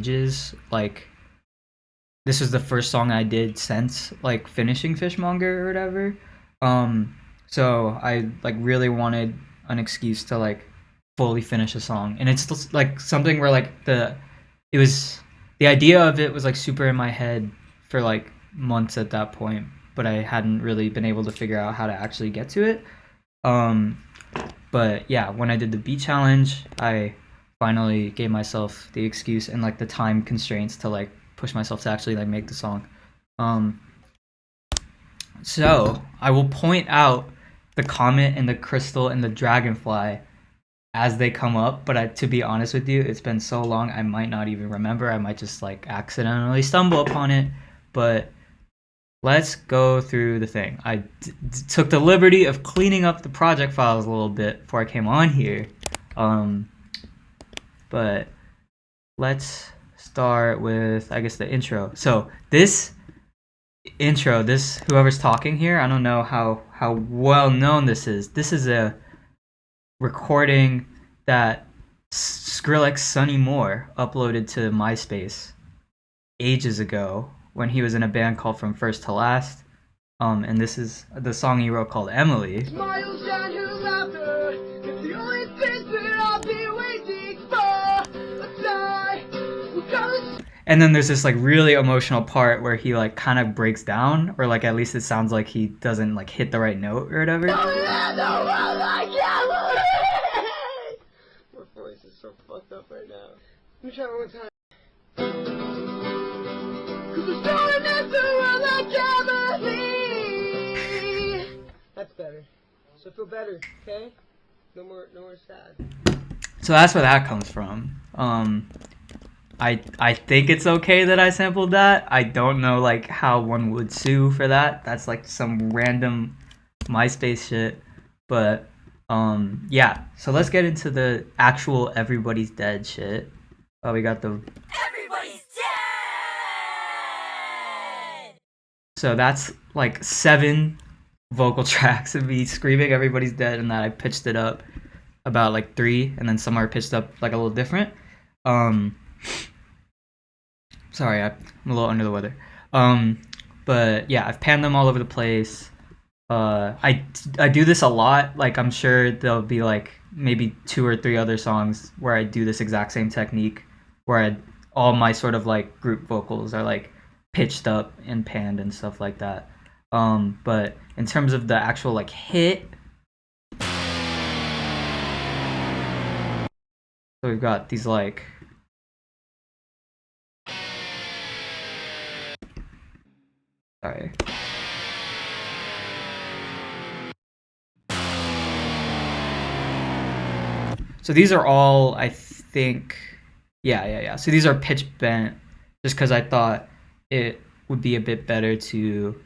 ages. Like, this was the first song I did since like finishing Fishmonger or whatever. So I like really wanted an excuse to like fully finish a song, and it's just, like something where like the idea of it was like super in my head for like months at that point, but I hadn't really been able to figure out how to actually get to it. But yeah, when I did the beat challenge, I finally gave myself the excuse and like the time constraints to like push myself to actually like make the song. So I will point out the comet and the crystal and the dragonfly as they come up, but to be honest with you, it's been so long I might not even remember. I might just like accidentally stumble upon it. But let's go through the thing. I took the liberty of cleaning up the project files a little bit before I came on here. But let's start with, I guess, the intro. So this intro, whoever's talking here, I don't know how well known this is. This is a recording that 𝘂𝗱𝗍𝗀𝗄𝗰 uploaded to MySpace ages ago when he was in a band called From First to Last. And this is the song he wrote called Emily. Smiles and her laughter, it's the only thing that I'll be waiting for. Let's die. And then there's this like really emotional part where he like kind of breaks down, or like at least it sounds like he doesn't like hit the right note or whatever. My voice is so fucked up right now. Let me try one more time. That's better. So feel better, okay? No more sad. So that's where that comes from. I think it's okay that I sampled that. I don't know like how one would sue for that. That's like some random MySpace shit. But yeah. So let's get into the actual Everybody's Dead shit. We got the Everybody's dead. So that's like 7 vocal tracks of me screaming Everybody's Dead, and that I pitched it up about like 3, and then some are pitched up like a little different. Sorry, I'm a little under the weather. But yeah, I've panned them all over the place. I do this a lot. Like, I'm sure there'll be like maybe 2 or 3 other songs where I do this exact same technique, where all my sort of like group vocals are like pitched up and panned and stuff like that. But in terms of the actual like hit, So we've got these like sorry. So these are all, I think, yeah. So these are pitch bent, just because I thought it would be a bit better to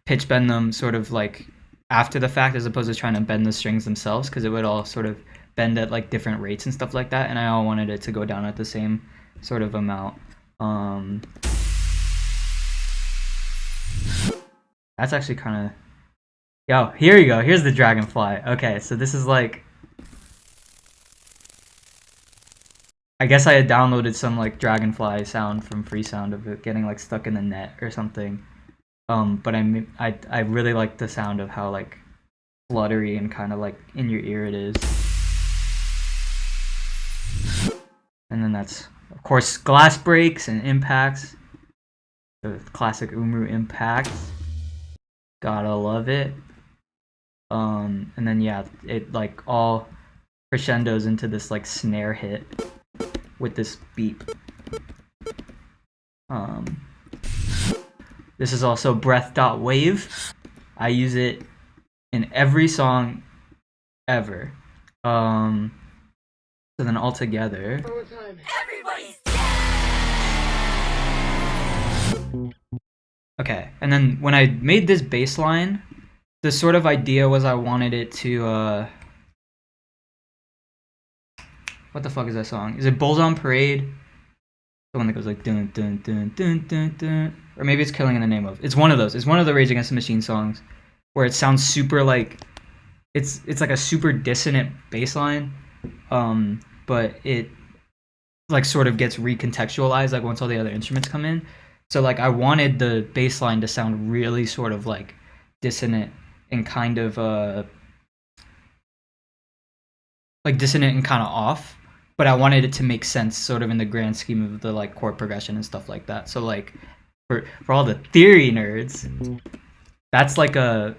pitch bend them sort of like after the fact, as opposed to trying to bend the strings themselves, because it would all sort of bend at like different rates and stuff like that, and I all wanted it to go down at the same sort of amount. That's actually kind of, yo, here you go. Here's the dragonfly. Okay, so this is like, I guess I had downloaded some like dragonfly sound from Free Sound of it getting like stuck in the net or something. But I really like the sound of how like fluttery and kind of like in your ear it is. And then that's of course glass breaks and impacts. The classic 𝘂𝗱𝗏 impact. Gotta love it. And then yeah, it like all crescendos into this like snare hit with this beep. This is also breath.wave. I use it in every song ever. So then all together. Everybody's Okay, and then when I made this bass line, the sort of idea was I wanted it to what the fuck is that song? Is it Bulls on Parade? The one that goes like dun dun dun dun dun dun, or maybe it's Killing in the Name of. It's one of those. It's one of the Rage Against the Machine songs where it sounds super like it's like a super dissonant bass line, but it like sort of gets recontextualized like once all the other instruments come in. So like I wanted the bass line to sound really sort of like dissonant and kind of like dissonant and kind of off, but I wanted it to make sense sort of in the grand scheme of the like chord progression and stuff like that. So like for all the theory nerds, that's like a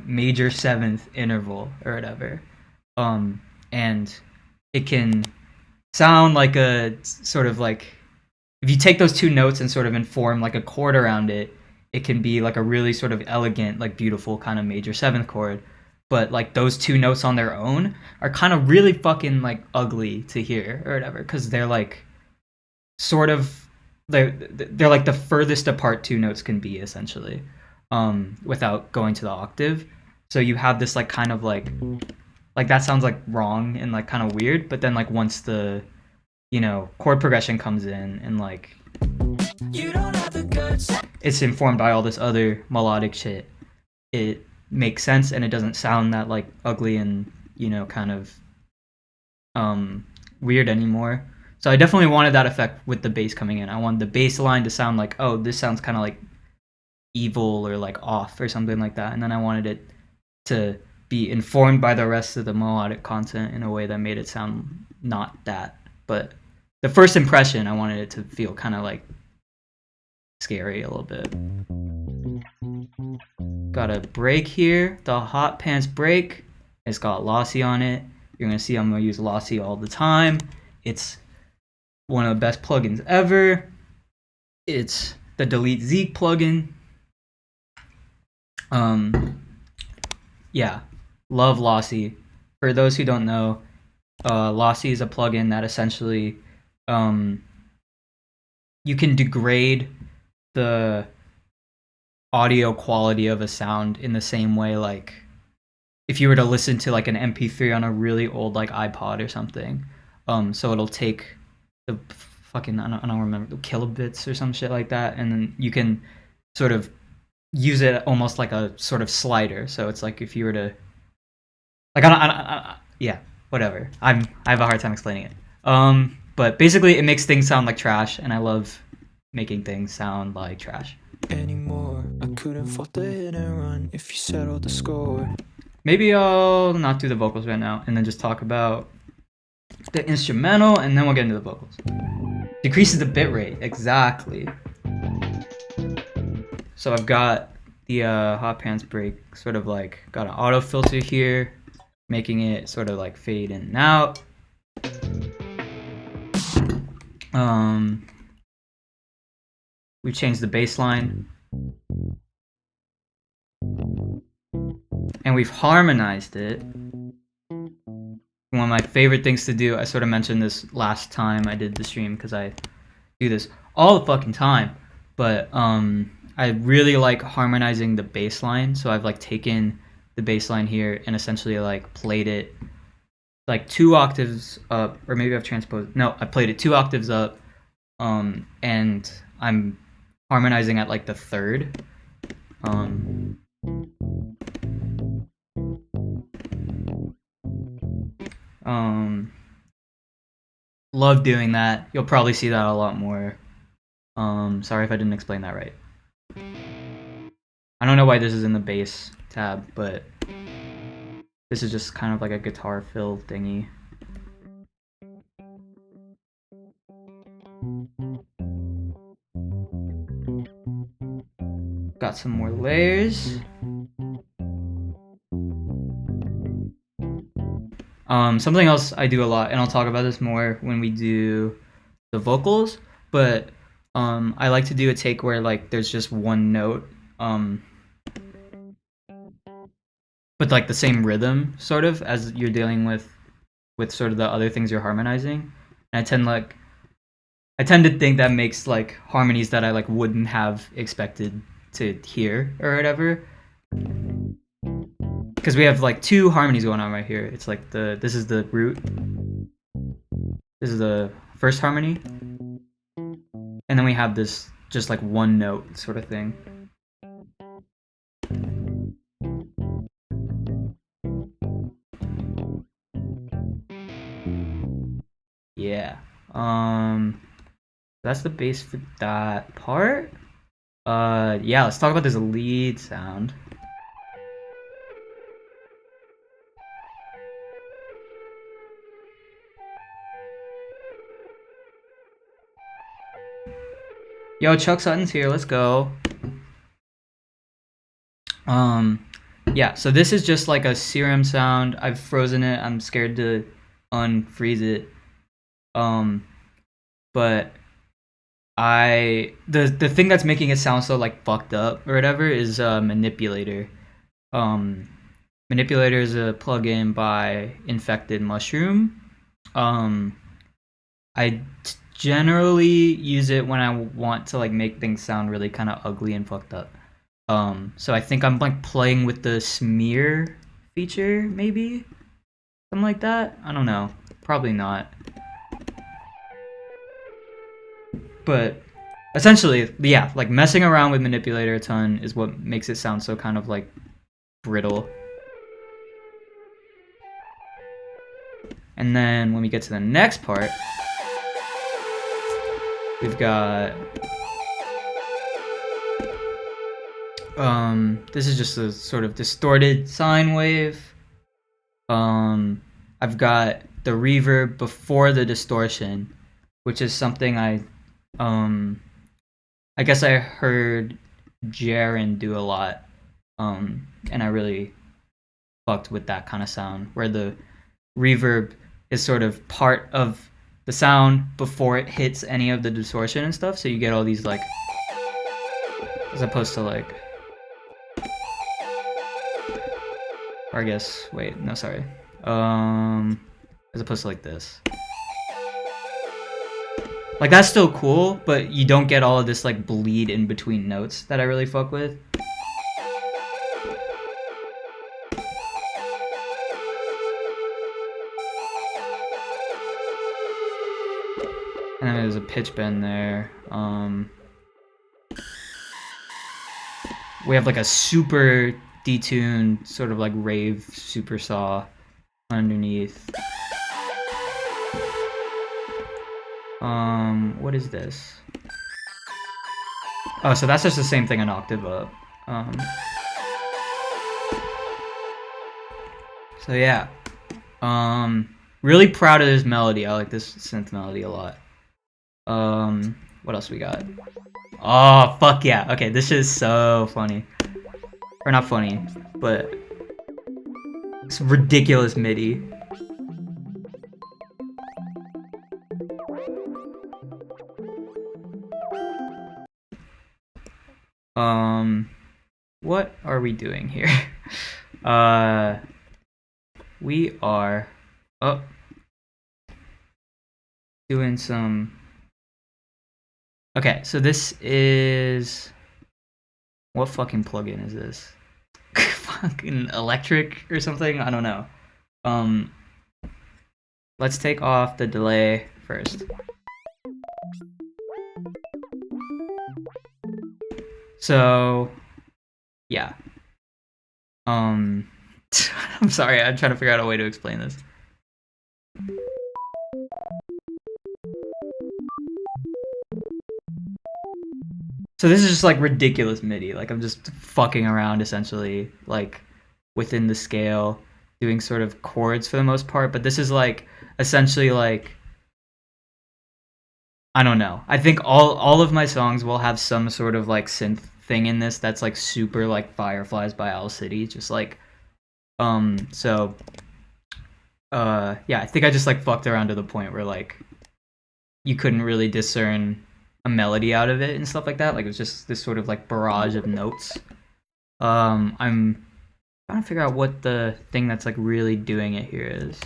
major seventh interval or whatever, and it can sound like a sort of like, if you take those two notes and sort of inform like a chord around it, it can be like a really sort of elegant, like beautiful kind of major seventh chord. But like those two notes on their own are kind of really fucking like ugly to hear or whatever, because they're like sort of they're like the furthest apart two notes can be essentially, without going to the octave. So you have this like kind of like that sounds like wrong and like kind of weird, but then like once the chord progression comes in and like You don't have the guts. it's informed by all this other melodic shit, it makes sense and it doesn't sound that like ugly and kind of weird anymore. So I definitely wanted that effect with the bass coming in. I wanted the bass line to sound like, oh, this sounds kind of like evil or like off or something like that, and then I wanted it to be informed by the rest of the melodic content in a way that made it sound not that. But the first impression, I wanted it to feel kind of like scary a little bit. Got a break here, the Hot Pants break. It's got 𝘂𝗍𝗲𝗏 on it. You're gonna see I'm gonna use 𝘂𝗍𝗲𝗏 all the time. It's one of the best plugins ever. It's the Delete Zeek plugin. Yeah, love 𝘂𝗍𝗲𝗏. For those who don't know, 𝘂𝗍𝗲𝗏 is a plugin that essentially you can degrade the audio quality of a sound in the same way like if you were to listen to like an MP3 on a really old like iPod or something. So it'll take the fucking I don't remember, the kilobits or some shit like that, and then you can sort of use it almost like a sort of slider. So it's like if you were to like yeah, whatever. I have a hard time explaining it. But basically it makes things sound like trash, and I love making things sound like trash. Anymore, I couldn't fault the hit and run if you settled the score. Maybe I'll not do the vocals right now and then just talk about the instrumental, and then we'll get into the vocals. Decreases the bitrate, exactly. So I've got the Hot Pants break sort of like got an auto filter here, making it sort of like fade in and out. We've changed the bass line. And we've harmonized it. One of my favorite things to do, I sort of mentioned this last time I did the stream because I do this all the fucking time. But I really like harmonizing the bass line. So I've like taken the bass line here and essentially like played it like 2 octaves up, or maybe I've transposed. No, I played it 2 octaves up, and I'm harmonizing at like the 3rd. Love doing that. You'll probably see that a lot more. Sorry if I didn't explain that right. I don't know why this is in the bass tab, but this is just kind of like a guitar fill thingy. Got some more layers. Something else I do a lot, and I'll talk about this more when we do the vocals, but I like to do a take where like there's just one note, but like the same rhythm sort of as you're dealing with sort of the other things you're harmonizing. And I tend to think that makes like harmonies that I like wouldn't have expected to hear or whatever. Because we have like 2 harmonies going on right here. It's like this is the root. This is the first harmony. And then we have this just like one note sort of thing. Yeah. That's the bass for that part. Yeah, let's talk about this lead sound. Yo, Chuck Sutton's here. Let's go. Yeah. So this is just like a serum sound. I've frozen it. I'm scared to unfreeze it. But the thing that's making it sound so like fucked up or whatever is Manipulator. Manipulator is a plugin by 𝘂𝗱𝗿𝗀𝗃. I generally use it when I want to like make things sound really kind of ugly and fucked up. So I think I'm like playing with the smear feature, maybe something like that. I don't know, probably not. But essentially, yeah, like messing around with Manipulator a ton is what makes it sound so kind of like brittle. And then when we get to the next part, we've got this is just a sort of distorted sine wave. I've got the reverb before the distortion, which is something I guess I heard Jaren do a lot, and I really fucked with that kind of sound, where the reverb is sort of part of the sound before it hits any of the distortion and stuff, so you get all these like, as opposed to like, or I guess, wait, no, sorry, as opposed to like this. Like that's still cool, but you don't get all of this like bleed in between notes that I really fuck with. And then there's a pitch bend there. We have like a super detuned sort of like rave super saw underneath. What is this? Oh, so that's just the same thing an octave up. So yeah. Really proud of this melody. I like this synth melody a lot. What else we got? Oh, fuck yeah. Okay, this is so funny. Or not funny, but it's ridiculous MIDI. What are we doing here? We are doing some. Okay, so this is what fucking plugin is this? Fucking electric or something? I don't know. Let's take off the delay first. So, yeah. I'm sorry, I'm trying to figure out a way to explain this. So this is just like ridiculous MIDI. Like I'm just fucking around essentially, like within the scale, doing sort of chords for the most part. But this is like essentially like, I don't know. I think all of my songs will have some sort of like synth thing in this that's like super like Fireflies by Owl City. Just like so yeah, I think I just like fucked around to the point where like you couldn't really discern a melody out of it and stuff like that. Like it was just this sort of like barrage of notes. I'm trying to figure out what the thing that's like really doing it here is.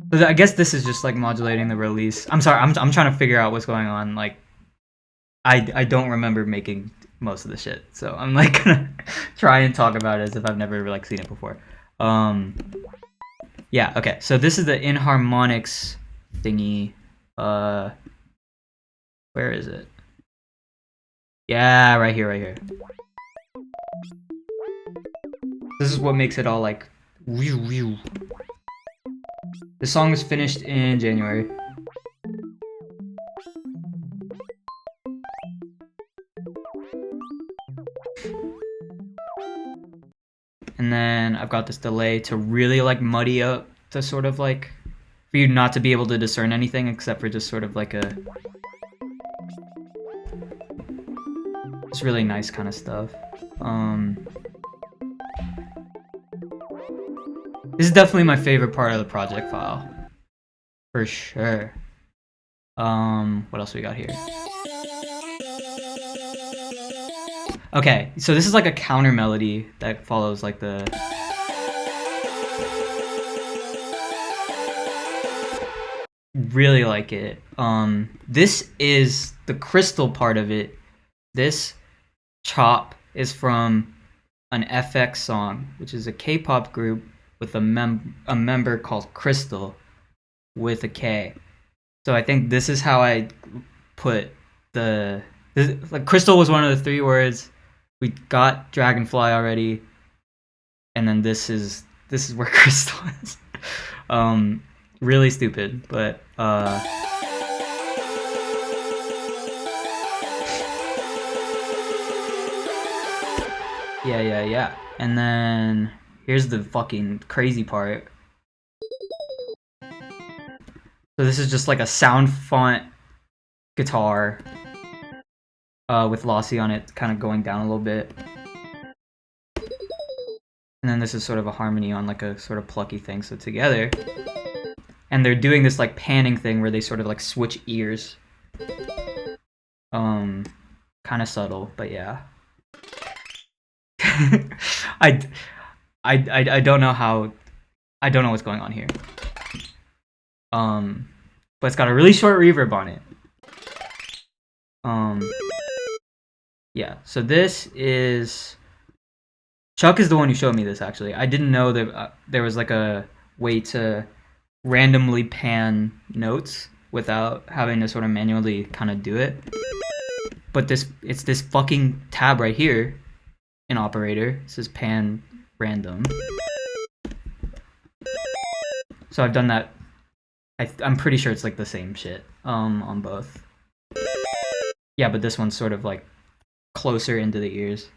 But I guess this is just like modulating the release. I'm sorry, I'm trying to figure out what's going on. Like I don't remember making most of the shit, so I'm like gonna try and talk about it as if I've never like seen it before. Yeah, okay, so this is the inharmonics thingy. Where is it? Yeah, right here. This is what makes it all like whew, whew. The song was finished in January. And then I've got this delay to really like muddy up the sort of like, for you not to be able to discern anything except for just sort of like a, it's really nice kind of stuff. This is definitely my favorite part of the project file, for sure. What else we got here? Okay, so this is like a counter melody that follows like the. Really like it. This is the crystal part of it. This chop is from an FX song, which is a K-pop group with a member called Crystal with a K. So I think this is how I put like Crystal was one of the 3 words. We got Dragonfly already, and then this is where Crystal is. Really stupid, but yeah. And then here's the fucking crazy part. So this is just like a sound font guitar with lossy on it, kind of going down a little bit. And then this is sort of a harmony on like a sort of plucky thing, so together. And they're doing this like panning thing where they sort of like switch ears. Kind of subtle, but yeah. I don't know how, I don't know what's going on here. But it's got a really short reverb on it. Yeah, so this is, Chuck is the one who showed me this actually. I didn't know that there was like a way to randomly pan notes without having to sort of manually kind of do it. But it's this fucking tab right here in operator. It says pan random. So I've done that. I'm pretty sure it's like the same shit on both. Yeah, but this one's sort of like closer into the ears.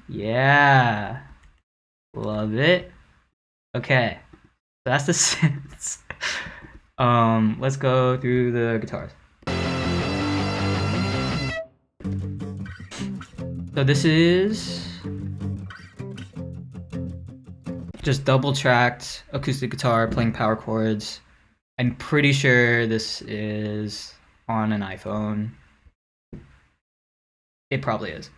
Yeah, love it. Okay, so that's the synths. Let's go through the guitars. So this is just double tracked acoustic guitar playing power chords. I'm pretty sure this is on an iPhone. It probably is.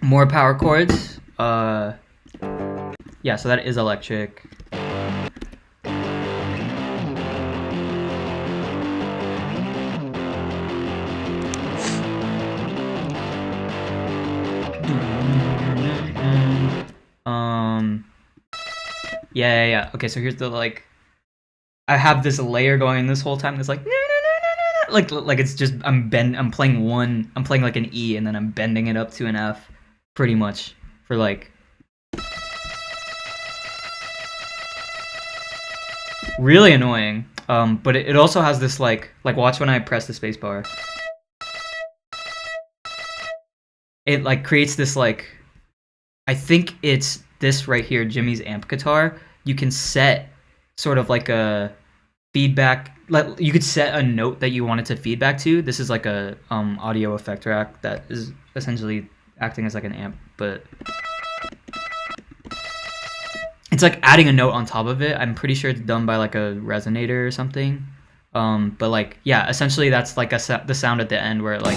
More power chords. Yeah, so that is electric. Yeah. Okay, so here's the like. I have this layer going this whole time. That's like like it's just I'm playing like an E and then I'm bending it up to an F, pretty much for like. Really annoying. But it also has this like watch when I press the spacebar. It like creates this like. I think it's this right here, Jimmy's amp guitar. You can set sort of like a feedback, like you could set a note that you want it to feedback to. This is like a audio effect rack that is essentially acting as like an amp, but it's like adding a note on top of it. I'm pretty sure it's done by like a resonator or something. But like yeah, essentially that's like the sound at the end where it like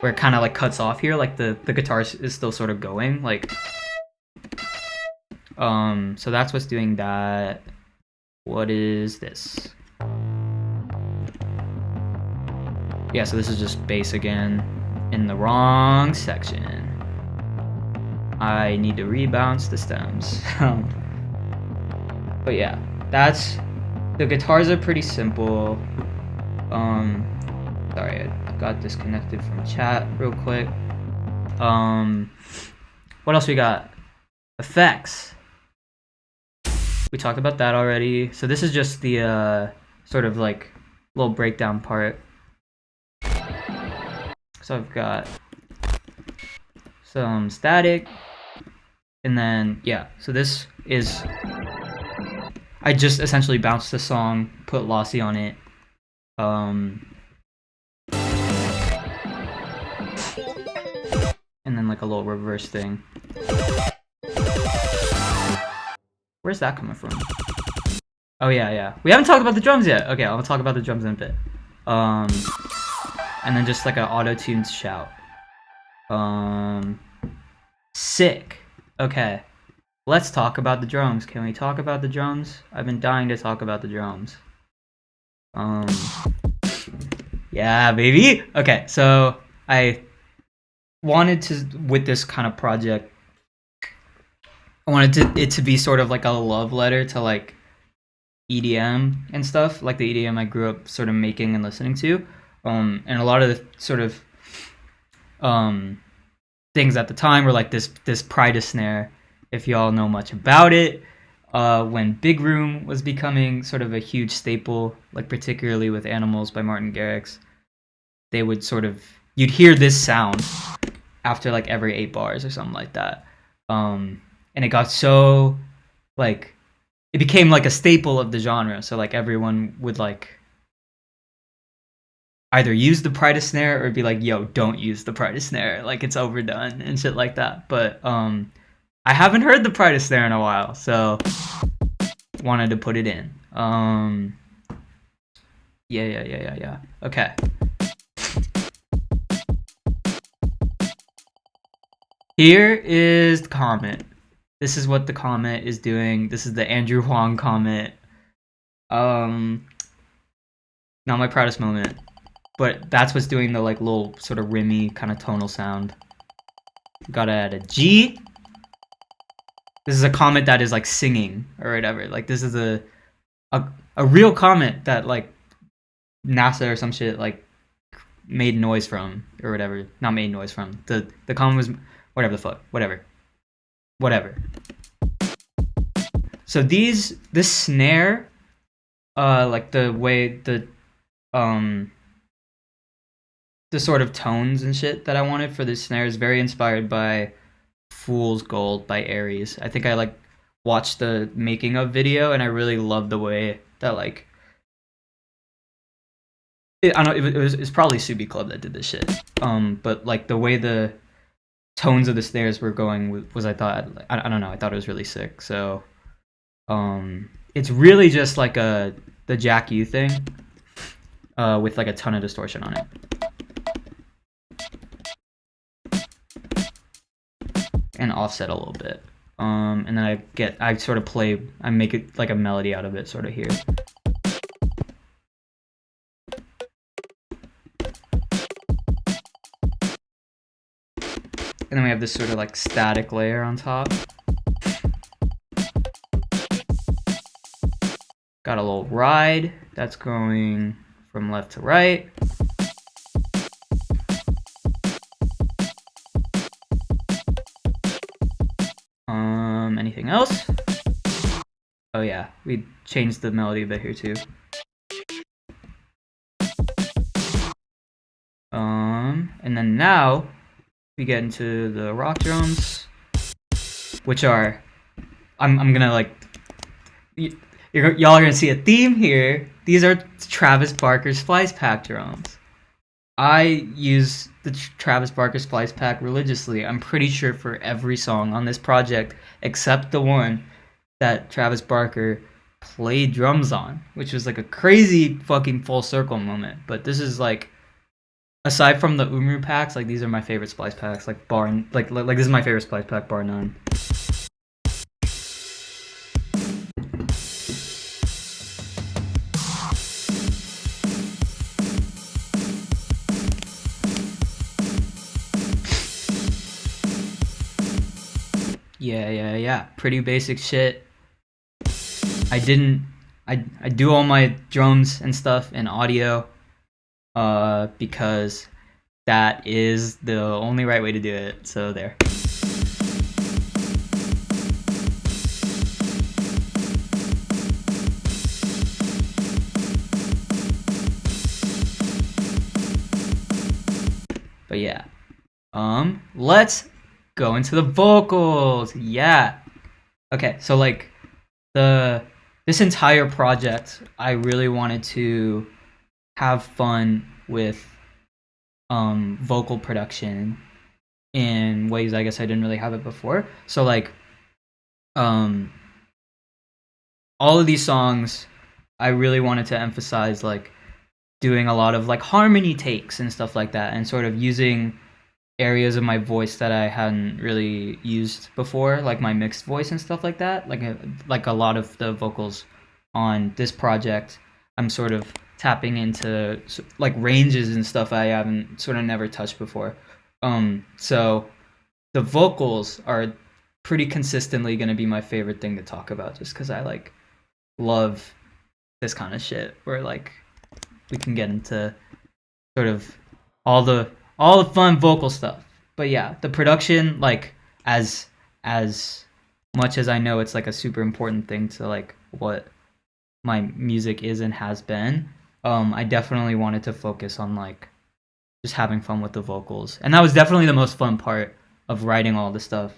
where it kind of like cuts off here, like the guitar is still sort of going, like so that's what's doing that. What is this? Yeah, so this is just bass again in the wrong section. I need to rebounce the stems. But yeah, that's the guitars are pretty simple. Sorry, I got disconnected from chat real quick. What else we got? Effects. We talked about that already. So this is just the sort of like little breakdown part. So I've got some static, and then yeah. So this is I just essentially bounced the song, put lossy on it. And then like a little reverse thing. Where's that coming from? Oh yeah. We haven't talked about the drums yet. Okay, I'll talk about the drums in a bit. And then just like an auto-tuned shout. Sick. Okay. Let's talk about the drums. Can we talk about the drums? I've been dying to talk about the drums. Yeah, baby. Okay, so I wanted to, with this kind of project, I wanted it to be sort of like a love letter to like EDM and stuff, like the EDM I grew up sort of making and listening to. And a lot of the sort of things at the time were like this Pride snare, if y'all know much about it. When Big Room was becoming sort of a huge staple, like particularly with Animals by Martin Garrix, they would sort of, you'd hear this sound after like every 8 bars or something like that. And it got so, like, it became like a staple of the genre. So like everyone would like either use the Pride snare or be like, yo, don't use the Pride snare, like it's overdone and shit like that. But I haven't heard the Pride snare in a while, so wanted to put it in. Yeah. Okay. Here is the comment. This is what the comment is doing. This is the Andrew Huang comment. Not my proudest moment, but that's what's doing the like little sort of rimmy kind of tonal sound. Gotta add a G. This is a comment that is like singing or whatever. Like this is a real comment that like NASA or some shit like made noise from or whatever. Not made noise from. The comment was whatever the fuck. Whatever. So this snare, like the way the sort of tones and shit that I wanted for this snare is very inspired by Fool's Gold by 𝘂𝗱𝗄𝗏. I think I like watched the making of video and I really love the way that like I don't know, it's probably Subi Club that did this shit. But like the way the tones of the snares we're going with was I don't know, I thought it was really sick. So it's really just like the Jack U thing with like a ton of distortion on it. And offset a little bit. And then I sort of I make it like a melody out of it sort of here. And then we have this sort of like static layer on top. Got a little ride that's going from left to right. Anything else? Oh yeah, we changed the melody a bit here too. And then now we get into the rock drums, which are, I'm gonna like, y'all are gonna see a theme here. These are Travis Barker's Splice Pack drums. I use the Travis Barker Splice Pack religiously. I'm pretty sure for every song on this project, except the one that Travis Barker played drums on, which was like a crazy fucking full circle moment. But this is like, aside from the Umru packs, like these are my favorite Splice Packs. Like this is my favorite Splice Pack bar none. Yeah. Pretty basic shit. I do all my drums and stuff in audio because that is the only right way to do it. So there. But yeah. Let's go into the vocals. Yeah. Okay, so like this entire project, I really wanted to have fun with vocal production in ways I guess I didn't really have it before. So like all of these songs, I really wanted to emphasize like doing a lot of like harmony takes and stuff like that, and sort of using areas of my voice that I hadn't really used before, like my mixed voice and stuff like that. Like a lot of the vocals on this project, I'm sort of tapping into like ranges and stuff I haven't sort of never touched before. So the vocals are pretty consistently going to be my favorite thing to talk about, just because I like love this kind of shit where like we can get into sort of all the fun vocal stuff. But yeah, the production, like as much as I know it's like a super important thing to like what my music is and has been, I definitely wanted to focus on like just having fun with the vocals. And that was definitely the most fun part of writing all the stuff,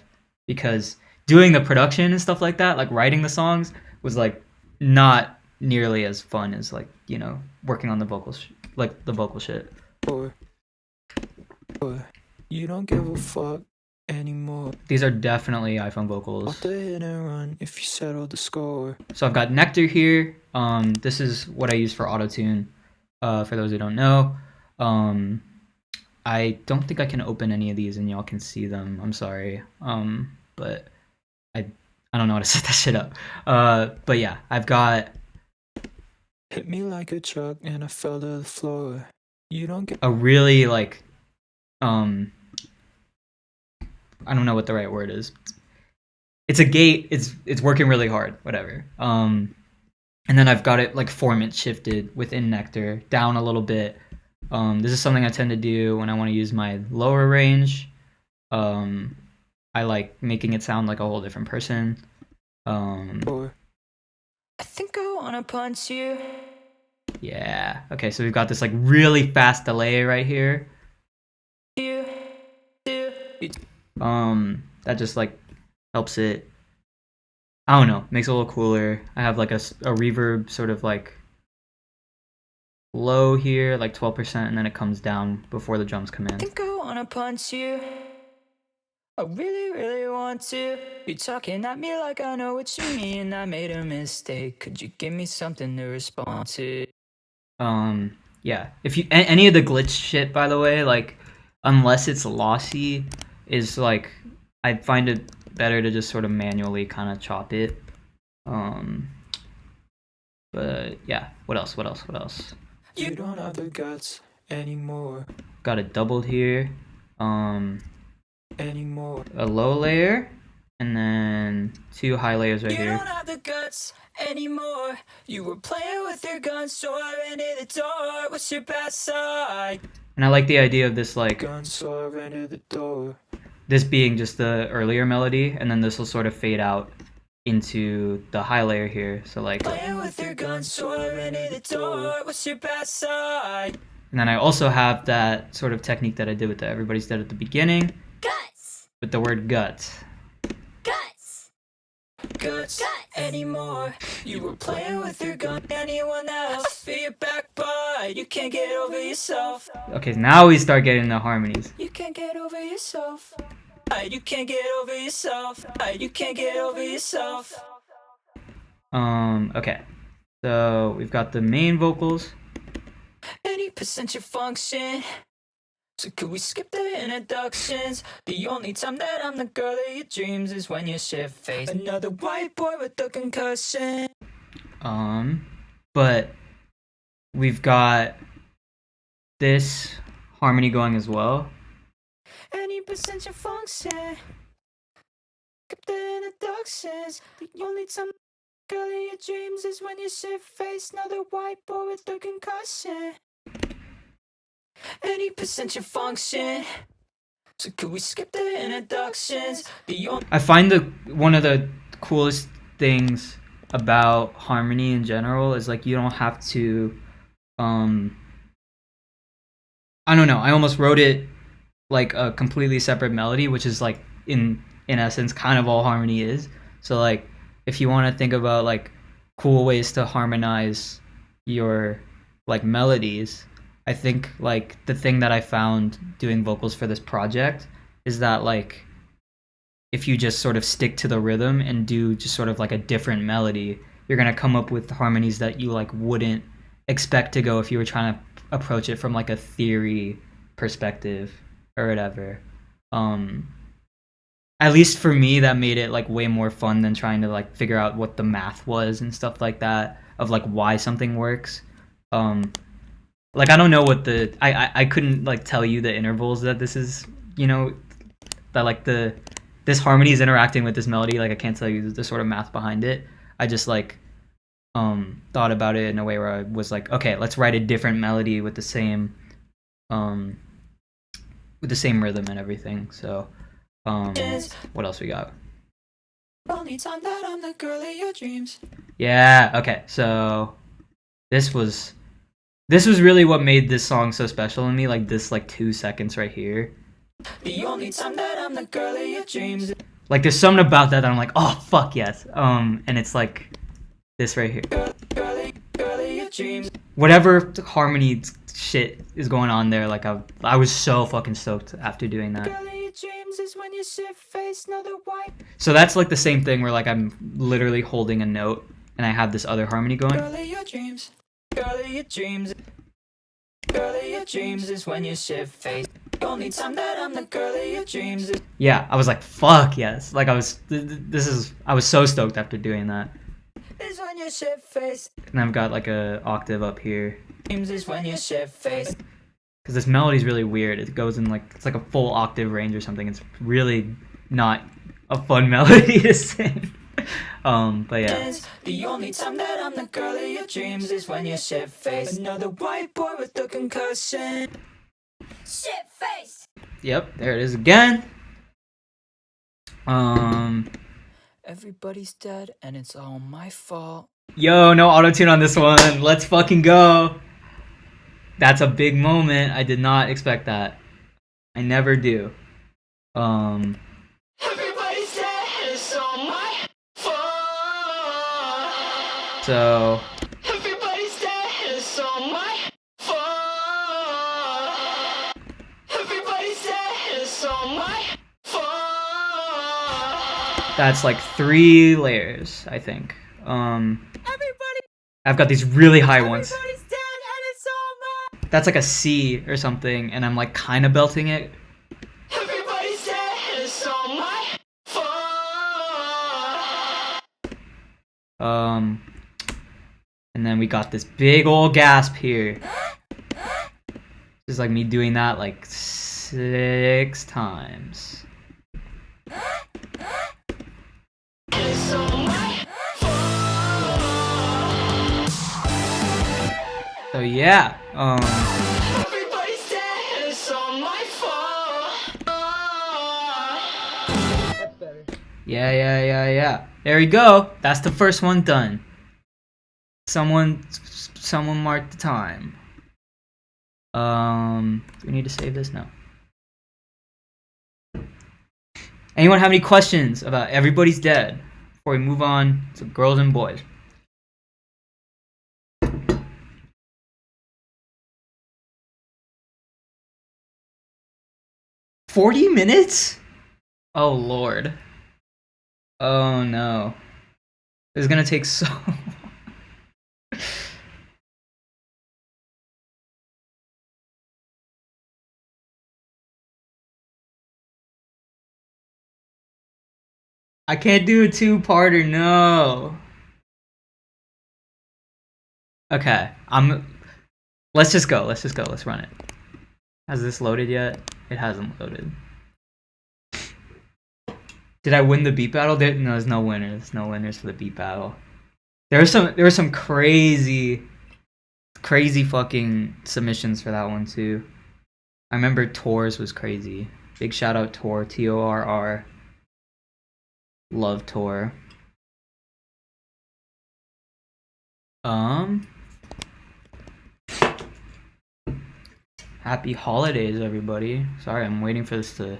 because doing the production and stuff like that, like writing the songs, was like not nearly as fun as like, you know, working on the vocals, like the vocal shit. You don't give a fuck anymore. These are definitely iPhone vocals. Off the hit and run if you settle the score. So I've got Nectar here. This is what I use for auto-tune, for those who don't know. I don't think I can open any of these and y'all can see them. I'm sorry. But I don't know how to set that shit up. But yeah, I've got Hit me like a truck and I fell to the floor. You don't get a really like I don't know what the right word is. It's a gate. It's working really hard. Whatever. And then I've got it like formant shifted within Nectar down a little bit. This is something I tend to do when I want to use my lower range. I like making it sound like a whole different person. I think I wanna punch you. Yeah. Okay, so we've got this like really fast delay right here. That just like helps it, I don't know, makes it a little cooler. I have like a reverb sort of like low here, like 12%, and then it comes down before the drums come in. Think I wanna punch you. I really, really want to. You're talking at me like I know what you mean. I made a mistake. Could you give me something to respond to? Yeah. If you any of the glitch shit, by the way, like unless it's lossy, is like I find it better to just sort of manually kind of chop it. But yeah. What else? What else? What else? You don't have the guts anymore. Got it doubled here. Anymore. A low layer, and then 2 high layers right You here. don't have the guts anymore. You were playing with your gun, so I ran to the door. What's your bad side? And I like the idea of this, like, Gun, so I ran to the door. this being just the earlier melody, and then this will sort of fade out into the high layer here. So like, Playing with your gun, so I ran to the door. What's your bad side? and then I also have that sort of technique that I did with the Everybody's Dead at the beginning, Guts! with the word gut. Guts! Guts anymore. You were playing with your gun. Anyone else? Feel your backbite. You can't get over yourself. Okay, now we start getting the harmonies. You can't get over yourself. You can't get over yourself. You can't get over yourself. Okay, so we've got the main vocals. 80% your function. So could we skip the introductions? The only time that I'm the girl of your dreams is when you shift face. Another white boy with a concussion. But we've got this harmony going as well. 80% your function. Skip the introductions. The only time girl of your dreams is when you shift face. Another white boy with a concussion. 80% your function. So could we skip the introductions? I find one of the coolest things about harmony in general is like you don't have to I don't know, I almost wrote it like a completely separate melody, which is like in essence kind of all harmony is. So like if you want to think about like cool ways to harmonize your like melodies, I think like the thing that I found doing vocals for this project is that like if you just sort of stick to the rhythm and do just sort of like a different melody, you're gonna come up with harmonies that you like wouldn't expect to go if you were trying to approach it from like a theory perspective or whatever. At least for me, that made it like way more fun than trying to like figure out what the math was and stuff like that of like why something works. Like I don't know what I couldn't like tell you the intervals that this is, you know, that like this harmony is interacting with this melody. Like I can't tell you the sort of math behind it. I just like thought about it in a way where I was like, okay, let's write a different melody with the same rhythm and everything. So what else we got? Only time that I'm the girl of your dreams. Yeah, okay. So this was really what made this song so special to me, like this like 2 seconds right here. The only time that I'm the girl of your dreams. Like there's something about that I'm like, oh fuck yes. And it's like this right here. Girl of your dreams. Whatever harmony shit is going on there, like I was so fucking stoked after doing that. Girl of your dreams is when you shift face, another white. So that's like the same thing where like I'm literally holding a note and I have this other harmony going. Girl of your dreams. Girl of your dreams. Girl of your dreams is when you shift face. The only time that I'm the girl of your dreams is. Yeah, I was like, fuck yes. Like I was so stoked after doing that. Is when you shift face. And I've got like a octave up here. Dreams is when you shift face. Because this melody's really weird. It goes in like, it's like a full octave range or something. It's really not a fun melody to sing. But yeah. The only time that I'm the girl of your dreams is when you shift face. Another white boy with a concussion. Shit face. Yep, there it is again. Everybody's dead and it's all my fault. Yo, no auto-tune on this one. Let's fucking go. That's a big moment. I did not expect that. I never do. Everybody's dead and it's all my fault. So Everybody's dead and it's all my fault. Everybody's dead and it's all my fault. that's like 3 layers, I think. I've got these really high ones. That's like a C or something, and I'm like kind of belting it. Everybody's dead and it's all my fault. And then we got this big old gasp here. Just like me doing that like 6 times. It's all my fault. So yeah, Everybody's dead and it's all my fault. That's better. yeah. There we go. That's the first one done. Someone mark the time. Do we need to save this? No. Anyone have any questions about Everybody's Dead before we move on to Girls and Boys? $40 minutes? Oh Lord. Oh no. This is gonna take so long. I can't do a 2-parter, no. Okay, let's just go, let's run it. Has this loaded yet? It hasn't loaded. Did I win the beat battle? No, there's no winners. No winners for the beat battle. There were some crazy fucking submissions for that one too. I remember Tor's was crazy. Big shout out Tor, Torr. Love Tor. Happy holidays, everybody. Sorry, I'm waiting for this to...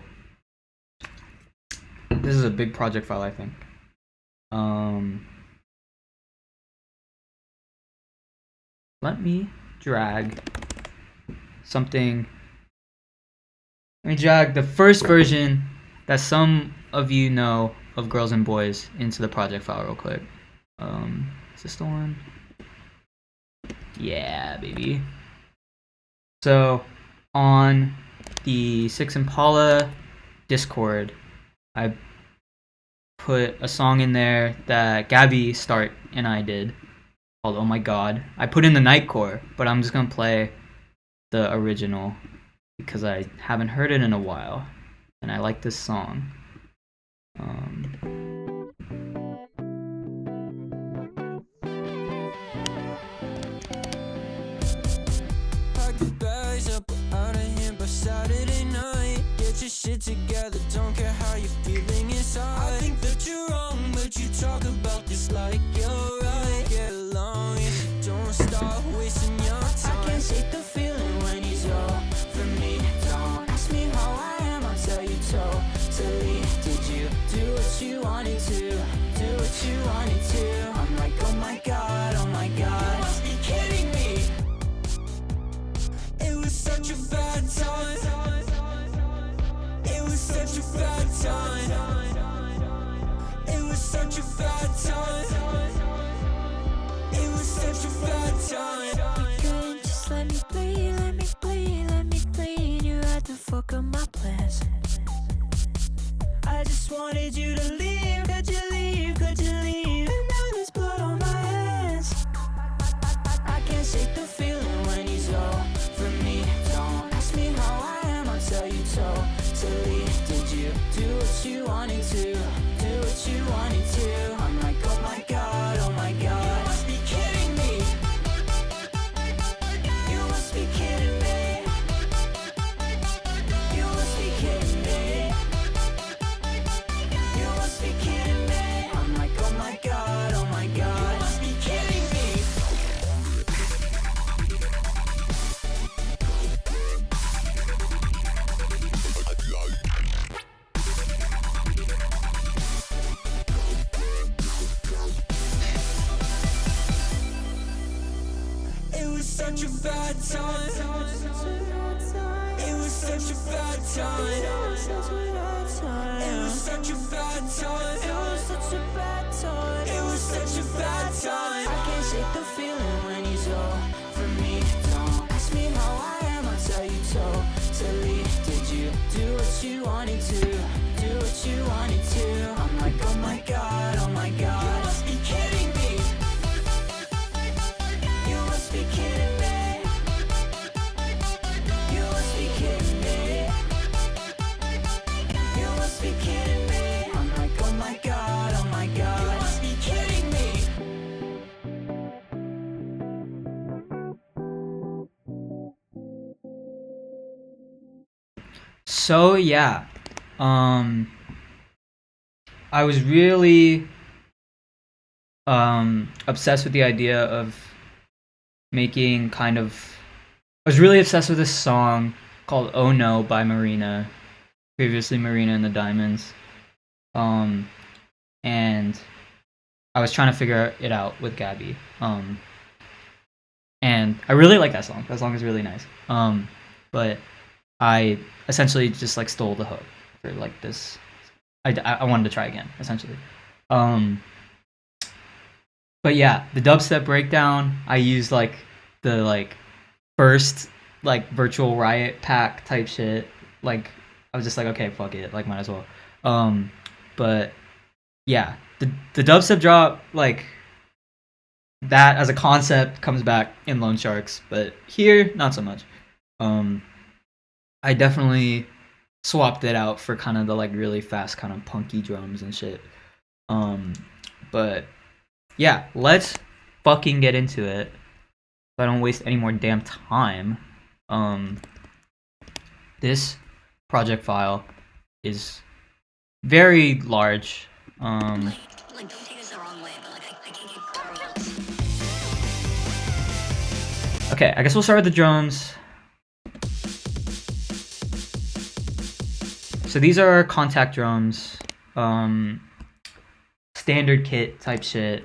This is a big project file, I think. Let me drag something. Let me drag the first version that some of you know of Girls and Boys into the project file real quick. Is this the one? Yeah, baby. So on the 𝘂𝗱𝗲𝗀𝗀𝗀 Discord, I put a song in there that 𝘂𝗱𝗱𝗀𝗀𝗀𝗀 and I did called Oh My God. I put in the Nightcore, but I'm just gonna play the original because I haven't heard it in a while and I like this song. Pack the bags up, we're out of here by Saturday night. Get your shit together, don't care how you're feeling inside. I think that you're wrong, but you talk about this like you're right. Get along if you don't stop wasting your time. I can't shake the feeling when he's all for me. Don't ask me how I am, I'll tell you totally. Did you do what you wanted to? Do what you wanted to? I'm like, oh my God, oh my God. You must be kidding me. It was such a bad time. It was such a bad time. It was such a bad time. It was such a bad time. You couldn't just let me bleed, let me bleed, let me bleed. You had to fuck up my plans. I just wanted you to leave. Could you leave? Could you leave? And now there's blood on my hands. I can't shake the feeling when he's all for me. Don't ask me how I am, I'll tell you totally. Did you do what you wanted to? Do what you wanted to? I'm like, oh my God, oh my God. You must be kidding me. You must be kidding me. You must be kidding me. You must be kidding me. I'm like, oh my God, oh my God. You must be kidding me. It was such a bad time. It was such a bad time. It was such a bad time. what you wanted to, do what you wanted to. I'm like, oh my god, oh my god. You must be kidding me. You must be kidding me. You must be kidding me. You must be kidding me. I'm like, oh my god, oh my god. You must be kidding me. So yeah, I was really obsessed with the idea of making kind of. I was really obsessed with this song called "Oh No" by Marina, previously Marina and the Diamonds, and I was trying to figure it out with Gabby, and I really like that song. That song is really nice, but I essentially just like stole the hook for like this. I wanted to try again, essentially. But yeah, the dubstep breakdown, I used like the like first like virtual riot pack type shit. Like I was just like, okay, fuck it, like might as well. But yeah, the dubstep drop, like that as a concept comes back in Loansharks, but here not so much. I definitely swapped it out for kind of the like really fast kind of punky drums and shit. But yeah, let's fucking get into it so I don't waste any more damn time. This project file is very large. Like, don't take this the wrong way, but like, I can't keep Okay, I guess we'll start with the drums. So these are contact drums, standard kit type shit,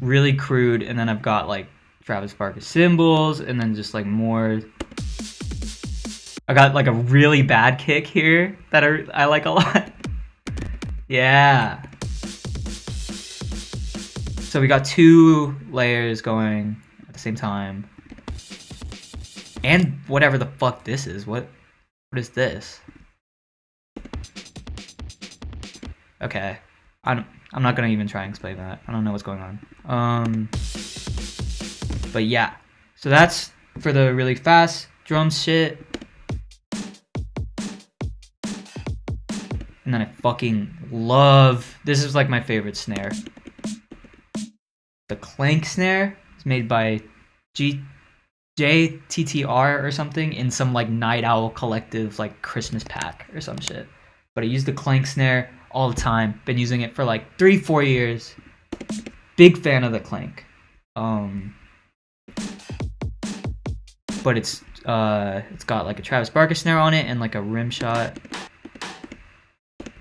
really crude, and then I've got like Travis Barker cymbals, and then just like more. I got like a really bad kick here that I like a lot. Yeah. So we got 2 layers going at the same time, and whatever the fuck this is. What is this? Okay, I'm not gonna even try and explain that. I don't know what's going on. But yeah, so that's for the really fast drum shit. And then I fucking love, this is like my favorite snare. The clank snare is made by JTTR or something in some like Night Owl Collective like Christmas pack or some shit. But I use the clank snare all the time. Been using it for like 3-4 years. Big fan of the clank. But it's got like a Travis Barker snare on it and like a rim shot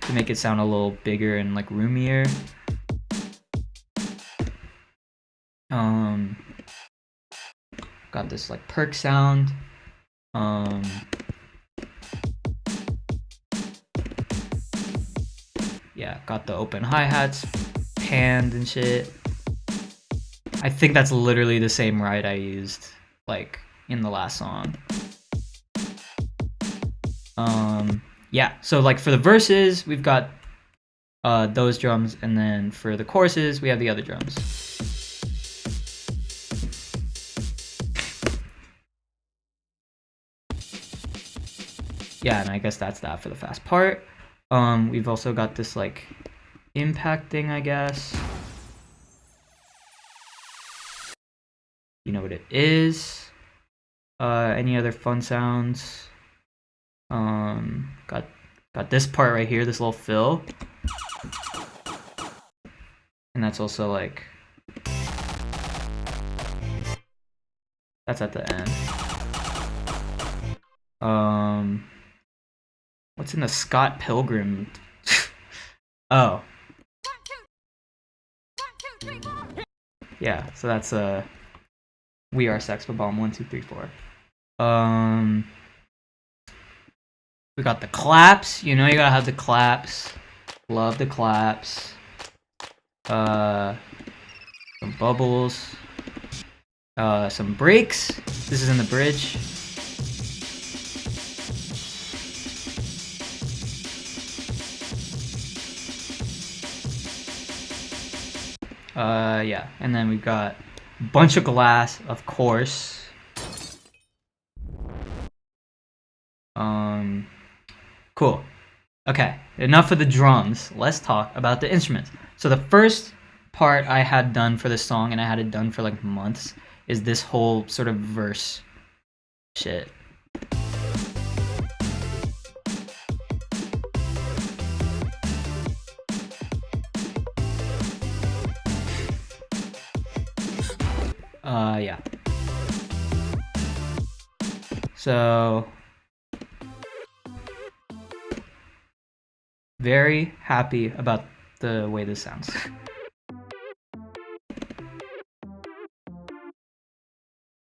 to make it sound a little bigger and like roomier. Got this like perk sound. Yeah, got the open hi-hats, panned and shit. I think that's literally the same ride I used like in the last song. Yeah, so like for the verses, we've got those drums, and then for the choruses, we have the other drums. Yeah, and I guess that's that for the fast part. We've also got this like impact thing, I guess. You know what it is. Any other fun sounds? Got this part right here, this little fill. And that's also like, that's at the end. What's in the 𝘂𝗱𝗿𝗀𝗀𝗀𝗀? Oh. Yeah, so that's We Are Sex Bomb 1 2 3 4. We got the claps. You know you gotta have the claps. Love the claps. Some bubbles. Some breaks. This is in the bridge. Yeah, and then we've got a bunch of glass, of course. Cool. Okay, enough of the drums. Let's talk about the instruments. So the first part I had done for this song, and I had it done for like months, is this whole sort of verse shit. Yeah. So very happy about the way this sounds.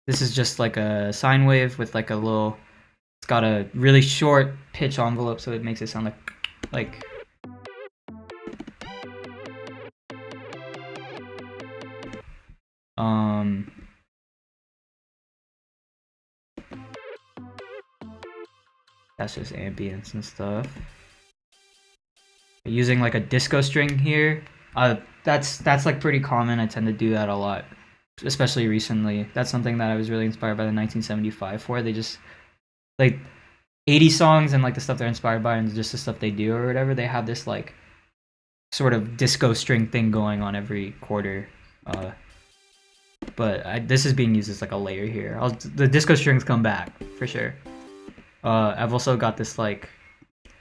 This is just like a sine wave with like a little, it's got a really short pitch envelope, so it makes it sound like that's just ambience and stuff. Using like a disco string here, that's like pretty common. I tend to do that a lot, especially recently. That's something that I was really inspired by the 1975 for. They just like 80 songs and like the stuff they're inspired by and just the stuff they do or whatever. They have this like sort of disco string thing going on every quarter. But this is being used as like a layer here. The disco strings come back for sure. I've also got this like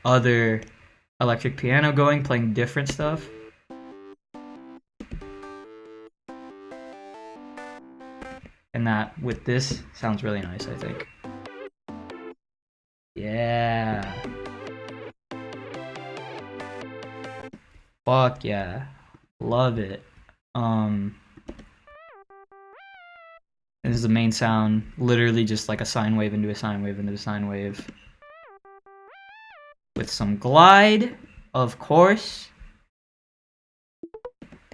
other electric piano going, playing different stuff. And that with this sounds really nice, I think. Yeah. Fuck yeah. Love it. This is the main sound, literally just like a sine wave into a sine wave into a sine wave. With some glide, of course.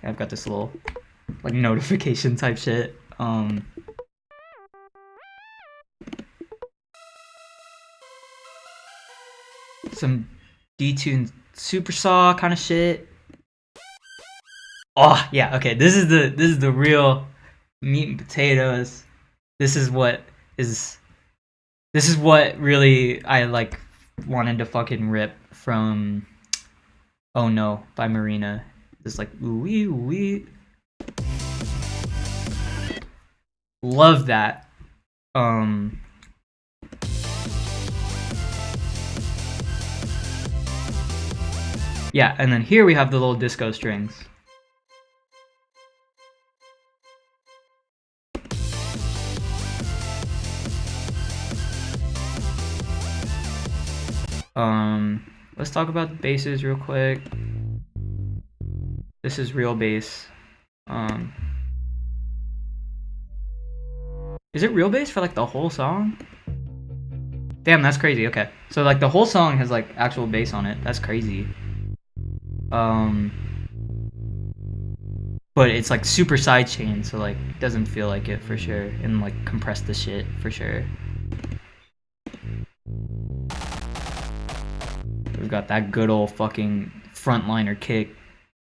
I've got this little like notification type shit. Some detuned super saw kind of shit. Oh yeah, okay. This is the real meat and potatoes. This is what really I like wanted to fucking rip from Oh No by Marina. This like ooh wee ooh wee. Love that. Yeah, and then here we have the little disco strings. Let's talk about the basses real quick. This is real bass. Is it real bass for like the whole song? Damn, that's crazy. Okay, so like the whole song has like actual bass on it. That's crazy. But it's like super sidechain, so like it doesn't feel like it for sure, and like compress the shit for sure. We've got that good old fucking frontliner kick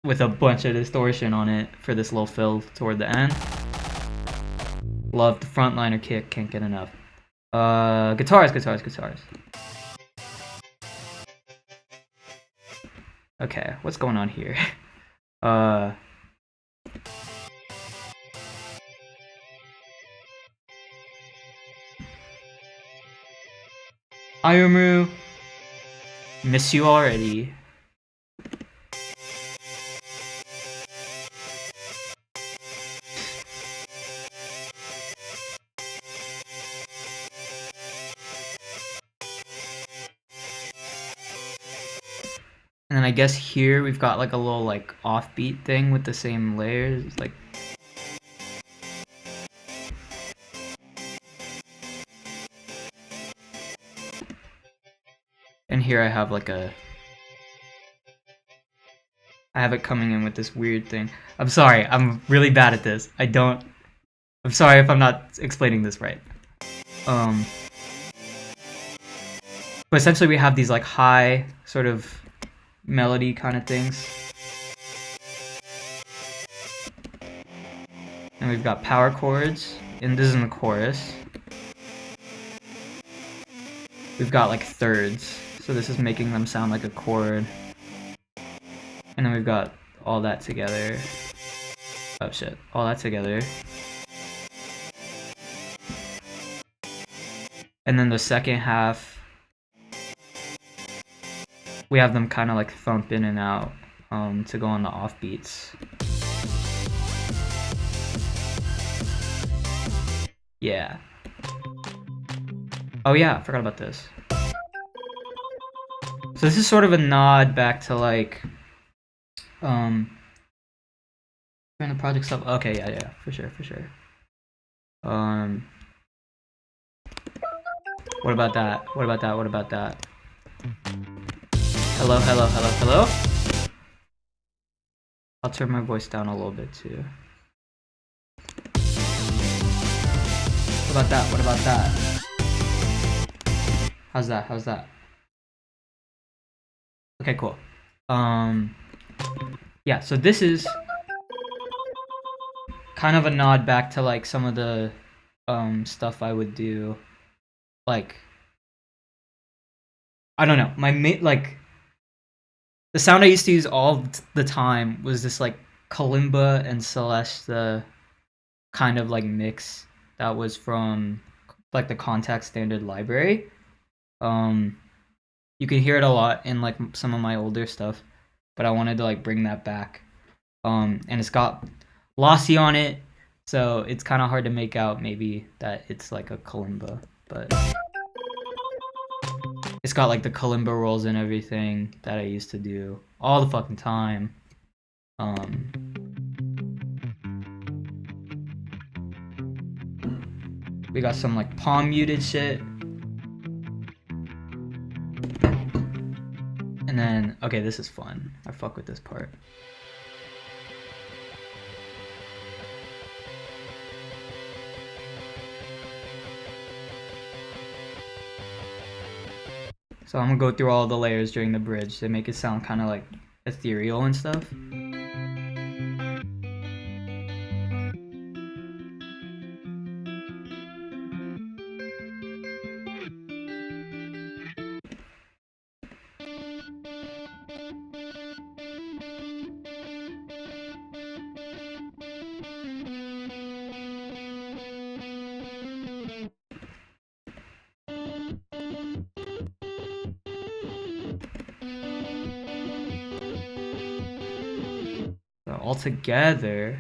with a bunch of distortion on it for this little fill toward the end. Love the frontliner kick, can't get enough. Guitars. Okay, what's going on here? Ayumu, miss you already. And then I guess here we've got like a little like offbeat thing with the same layers, like. And here I have like I have it coming in with this weird thing. I'm sorry, I'm really bad at this. I'm sorry if I'm not explaining this right. But essentially we have these like high sort of melody kind of things. And we've got power chords, and this is in the chorus. We've got like thirds, so this is making them sound like a chord. And then we've got all that together. Oh shit, all that together. And then the second half, we have them kind of like thump in and out to go on the offbeats. Yeah. Oh yeah, I forgot about this. So this is sort of a nod back to like, turn the project stuff. Okay, yeah, for sure. What about that? What about that? Hello? I'll turn my voice down a little bit too. What about that? How's that? Okay, cool. Yeah, so this is kind of a nod back to like some of the stuff I would do. Like, I don't know, like the sound I used to use all the time was this like 𝘂𝗱𝗿𝗀𝗀𝗀𝗀 and 𝘂𝗱𝗀𝗀𝗀𝗀, kind of like mix that was from like the contact standard library. You can hear it a lot in like some of my older stuff, but I wanted to like bring that back. And it's got 𝘂𝗍𝗀𝗀𝗀𝗀 on it, so it's kind of hard to make out maybe that it's like a 𝘂𝗱𝗀𝗀𝗀𝗀, but it's got like the 𝘂𝗱𝗀𝗀𝗀𝗀 rolls and everything that I used to do all the fucking time. We got some like palm muted shit. And then, okay, this is fun. I fuck with this part. So I'm gonna go through all the layers during the bridge to make it sound kind of like ethereal and stuff. So all together,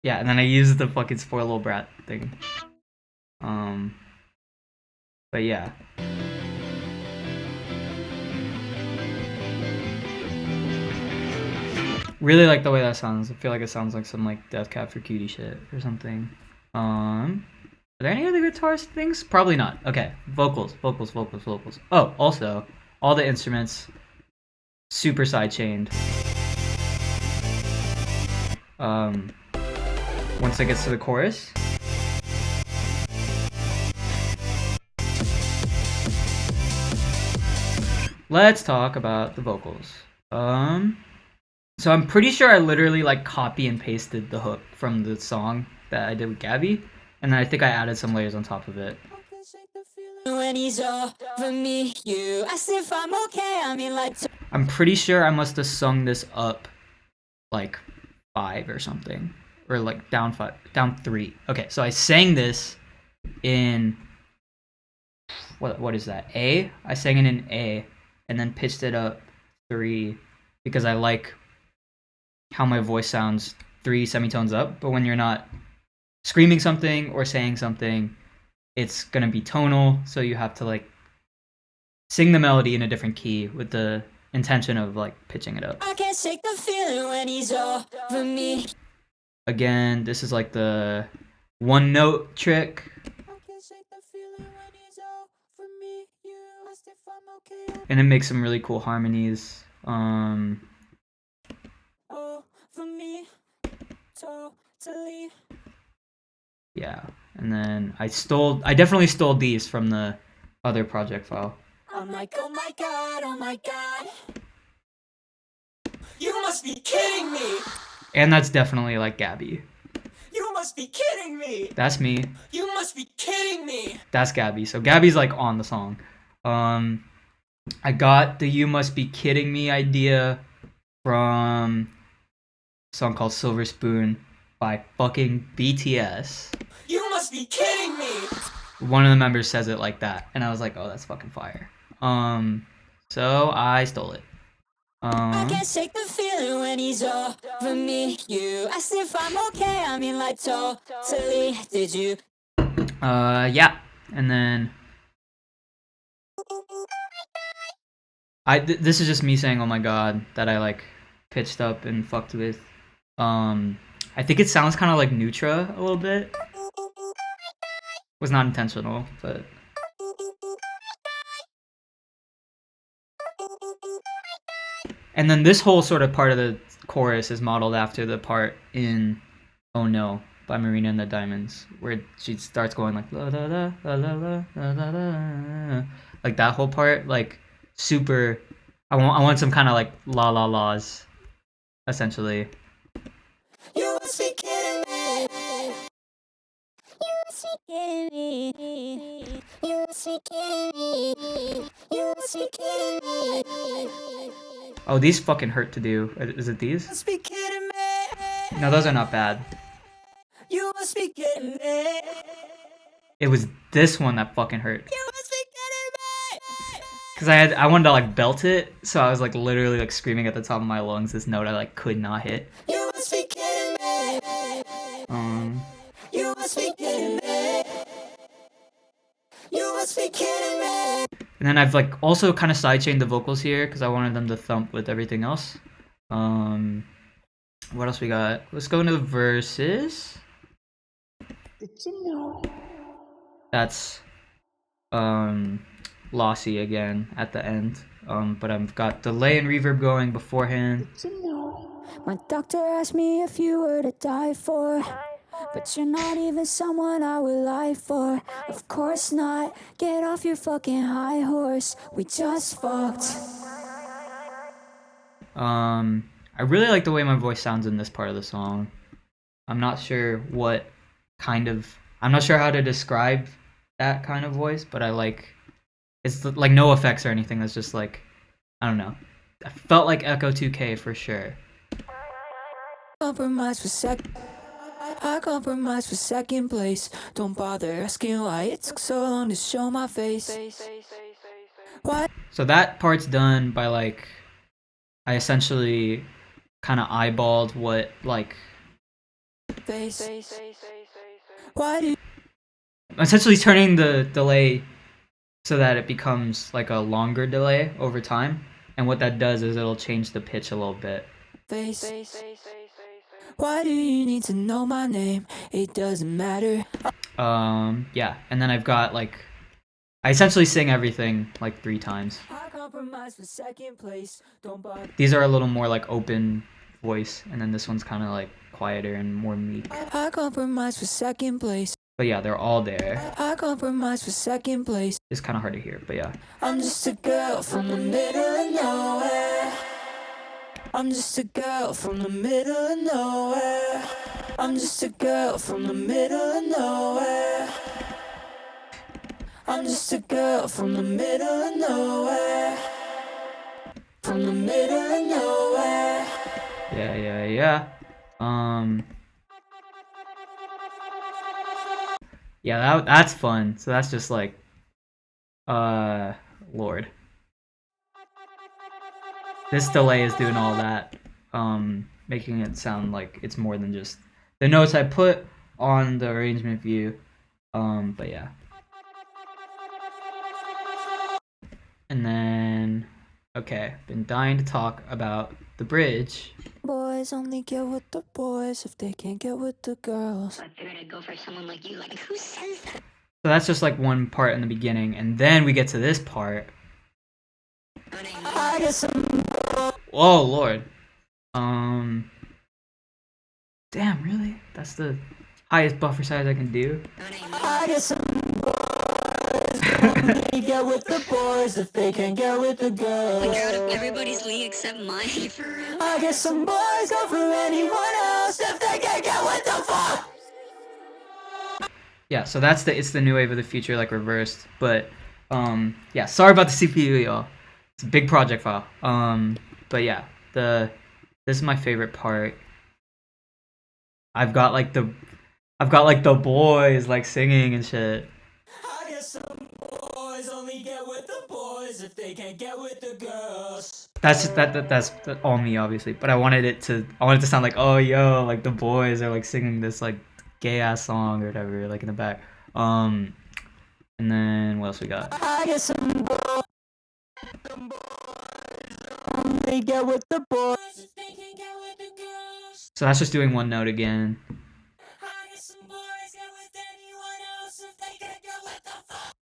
yeah, and then I used the fucking 𝘂𝗱𝗀𝗀𝗀𝗀 thing. But yeah. Really like the way that sounds. I feel like it sounds like some like 𝘂𝗃𝗃𝗃𝗃𝗃 shit or something. Are there any other guitar things? Probably not. Okay, vocals. Oh, also, all the instruments super sidechained. Once it gets to the chorus. Let's talk about the vocals. So I'm pretty sure I literally like copy and pasted the hook from the song that I did with 𝘂𝗃𝗃𝗃𝗃, and then I think I added some layers on top of it. When he's over me, you ask if I'm okay. I mean, like, I'm pretty sure I must have sung this up like 5 or something, or like down 3. Okay, so I sang this in what is that? A? I sang it in A, and then pitched it up 3 because I like how my voice sounds 3 semitones up, but when you're not screaming something or saying something, it's gonna be tonal, so you have to like sing the melody in a different key with the intention of like pitching it up. I can't shake the feeling when he's over me. Again, this is like the one note trick. And it makes some really cool harmonies. Yeah, And then I definitely stole these from the other project file. I'm like, oh my god, you must be kidding me! And that's definitely like Gabby. You must be kidding me! That's me. You must be kidding me! That's Gabby. So Gabby's like on the song. I got the "You Must Be Kidding Me" idea from a song called "Silver Spoon" by fucking BTS. You must be kidding me! One of the members says it like that, and I was like, oh, that's fucking fire. So I stole it. I can't shake the feeling when he's over me. You asked if I'm okay, I mean like totally. Did you? Yeah. And then this is just me saying, oh my god, that I like pitched up and fucked with. I think it sounds kind of like Nutra a little bit. Was not intentional, but and then this whole sort of part of the chorus is modeled after the part in "Oh No" by Marina and the Diamonds, where she starts going like la la la la la la la la, like that whole part, like super. I want some kind of like la la la's, essentially. You must be kidding me! You must be kidding me. You must be kidding me. You must be kidding me. Oh, these fucking hurt to do. Is it these? You must be kidding me! No, those are not bad. You must be kidding me! It was this one that fucking hurt. You must be kidding me! Cause I wanted to like belt it, so I was like literally like screaming at the top of my lungs this note I like could not hit. You must be kidding me! You must be kidding me! You must be kidding me! And then I've like also kind of sidechained the vocals here because I wanted them to thump with everything else. What else we got? Let's go into the verses. Did you know? That's lossy again at the end. But I've got delay and reverb going beforehand. Did you know? My doctor asked me if you were to die for, but you're not even someone I would lie for. Of course not. Get off your fucking high horse. We just fucked. I really like the way my voice sounds in this part of the song. I'm not sure I'm not sure how to describe that kind of voice, but I like, it's like no effects or anything. That's just like, I don't know. I felt like 𝘂𝗱𝗏𝗀𝗀𝗃 for sure. Compromise for I compromise for second place. Don't bother asking why it took so long to show my face. Why? So that part's done by like, I essentially kind of eyeballed what like, Face. Why do I'm essentially turning the delay so that it becomes like a longer delay over time. And what that does is it'll change the pitch a little bit. face? Why do you need to know my name? It doesn't matter. Yeah, and then I've got like, I essentially sing everything like 3 times. I compromise for second place. Don't bother. These are a little more like open voice, and then this one's kind of like quieter and more meek. I compromise for second place. But yeah, they're all there. I compromise for second place. It's kind of hard to hear, but yeah. I'm just a girl from the middle of nowhere. I'm just a girl from the middle of nowhere. I'm just a girl from the middle of nowhere. I'm just a girl from the middle of nowhere. From the middle of nowhere. Yeah. Yeah, that's fun. So that's just like, Lord. This delay is doing all that, making it sound like it's more than just the notes I put on the arrangement view. But yeah. And then, okay, been dying to talk about the bridge. Boys only get with the boys if they can't get with the girls. So I figured I'd go for someone like you. Like, who says that? So that's just like one part in the beginning, and then we get to this part. I guess I'm Oh Lord. Damn, really? That's the highest buffer size I can do. I got some boys, they get with the boys if they can't get with the girls. Everybody's league except mine. I got some boys go for anyone else if they can't get with the fuck. Yeah, so it's the new wave of the future, like reversed. But yeah, sorry about the CPU, y'all. It's a big project file. But yeah, this is my favorite part. I've got like the boys like singing and shit. I got some boys only get with the boys if they can't get with the girls. That's all me, obviously. But I wanted it to sound like, oh yo, like the boys are like singing this like gay ass song or whatever, like in the back. And then what else we got? I got some boys only get with the boys if they can't get with the girls. So that's just doing one note again. I got some boys get with anyone else if they can't get with the fuck.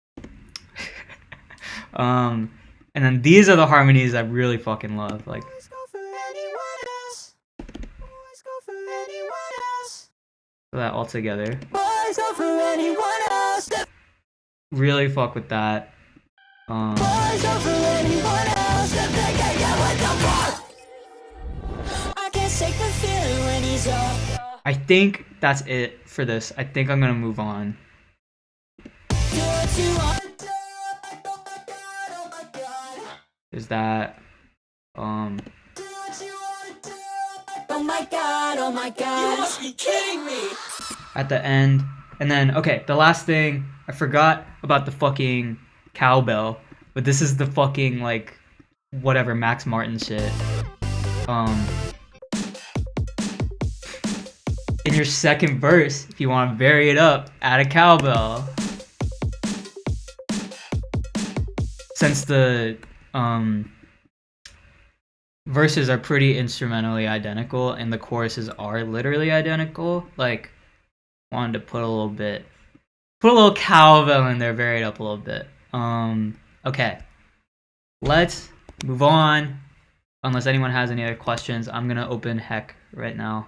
And then these are the harmonies I really fucking love. Like, Boys go for anyone else. Boys go for anyone else. that all together. Boys go for anyone else. Really fuck with that. Boys go for anyone else if they can't get with the fuck. I can't shake the feeling when he's up. I think that's it for this. I think I'm gonna move on. Do what you want to do. Oh my god, oh my god. Is that Do what you want to do. Oh my god, oh my god. You must be kidding me. at the end? And then okay, the last thing, I forgot about the fucking cowbell, but this is the fucking like whatever Max Martin shit. In your second verse, if you want to vary it up, add a cowbell. Since the verses are pretty instrumentally identical and the choruses are literally identical, like wanted to put a little cowbell in there, vary it up a little bit. Okay, let's move on. Unless anyone has any other questions, I'm gonna open Heck right now.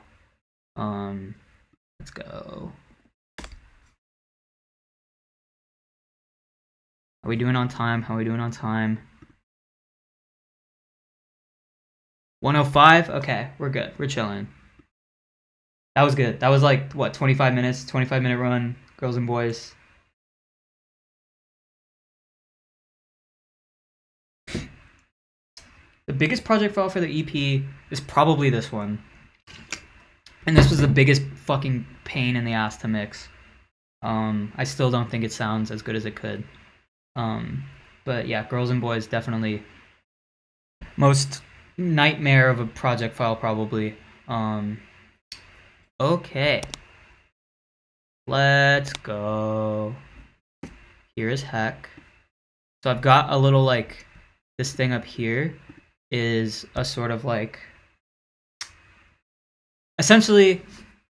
Let's go. Are we doing on time? How are we doing on time? 105? Okay, we're good. We're chilling. That was good. That was like, what, 25 minutes? 25-minute run, girls and boys. The biggest project file for the EP is probably this one. And this was the biggest fucking pain in the ass to mix. I still don't think it sounds as good as it could. But yeah, girls and boys, definitely most nightmare of a project file probably. Okay. Let's go. Here's Heck. So I've got a little like, this thing up here is a sort of like, essentially,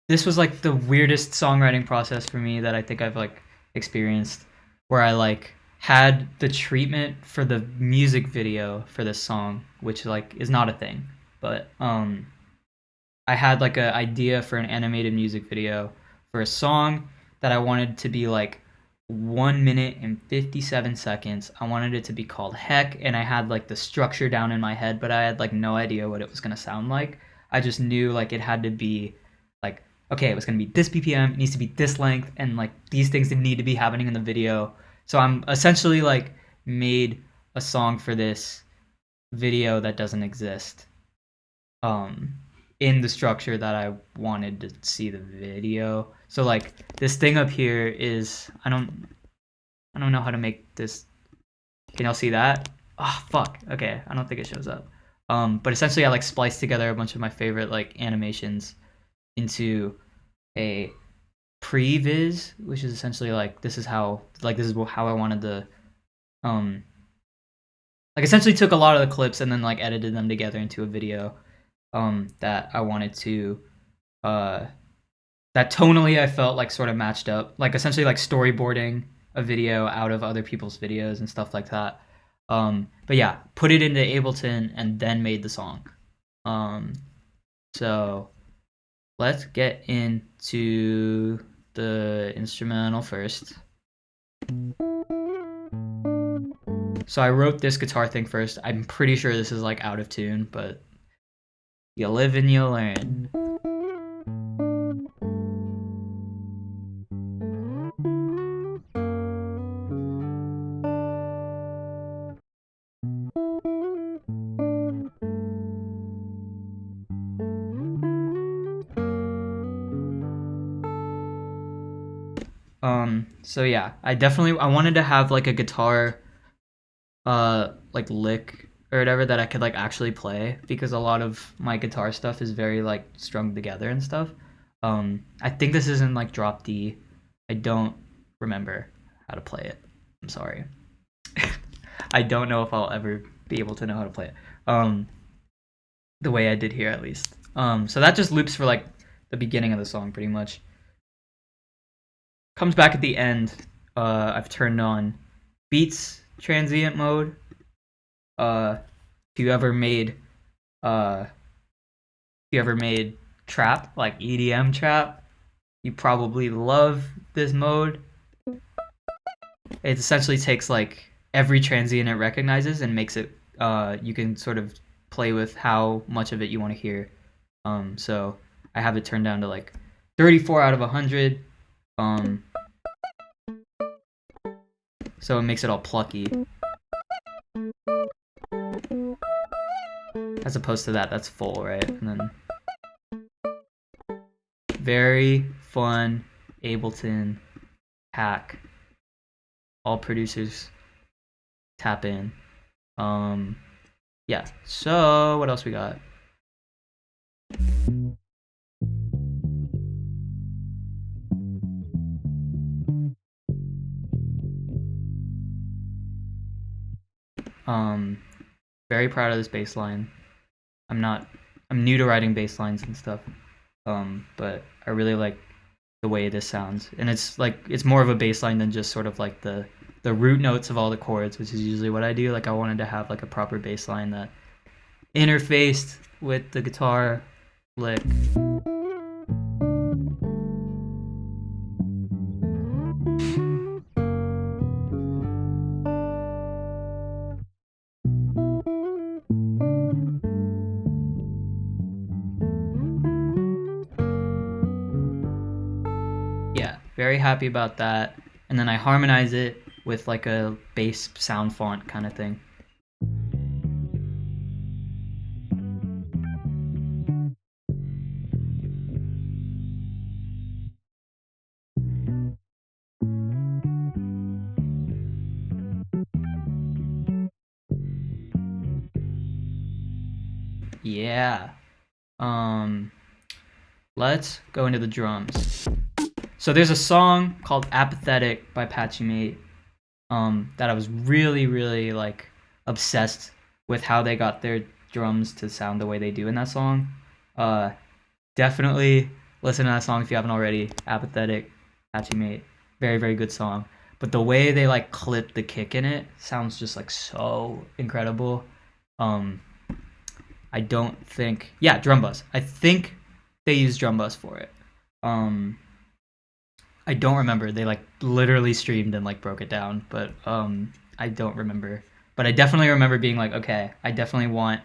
this was like the weirdest songwriting process for me that I think I've like experienced, where I like had the treatment for the music video for this song, which like is not a thing, but I had like an idea for an animated music video for a song that I wanted to be like 1 minute and 57 seconds. I wanted it to be called Heck, and I had like the structure down in my head, but I had like no idea what it was gonna sound like. I just knew like it had to be like, okay, it was gonna be this BPM, it needs to be this length, and like these things didn't need to be happening in the video. So I'm essentially like made a song for this video that doesn't exist. In the structure that I wanted to see the video. So like this thing up here is, I don't know how to make this. Can y'all see that? Oh fuck. Okay, I don't think it shows up. But essentially I like spliced together a bunch of my favorite like animations into a previs, which is essentially like this is how I wanted to like essentially took a lot of the clips and then like edited them together into a video that I wanted to that tonally I felt like sort of matched up, like essentially like storyboarding a video out of other people's videos and stuff like that. But yeah, put it into Ableton and then made the song. So let's get into the instrumental first. So I wrote this guitar thing first. I'm pretty sure this is like out of tune, but you live and you learn. So yeah, I wanted to have like a guitar like lick or whatever that I could like actually play, because a lot of my guitar stuff is very like strung together and stuff. I think this is in like drop D. I don't remember how to play it. I'm sorry. I don't know if I'll ever be able to know how to play it. The way I did here at least. So that just loops for like the beginning of the song pretty much. Comes back at the end. I've turned on beats transient mode. If you ever made trap, like EDM trap, you probably love this mode. It essentially takes like every transient it recognizes and makes it you can sort of play with how much of it you want to hear. So I have it turned down to like 34 out of 100. So it makes it all plucky. As opposed to that's full, right? And then very fun Ableton hack. All producers tap in. Yeah. So what else we got? Very proud of this bass line. I'm new to writing bass lines and stuff. But I really like the way this sounds. And it's more of a bass line than just sort of like the root notes of all the chords, which is usually what I do. Like I wanted to have like a proper bass line that interfaced with the guitar lick. Yeah, very happy about that. And then I harmonize it with like a bass sound font kind of thing. Yeah. Let's go into the drums. So there's a song called 𝘂𝗱𝗿𝗀𝗀𝗀𝗀 by 𝘂𝗱𝗍𝗍𝗀𝗀𝗀𝗀 that I was really like obsessed with how they got their drums to sound the way they do in that song. Definitely listen to that song if you haven't already. 𝘂𝗱𝗿𝗀𝗀𝗀𝗀, very good song. But the way they like clip the kick in it sounds just like so incredible. I don't think, yeah, drum bus. I think they used drum bus for it. I don't remember. They like literally streamed and like broke it down, but I don't remember. But I definitely remember being like, okay, I definitely want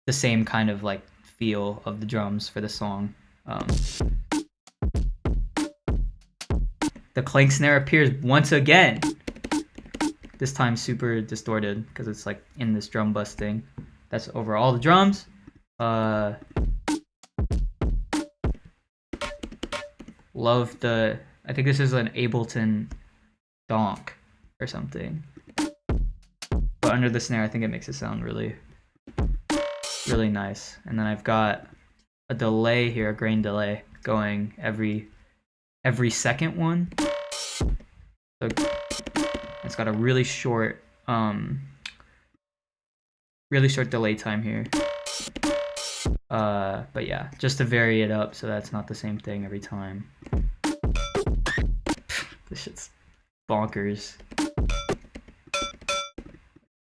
the same kind of like feel of the drums for the song. The clank snare appears once again. This time super distorted because it's like in this drum bus thing. That's over all the drums. Love the, I think this is an Ableton donk or something. But under the snare, I think it makes it sound really nice. And then I've got a delay here, a grain delay, going every second one. So it's got a really short delay time here. But yeah, just to vary it up so that's not the same thing every time. This shit's bonkers.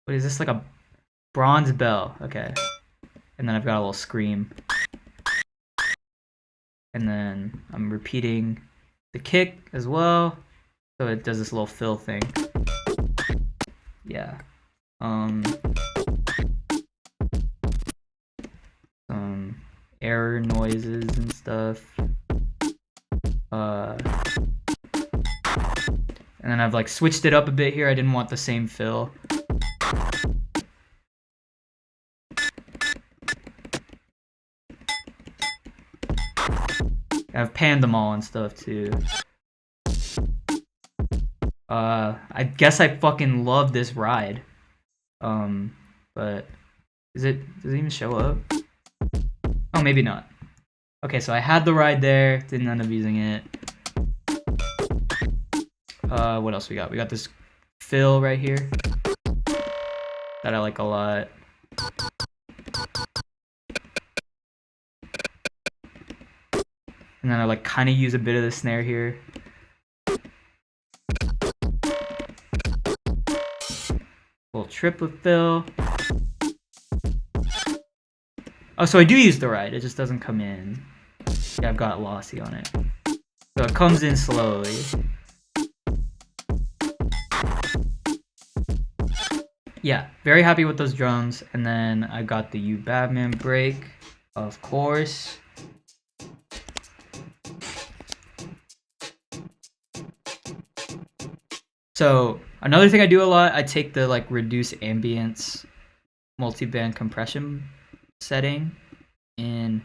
What is this, like a bronze bell? Okay. And then I've got a little scream. And then I'm repeating the kick as well. So it does this little fill thing. Yeah. Some error noises and stuff. And then I've like switched it up a bit here. I didn't want the same fill. I've panned them all and stuff too. I guess I fucking love this ride. But does it even show up? Oh, maybe not. Okay, so I had the ride there, didn't end up using it. What else we got? We got this fill right here that I like a lot. And then I like kind of use a bit of the snare here. Little triplet fill. Oh, so I do use the ride, it just doesn't come in. Yeah, I've got 𝘂𝗱𝗍𝗲𝗀𝗀𝗀 on it. So it comes in slowly. Yeah, very happy with those drums. And then I got the 𝘂𝗱𝗍𝗀𝗀𝗀 break, of course. So another thing I do a lot, I take the like reduce ambience multi-band compression setting in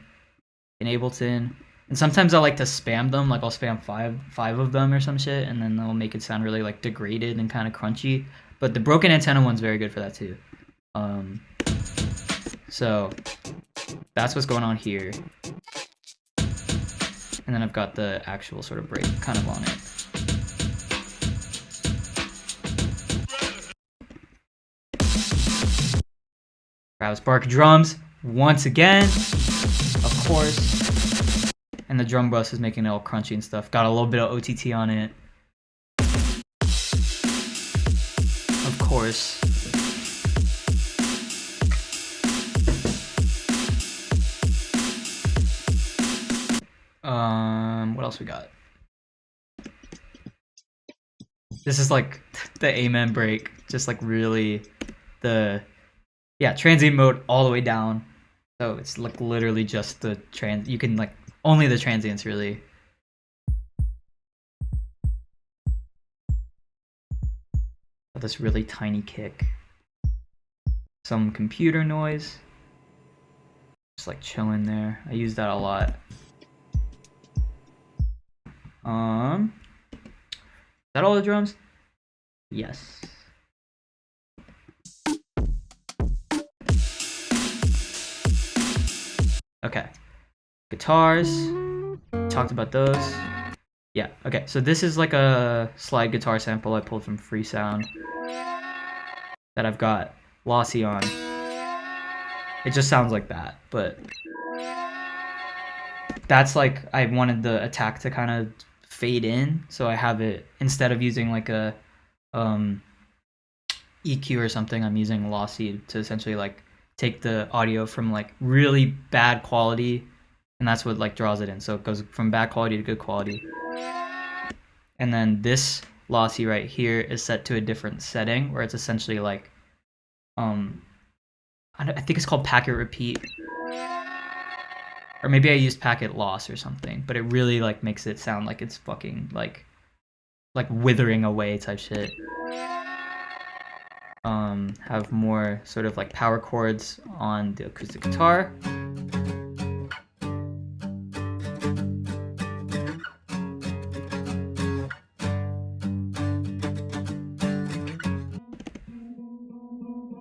Ableton, and sometimes I like to spam them, like I'll spam five of them or some shit, and then they'll make it sound really like degraded and kind of crunchy. But the broken antenna one's very good for that too. So that's what's going on here, and then I've got the actual sort of break kind of on it. Travis Barker drums once again, of course, and the drum bus is making it all crunchy and stuff. Got a little bit of OTT on it, of course. What else we got? This is like the amen break, just like really the. Yeah, transient mode all the way down. So it's like literally just the you can like only the transients really. This really tiny kick. Some computer noise. Just like chilling there. I use that a lot. Is that all the drums? Yes. Okay, guitars, talked about those. Yeah, okay, so this is like a slide guitar sample I pulled from Free Sound that I've got 𝘂𝗍𝗀𝗀𝗀𝗀 on. It just sounds like that, but that's like, I wanted the attack to kind of fade in, so I have it, instead of using like a EQ or something, I'm using 𝘂𝗍𝗀𝗀𝗀𝗀 to essentially like take the audio from like really bad quality, and that's what like draws it in. So it goes from bad quality to good quality. And then this 𝘂𝗍𝗀𝗀𝗀𝗀 right here is set to a different setting where it's essentially like I think it's called packet repeat, or maybe I used packet loss or something, but it really like makes it sound like it's fucking like withering away type shit. Have more sort of like power chords on the acoustic guitar.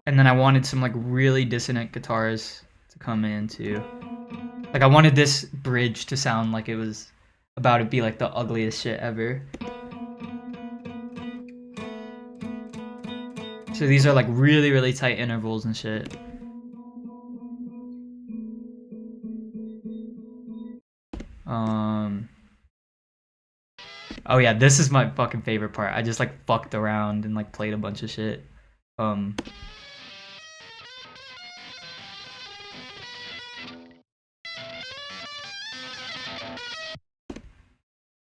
And then I wanted some like really dissonant guitars to come in too. Like I wanted this bridge to sound like it was about to be like the ugliest shit ever. So these are like really, really tight intervals and shit. Oh yeah, this is my fucking favorite part. I just like fucked around and like played a bunch of shit.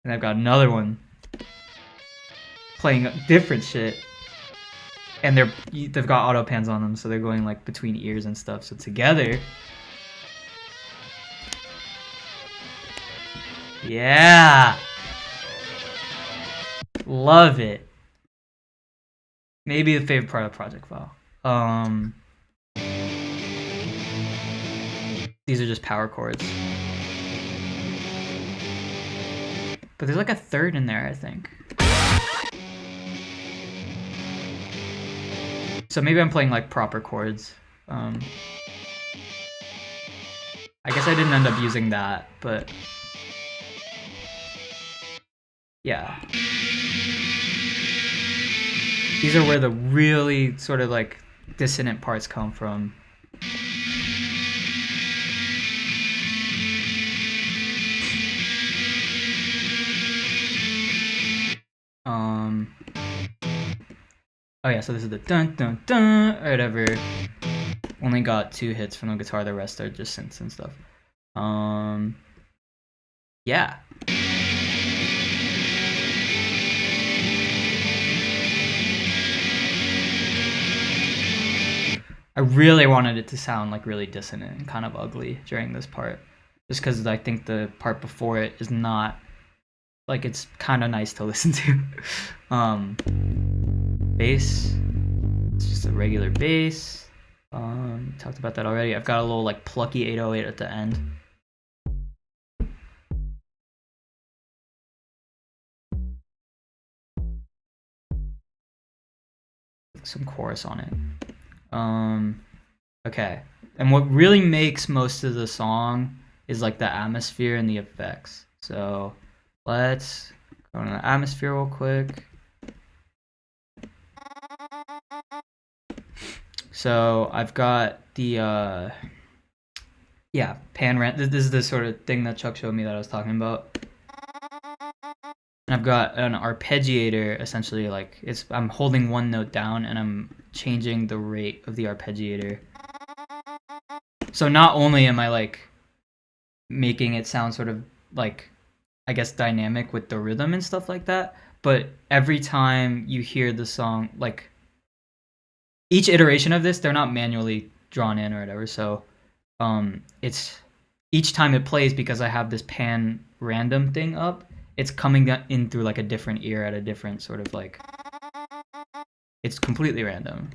And I've got another one playing different shit. And they've got auto pans on them, so they're going like between ears and stuff. So together, yeah, love it. Maybe the favorite part of Project File. These are just power chords, but there's like a third in there, I think. So maybe I'm playing like proper chords. I guess I didn't end up using that, but yeah. These are where the really sort of like dissonant parts come from. Oh yeah, so this is the dun dun dun or whatever. Only got 2 hits from the guitar, the rest are just synths and stuff. Yeah. I really wanted it to sound like really dissonant and kind of ugly during this part. Just because I think the part before it is not, like, it's kind of nice to listen to. Bass. It's just a regular bass. Talked about that already. I've got a little like plucky 808 at the end. Some chorus on it. Okay. And what really makes most of the song is like the atmosphere and the effects. So let's go into the atmosphere real quick. So I've got the pan rent. This is the sort of thing that Chuck showed me that I was talking about. And I've got an arpeggiator, essentially, like I'm holding one note down and I'm changing the rate of the arpeggiator. So not only am I like making it sound sort of like, I guess, dynamic with the rhythm and stuff like that, but every time you hear the song, like each iteration of this, they're not manually drawn in or whatever. So it's each time it plays, because I have this pan random thing up, it's coming in through like a different ear at a different sort of like, it's completely random.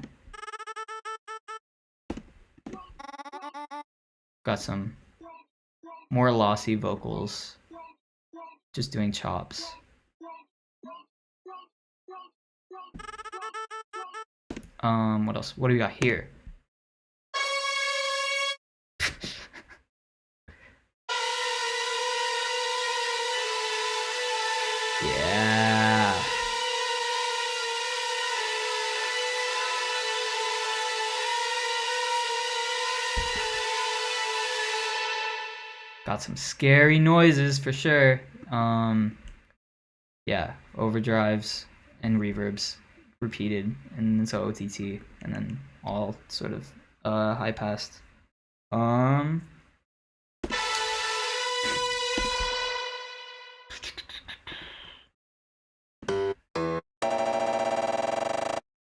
Got some more lossy vocals, just doing chops. What else? What do we got here? Yeah. Got some scary noises for sure. Yeah, overdrives and reverbs repeated, and then so OTT, and then all sort of high passed.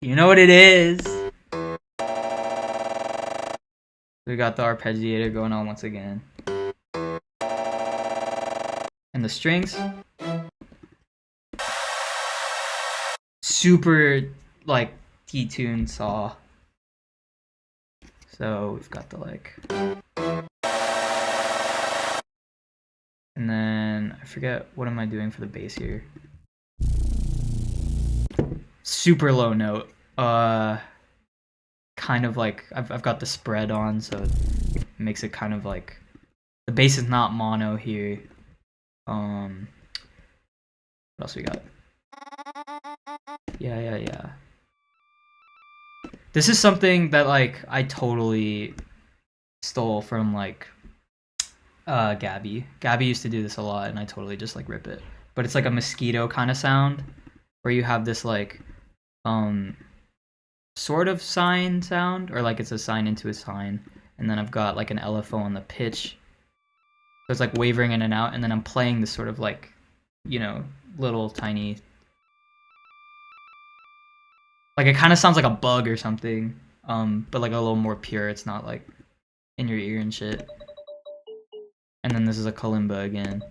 You know what it is. We got the arpeggiator going on once again. And the strings. Super like T-tune saw. So we've got the like, and then I forget, what am I doing for the bass here? Super low note. Kind of like I've got the spread on, so it makes it kind of like the bass is not mono here. What else we got? Yeah. This is something that like I totally stole from like Gabby. Gabby used to do this a lot, and I totally just like rip it. But it's like a mosquito kind of sound, where you have this like sort of sine sound, or like it's a sine into a sine, and then I've got like an LFO on the pitch. So it's like wavering in and out, and then I'm playing this sort of like you know, little tiny. Like it kind of sounds like a bug or something, but like a little more pure. It's not like in your ear and shit. And then this is a kalimba again.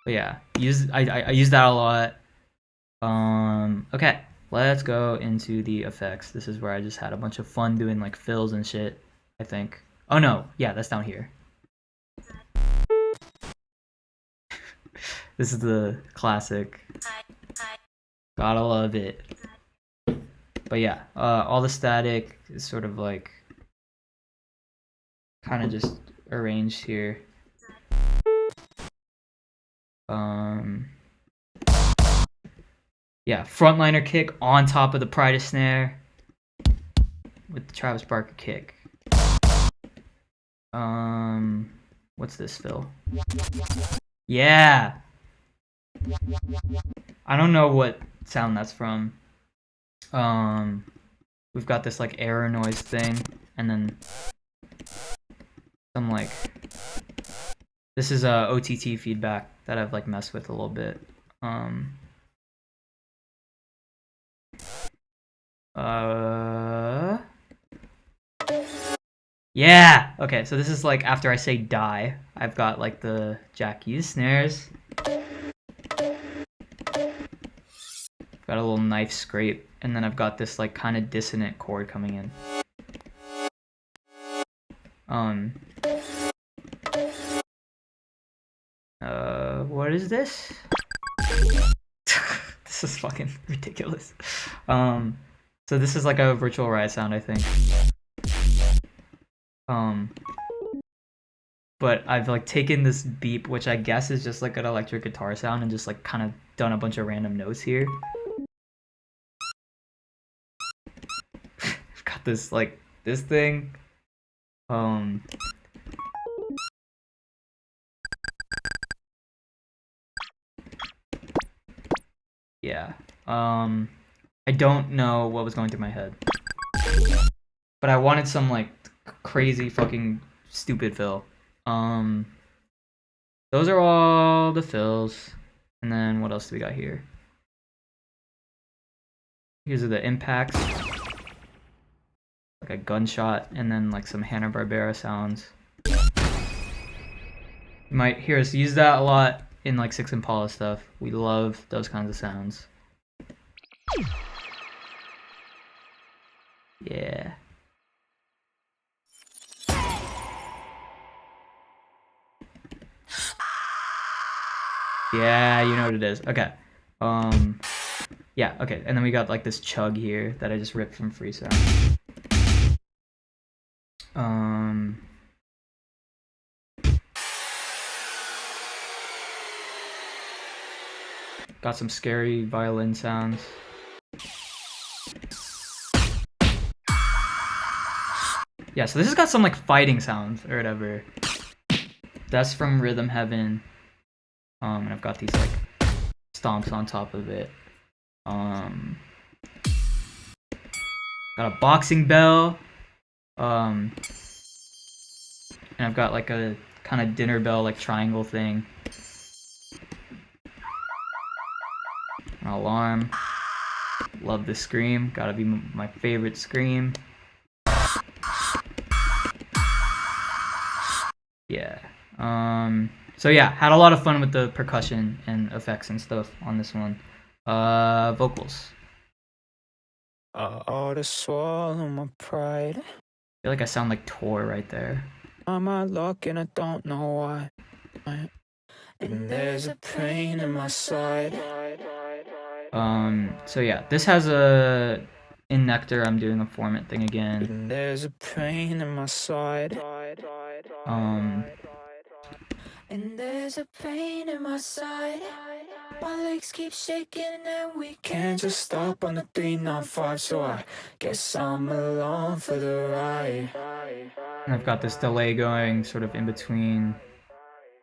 But yeah, I use that a lot. Okay, let's go into the effects. This is where I just had a bunch of fun doing like fills and shit, I think. Oh no, yeah, that's down here. This is the classic. Gotta love it. But yeah, all the static is sort of like kind of just arranged here. Yeah, frontliner kick on top of the Pride snare with the Travis Barker kick. What's this fill? Yeah. I don't know what sound that's from. We've got this like error noise thing, and then some like this is OTT feedback that I've like messed with a little bit. Yeah. Okay, so this is like after I say die, I've got like the Jack Hughes snares. Got a little knife scrape, and then I've got this like kind of dissonant chord coming in. What is this? This is fucking ridiculous. So this is like a virtual riot sound, I think. But I've like taken this beep, which I guess is just like an electric guitar sound, and just like kind of done a bunch of random notes here. I've got this like this thing. Yeah. I don't know what was going through my head, but I wanted some like crazy fucking stupid fill. Those are all the fills, and then what else do we got here? Here's the impacts, like a gunshot, and then like some Hanna-Barbera sounds. You might hear us use that a lot in like 𝘂𝗱𝗍𝗀𝗀𝗀 stuff. We love those kinds of sounds. Yeah. Yeah, you know what it is. Okay. Yeah, okay. And then we got like this chug here that I just ripped from Freesound. Got some scary violin sounds. Yeah, so this has got some like fighting sounds or whatever. That's from Rhythm Heaven. And I've got these like stomps on top of it. Got a boxing bell. And I've got like a kind of dinner bell like triangle thing. An alarm. Love the scream. Gotta be my favorite scream. Yeah. So yeah, had a lot of fun with the percussion and effects and stuff on this one. Vocals. I ought to swallow my pride. I feel like I sound like Tor right there. I'm out luck and I don't know why. And there's a pain in my side. So yeah, this has a in Nectar. I'm doing a formant thing again. And there's a pain in my side. And there's a pain in my side. My legs keep shaking and we can't just stop on the 395. So I guess I'm along for the ride. And I've got this delay going sort of in between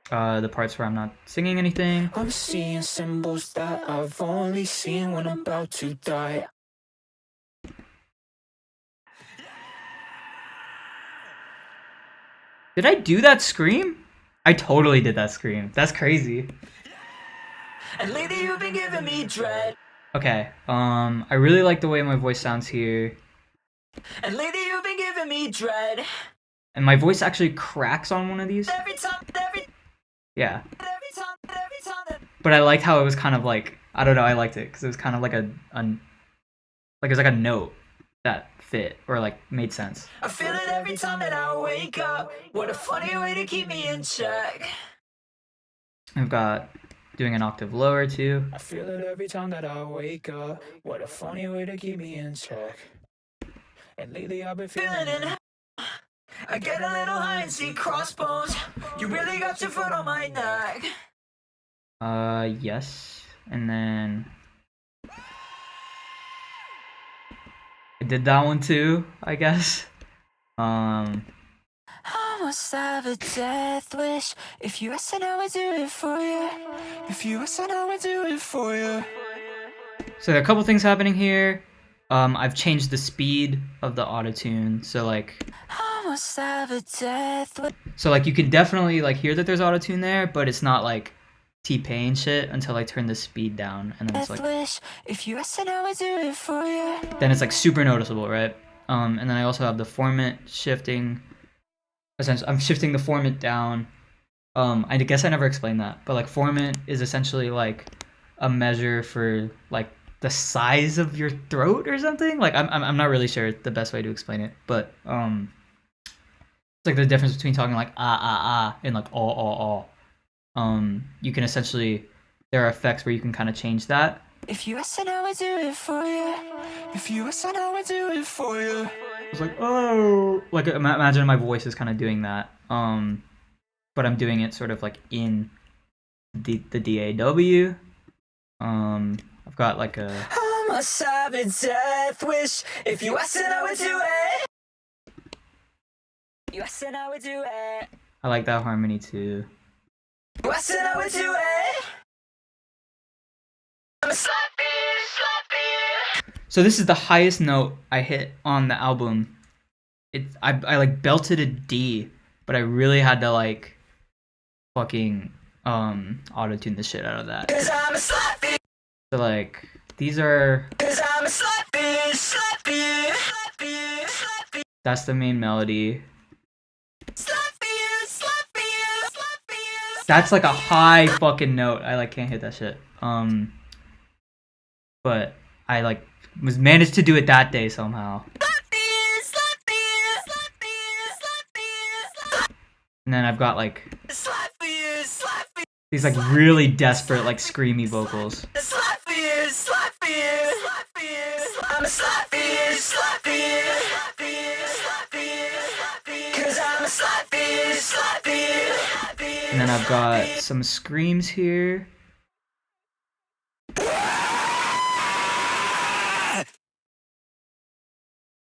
the parts where I'm not singing anything. I'm seeing symbols that I've only seen when I'm about to die. Did I do that scream? I totally did that scream. That's crazy. And lately you've been giving me dread. Okay, I really like the way my voice sounds here. And lately you've been giving me dread. And my voice actually cracks on one of these. Yeah. Every time that But I liked how it was kind of like, I don't know, I liked it because it was kind of like like it was like a note that fit or like made sense. I feel it every time that I wake up. What a funny way to keep me in check. I've got doing an octave lower too. I feel it every time that I wake up. What a funny way to keep me in check. And lately I've been feeling it. I get a little high and see crossbones. You really got your foot on my neck. Yes. And then I did that one too, I guess. I must have a death wish. If you ask, I would do it for you. If you ask, I would do it for you. So there are a couple things happening here. I've changed the speed of the autotune, so like I must have a death wish. so like you can definitely like hear that there's autotune there, but it's not like T-Pain shit until I turn the speed down, and then it's like Wish. If you ask, I would do it for you. then it's like super noticeable, right? And then I also have the format shifting. Essentially, I'm shifting the format down. I guess I never explained that, but like format is essentially like a measure for like the size of your throat or something. Like I'm not really sure the best way to explain it, but it's like the difference between talking like and like oh. You can essentially, there are effects where you can kind of change that. If you ask, I would do it for you. If you ask, I would do it for you. It's like, oh, like imagine my voice is kind of doing that. But I'm doing it sort of like in the DAW. I've got like a. I must have a death wish. If you ask, I would do it. You ask, I would do it. I like that harmony too. You ask, I would do it. I'm a slappy. So this is the highest note I hit on the album. I like belted a D, but I really had to like fucking auto-tune the shit out of that. 'Cause I'm a slappy. So like these are 'Cause I'm a slappy. that's the main melody. That's like a high fucking note. I like can't hit that shit. But I like was managed to do it that day somehow. And then I've got like these like really desperate like screamy vocals. And then I've got some screams here.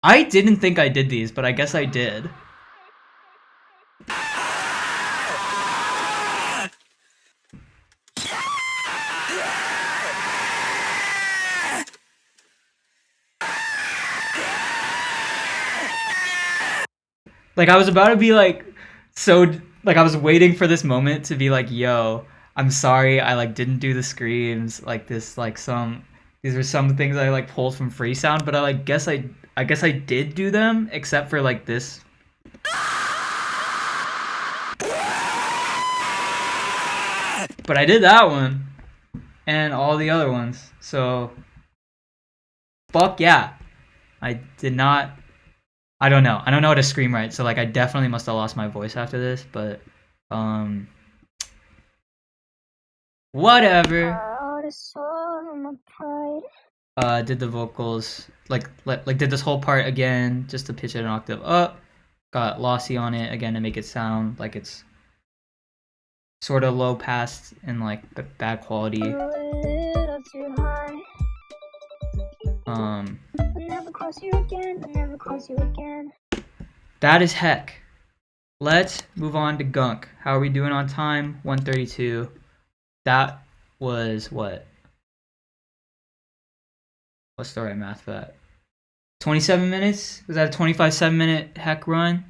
I didn't think I did these, but I guess I did. Like I was about to be like so like I was waiting for this moment to be like, yo, I'm sorry I like didn't do the screams, like this like these are some things I like pulled from free sound, but I guess I did do them except for like this. But I did that one and all the other ones. So fuck yeah. I did not I don't know how to scream right, so like I definitely must have lost my voice after this, but whatever. Did the vocals like did this whole part again just to pitch it an octave up. Got lossy on it again to make it sound like it's sort of low passed and like bad quality. That is heck. Let's move on to Gunk. How are we doing on time? 1:32. That was what? What's the right math for that? 27 minutes? Was that a 25 7-minute heck run?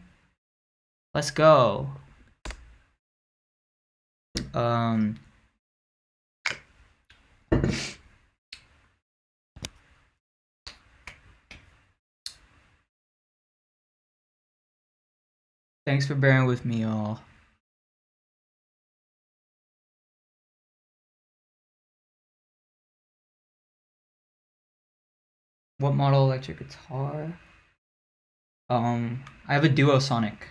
Let's go. Thanks for bearing with me, y'all. What model electric guitar? I have a Duo Sonic.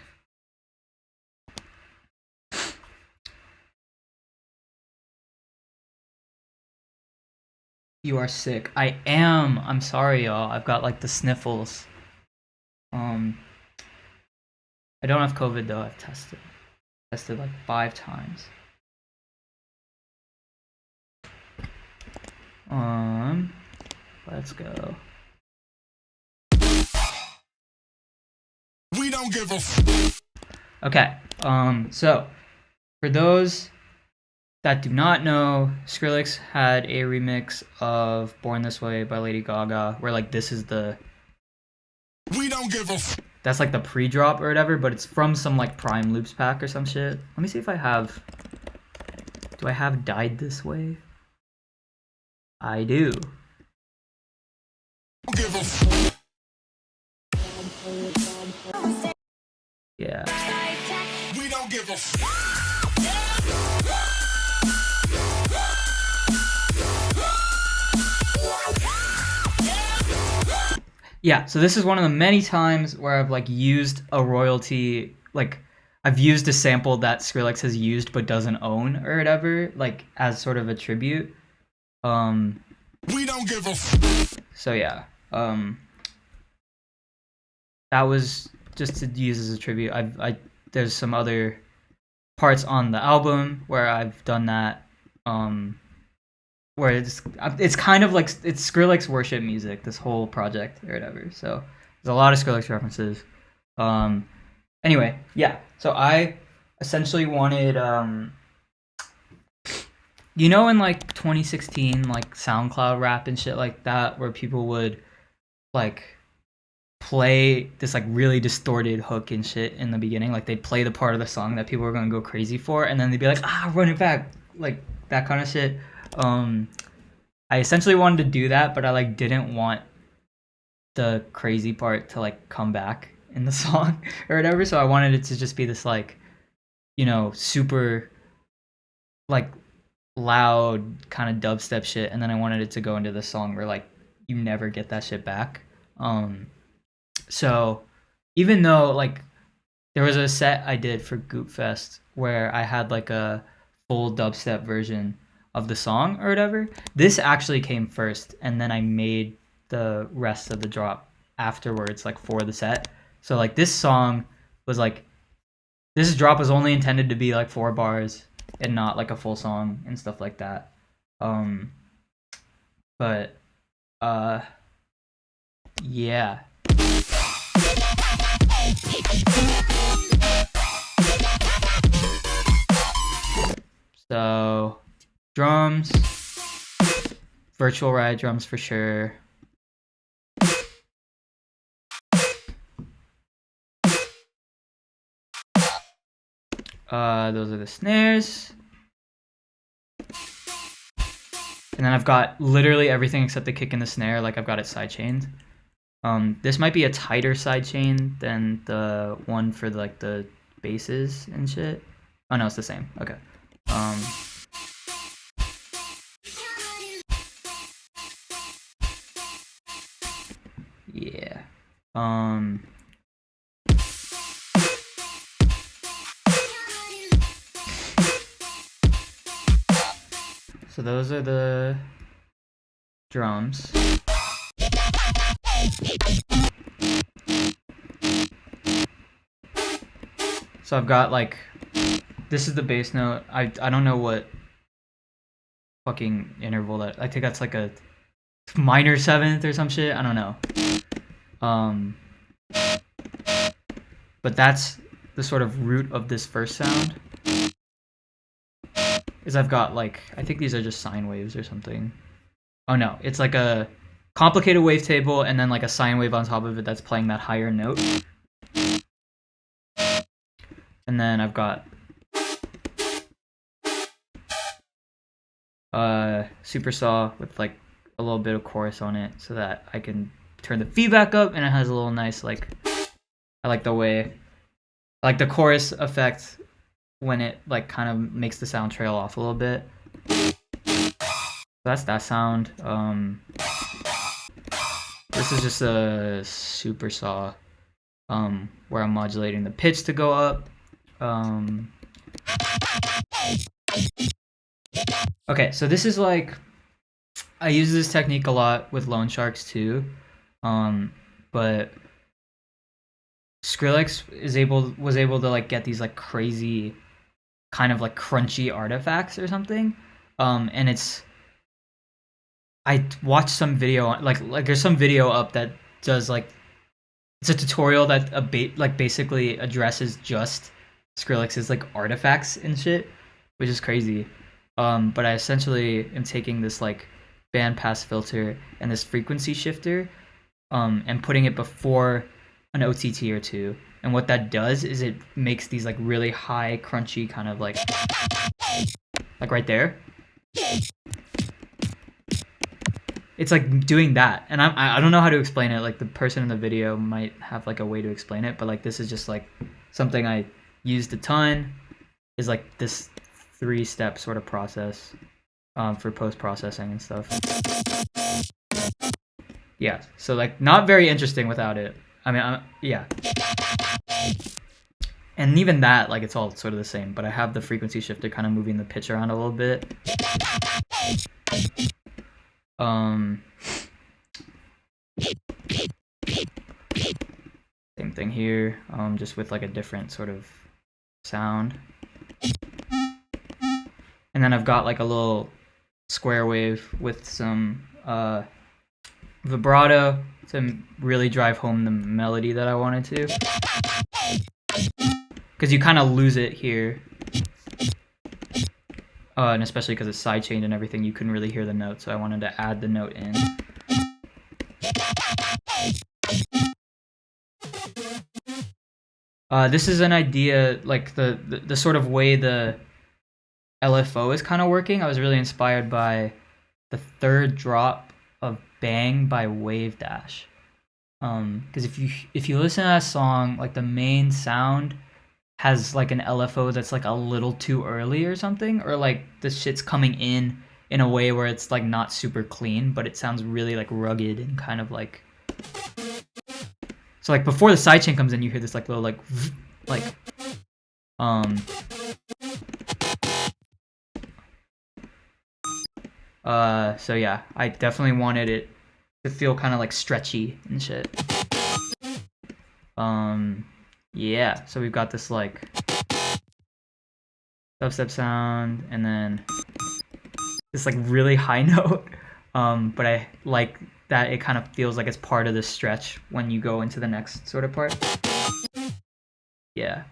You are sick. I am. I'm sorry, y'all. I've got like the sniffles. I don't have COVID though. I've tested like 5 times. Let's go. We don't give a f. Okay. So for those that do not know, Skrillex had a remix of "Born This Way" by Lady Gaga, where like this is the We don't give a f. that's like the pre-drop or whatever, but it's from some like Prime Loops pack or some shit. Let me see if I have. Do I have "Died This Way"? I do. Don't give a f. Yeah. We don't give a f. Yeah, so this is one of the many times where I've like used a royalty, like I've used a sample that Skrillex has used but doesn't own or whatever, like as sort of a tribute. We don't give a f. So yeah, that was just to use as a tribute. There's some other parts on the album where I've done that, where it's kind of like it's Skrillex worship music, this whole project or whatever. So there's a lot of Skrillex references. Anyway, yeah. So I essentially wanted, you know, in like 2016, like SoundCloud rap and shit like that, where people would like play this like really distorted hook and shit in the beginning, like they'd play the part of the song that people were gonna go crazy for, and then they'd be like, run it back, like that kind of shit. I essentially wanted to do that, but I like didn't want the crazy part to like come back in the song or whatever, so I wanted it to just be this like, you know, super like loud kind of dubstep shit, and then I wanted it to go into the song where like you never get that shit back. So even though like there was a set I did for Goop Fest where I had like a full dubstep version of the song or whatever, this actually came first, and then I made the rest of the drop afterwards, like for the set. So like this song was like, this drop was only intended to be like 4 bars and not like a full song and stuff like that. But yeah. So drums, virtual ride drums for sure. Those are the snares. And then I've got literally everything except the kick and the snare, like I've got it sidechained. This might be a tighter sidechain than the one for like the basses and shit. Oh no, it's the same. Okay. Yeah. So those are the drums. So I've got like, this is the bass note. I don't know what fucking interval that, I think that's like a minor 7th or some shit. I don't know. But that's the sort of root of this first sound. Is I've got like, I think these are just sine waves or something. Oh no, it's like a complicated wavetable and then like a sine wave on top of it that's playing that higher note. And then I've got super saw with like a little bit of chorus on it so that I can turn the feedback up, and it has a little nice like, I like the way, like the chorus effect when it like kind of makes the sound trail off a little bit. So that's that sound. This is just a super saw where I'm modulating the pitch to go up. Okay, so this is like, I use this technique a lot with Loansharks too, but 𝘂𝗱𝗍𝗀 was able to like get these like crazy kind of like crunchy artifacts or something, and I watched some video like there's some video up that does like, it's a tutorial that basically addresses just 𝘂𝗱𝗍𝗀's like artifacts and shit, which is crazy. But I essentially am taking this like bandpass filter and this frequency shifter, and putting it before an OTT or two. And what that does is it makes these like really high, crunchy kind of like right there. It's like doing that, and I don't know how to explain it. Like the person in the video might have like a way to explain it, but like this is just like something I used a ton. Is like this 3-step sort of process for post-processing and stuff. Yeah, so like not very interesting without it. I mean, yeah. And even that, like it's all sort of the same, but I have the frequency shifter kind of moving the pitch around a little bit. Same thing here, just with like a different sort of sound. And then I've got like a little square wave with some vibrato to really drive home the melody that I wanted to. Because you kind of lose it here. And especially because it's sidechained and everything, you couldn't really hear the note, so I wanted to add the note in. This is an idea, like the sort of way the LFO is kind of working. I was really inspired by the third drop of Bang by Wave Dash. Because if you listen to that song, like the main sound has like an LFO that's like a little too early or something, or like the shit's coming in a way where it's like not super clean, but it sounds really like rugged and kind of like, so like before the sidechain comes in, you hear this like little like so yeah, I definitely wanted it to feel kind of like stretchy and shit. Yeah, so we've got this like dubstep sound, and then this like really high note, but I like that it kind of feels like it's part of the stretch when you go into the next sort of part. Yeah.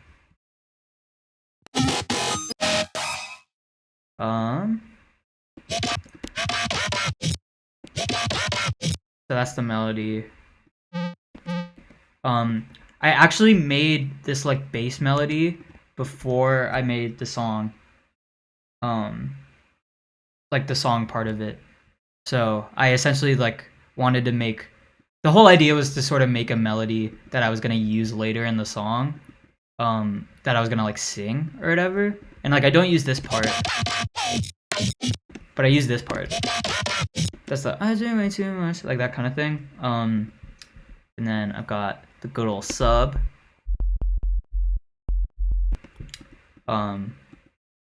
So that's the melody. I actually made this like bass melody before I made the song. Like the song part of it. So I essentially like wanted to make, the whole idea was to sort of make a melody that I was gonna use later in the song, that I was gonna like sing or whatever. And like I don't use this part, but I use this part. That's the I do way too much, like that kind of thing. And then I've got the good old sub.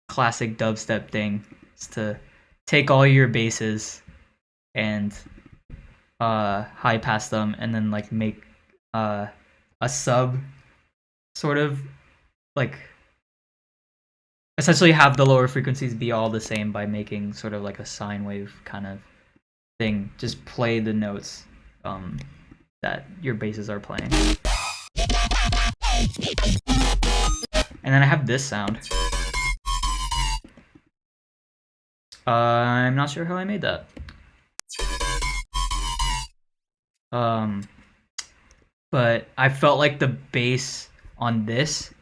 Classic dubstep thing is to take all your basses and high pass them, and then like make a sub, sort of like essentially have the lower frequencies be all the same by making sort of like a sine wave kind of thing. Just play the notes that your basses are playing. And then I have this sound. I'm not sure how I made that. But I felt like the bass on this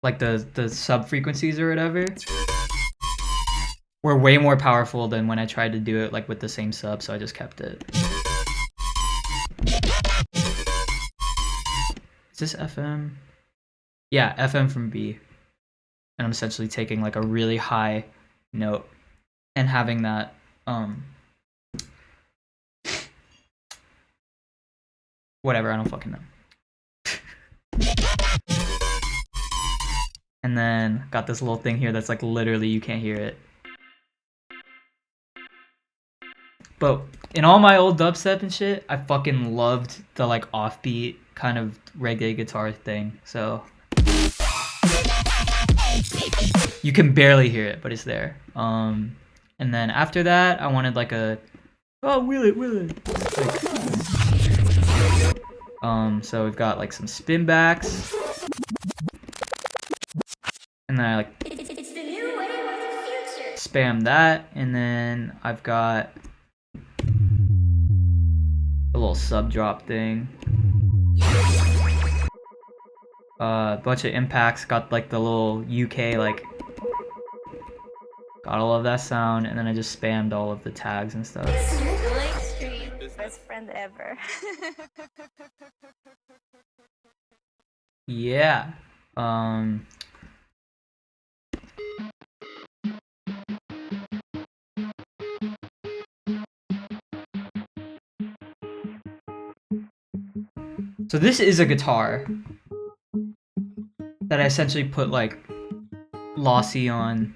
like the sub frequencies or whatever, were way more powerful than when I tried to do it like with the same sub, so I just kept it. Is this FM? Yeah, FM from B. And I'm essentially taking like a really high note and having that whatever, I don't fucking know. And then got this little thing here that's like literally you can't hear it. But in all my old dubstep and shit, I fucking loved the like offbeat kind of reggae guitar thing. So you can barely hear it, but it's there. And then after that, I wanted like a will it. Like, so we've got like some spin backs. And then I like spam that, and then I've got a little sub drop thing. A bunch of impacts, got like the little UK like, got all of that sound, and then I just spammed all of the tags and stuff. Best friend ever. Yeah. So this is a guitar that I essentially put like lossy on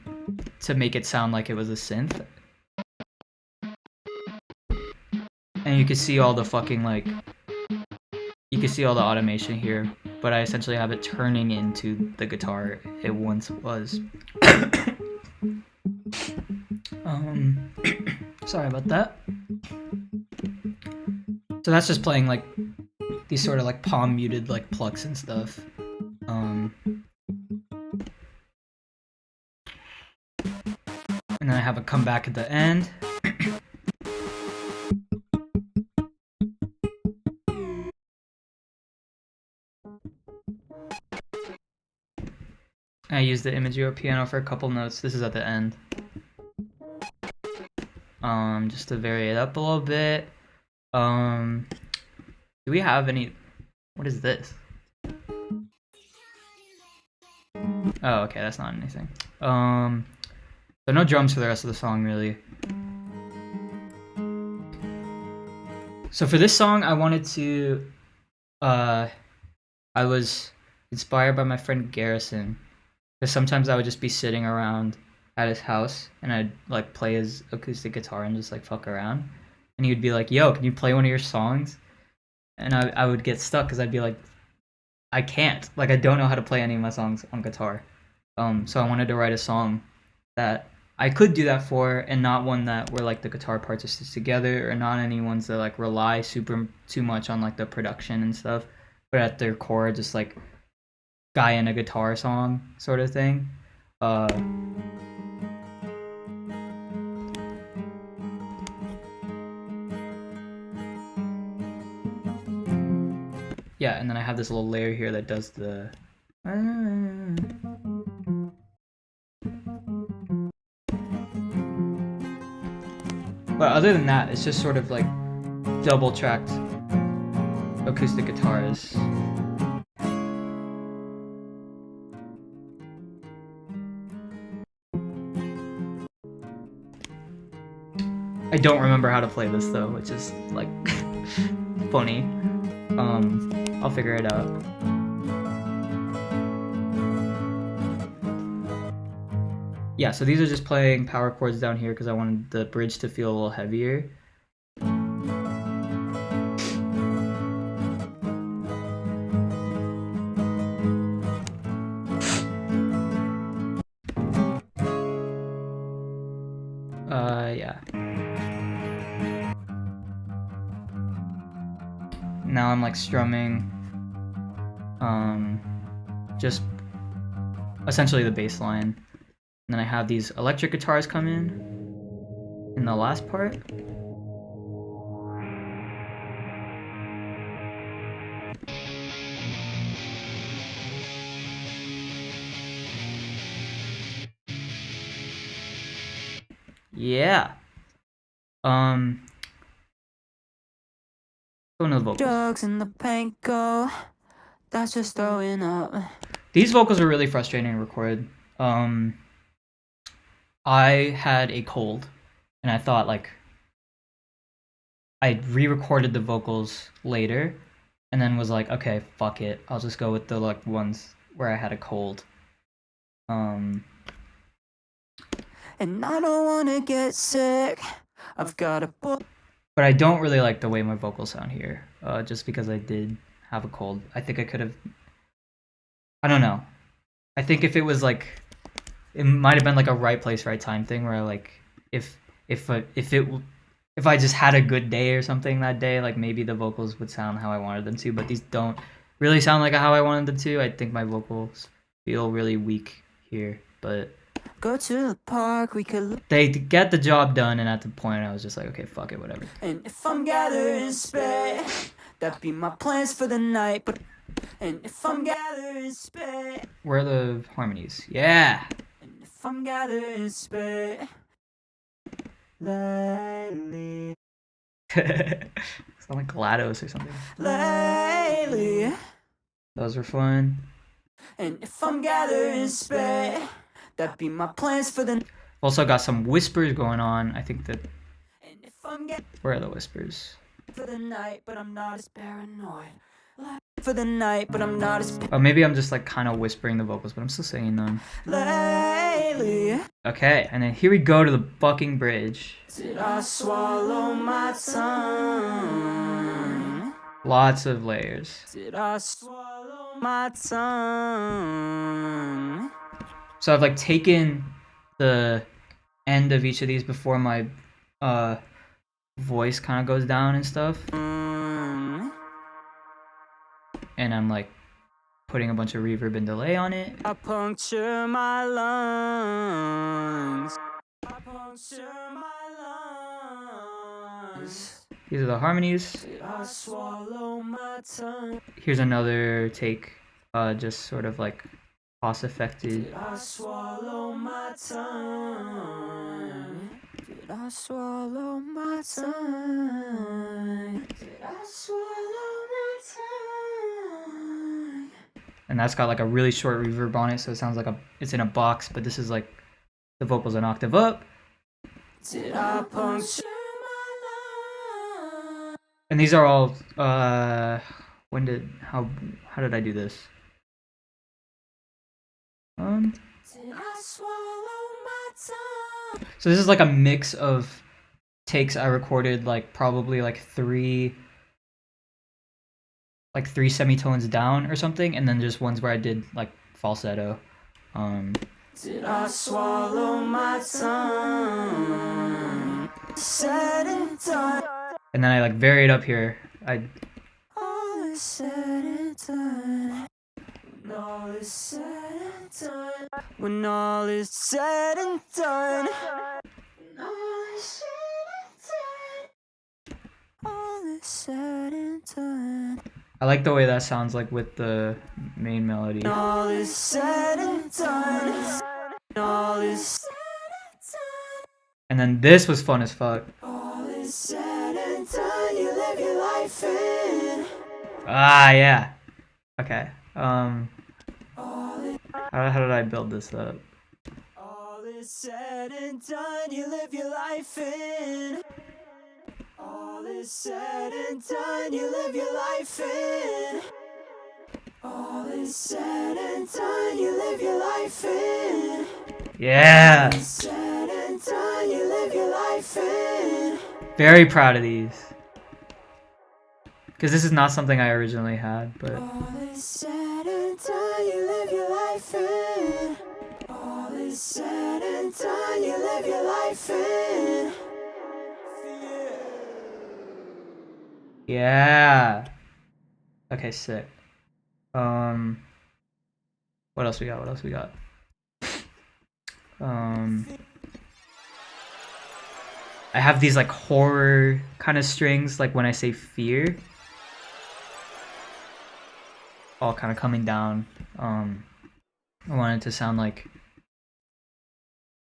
to make it sound like it was a synth. And you can see all the fucking like, you can see all the automation here, but I essentially have it turning into the guitar it once was. Sorry about that. So that's just playing like these sort of like palm muted like plucks and stuff. And then I have a comeback at the end. I use the Imagio piano for a couple notes. This is at the end. Just to vary it up a little bit. Do we have any? What is this? Oh, okay, that's not anything. So no drums for the rest of the song, really. So for this song, I wanted to. I was inspired by my friend Garrison, because sometimes I would just be sitting around at his house and I'd like play his acoustic guitar and just like fuck around, and he would be like, "Yo, can you play one of your songs?" And I would get stuck because I'd be like, I can't. Like, I don't know how to play any of my songs on guitar. So I wanted to write a song that I could do that for, and not one that where like the guitar parts are stitched together, or not any ones that like rely too much on like the production and stuff, but at their core just like guy in a guitar song sort of thing. Yeah, and then I have this little layer here that does the. But other than that, it's just sort of like double tracked acoustic guitars. I don't remember how to play this though, which is like funny. I'll figure it out. Yeah, so these are just playing power chords down here because I wanted the bridge to feel a little heavier. Yeah. Now I'm like strumming just essentially the bass line, and then I have these electric guitars come in the last part. Yeah. Going to the vocals. Drugs in the paint go. That's just throwing up. These vocals are really frustrating to record. I had a cold, and I thought like I re-recorded the vocals later, and then was like, okay, fuck it, I'll just go with the like ones where I had a cold. And I don't wanna get sick. I've got a book. But I don't really like the way my vocals sound here, just because I did have a cold. I think I could have. I don't know. I think if it was like, it might have been like a right place, right time thing where I like, if I just had a good day or something that day, like maybe the vocals would sound how I wanted them to. But these don't really sound like how I wanted them to. I think my vocals feel really weak here, but. Go to the park, we could. They get the job done, and at the point I was just like, okay, fuck it, whatever. And if I'm gathering spit, that'd be my plans for the night. But and if I'm gathering spit, Where are the harmonies? Yeah. and if I'm gathering spit, lately, Sound like GLaDOS or something. lately, Those were fun. and if I'm gathering spit, that'd be my plans for the. Also got some whispers going on. I think that. And if I'm gathering Where are the whispers? for the night, but I'm not as paranoid. For the night, but I'm not as Oh, maybe I'm just like kind of whispering the vocals, but I'm still singing them. lately. Okay, and then here we go to the fucking bridge. Did I swallow my tongue? Lots of layers. Did I swallow my tongue? So I've like taken the end of each of these before my voice kind of goes down and stuff. And I'm like putting a bunch of reverb and delay on it. I puncture my lungs. I puncture my lungs. These are the harmonies. Did I swallow my tongue? Here's another take, just sort of like cost affected. Did I swallow my tongue? Did I swallow my tongue? Did I swallow my tongue? And that's got like a really short reverb on it, so it sounds like it's in a box, but this is like the vocals an octave up. Did I puncture my lungs? And these are all how did I do this? Did I swallow my tongue? So this is like a mix of takes I recorded like probably like three semitones down or something, and then just ones where I did like falsetto. Did I swallow my tongue? Said and done. And then I like varied up here. All is said and done. When all is said and done. When all is said and done. When all is said and done. All is said and done. I like the way that sounds like with the main melody. When all is said and done. When all is said and done. And then this was fun as fuck. All is said and done. You live your life in. Ah, yeah. Okay. How did I build this up? All is said and done, you live your life in. All is said and done, you live your life in. All is said and done, you live your life in. Yeah. All is said and done, you live your life in. Very proud of these. Because this is not something I originally had, but... All is said and done, you live your life in. All is said and done, you live your life in. Yeah. Okay, sick. What else we got? I have these like horror kind of strings, like when I say fear. All kind of coming down. I want it to sound like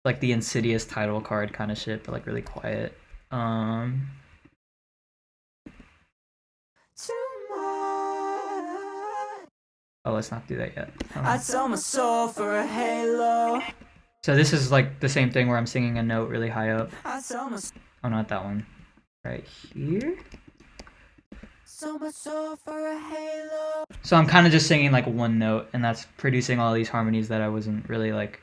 like the insidious title card kind of shit, but like really quiet. Oh, let's not do that yet. I sell my soul for a halo. So this is like the same thing where I'm singing a note really high up. I sell my Oh, not that one. Right here. sell my soul for a halo. So I'm kind of just singing like one note, and that's producing all these harmonies that I wasn't really like,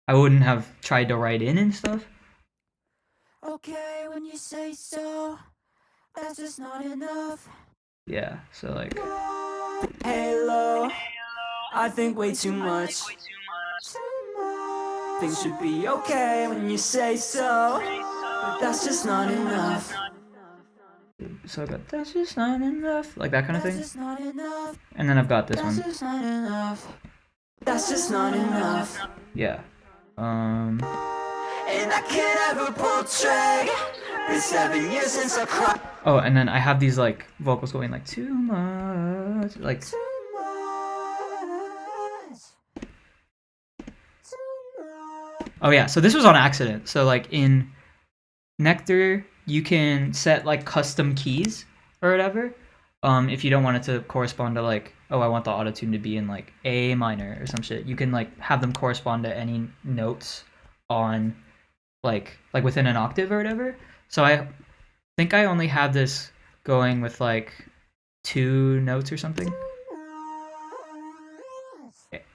I wouldn't have tried to write in and stuff. Okay, when you say so, that's just not enough. Yeah, so like. Halo, I think way too much. Things should be okay when you say so, but that's just not enough. So I got that's just not enough, like that kind of That's thing. just not enough. And then I've got this That's one. just not enough. That's just not enough. Yeah. And I can't ever pull track. It's 7 years since I cried. Oh, and then I have these like vocals going like too much, like. Oh yeah, so this was on accident. So like in Nectar, you can set like custom keys or whatever. If you don't want it to correspond to like, oh, I want the auto-tune to be in like A minor or some shit, you can like have them correspond to any notes on like within an octave or whatever. So I think I only have this going with like 2 notes or something.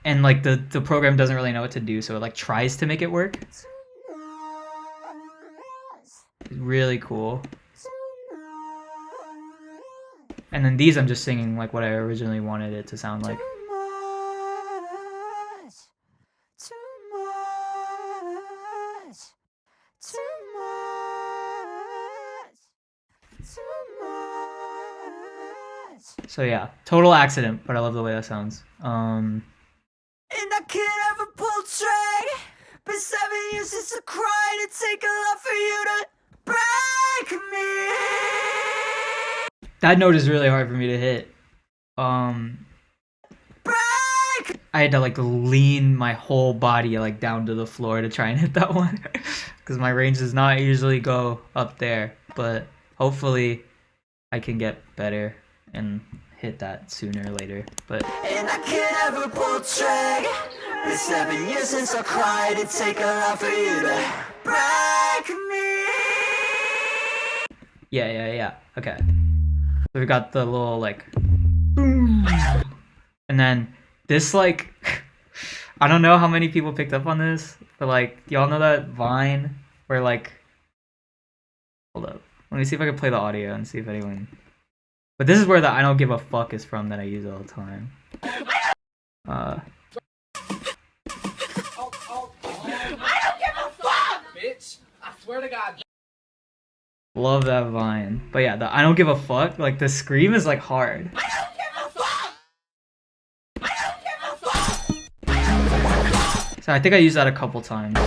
And like the program doesn't really know what to do, so it like tries to make it work. It's really cool. And then these I'm just singing like what I originally wanted it to sound like. So yeah, total accident, but I love the way that sounds. And I can't ever pull track. Been 7 years since I cried. It'd take a lot for you to break me. That note is really hard for me to hit. Break. I had to like lean my whole body like down to the floor to try and hit that one, because my range does not usually go up there. But hopefully, I can get better and hit that sooner or later. But And I can't ever pull track. Been 7 years since I cried. It'd take a lot for you to break me. yeah. Okay. So we got the little like, boom. And then this like, I don't know how many people picked up on this, but like, y'all know that Vine where like, hold up, let me see if I can play the audio and see if anyone. But this is where the I don't give a fuck is from that I use all the time. I don't give a fuck, bitch. I swear to God. Love that Vine. But yeah, the I don't give a fuck, like the scream is like hard. I don't give a fuck. I don't give a fuck. So I think I used that a couple times.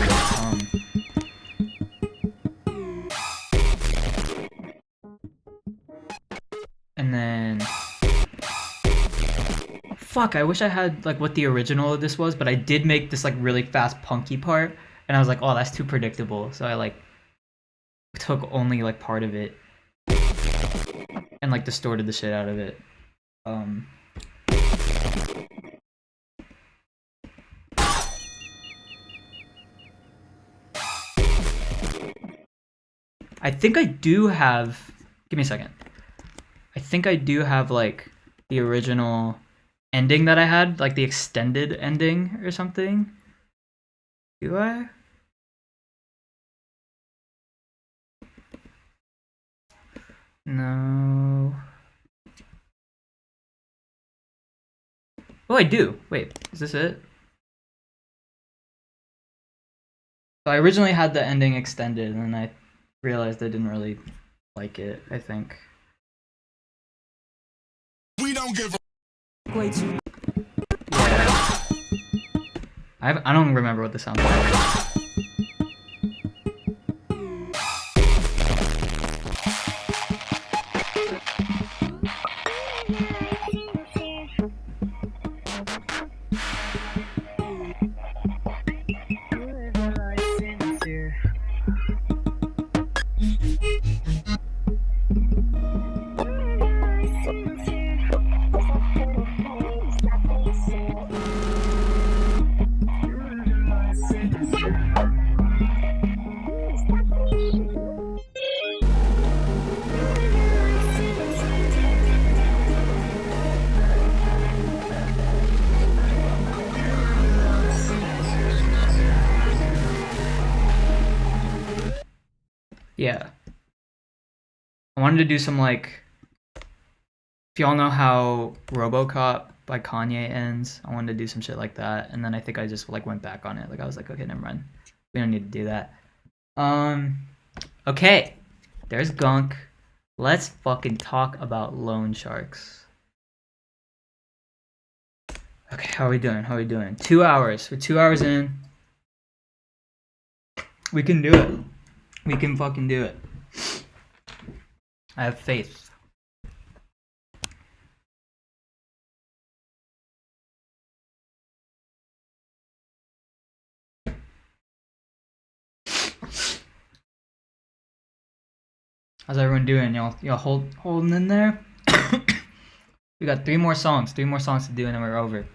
And then fuck, I wish I had like what the original of this was, but I did make this like really fast punky part, and I was like, oh, that's too predictable. So I like took only like part of it and like distorted the shit out of it. I think I do have, give me a second. I think I do have like the original ending that I had, like the extended ending or something. Do I? No. Oh, I do. Wait, is this it? So I originally had the ending extended, and then I realized I didn't really like it, I think. We don't give a Way too. Yeah. I don't remember what this sounds like. Yeah. I wanted to do some like, if y'all know how RoboCop by Kanye ends, I wanted to do some shit like that, and then I think I just like went back on it. Like I was like, okay, never mind. We don't need to do that. Okay. There's Gunk. Let's fucking talk about Loansharks. Okay, how are we doing? How are we doing? 2 hours. We're 2 hours in. We can do it. We can fucking do it. I have faith. How's everyone doing? Y'all holding in there? We got 3 more songs. 3 more songs to do and then we're over.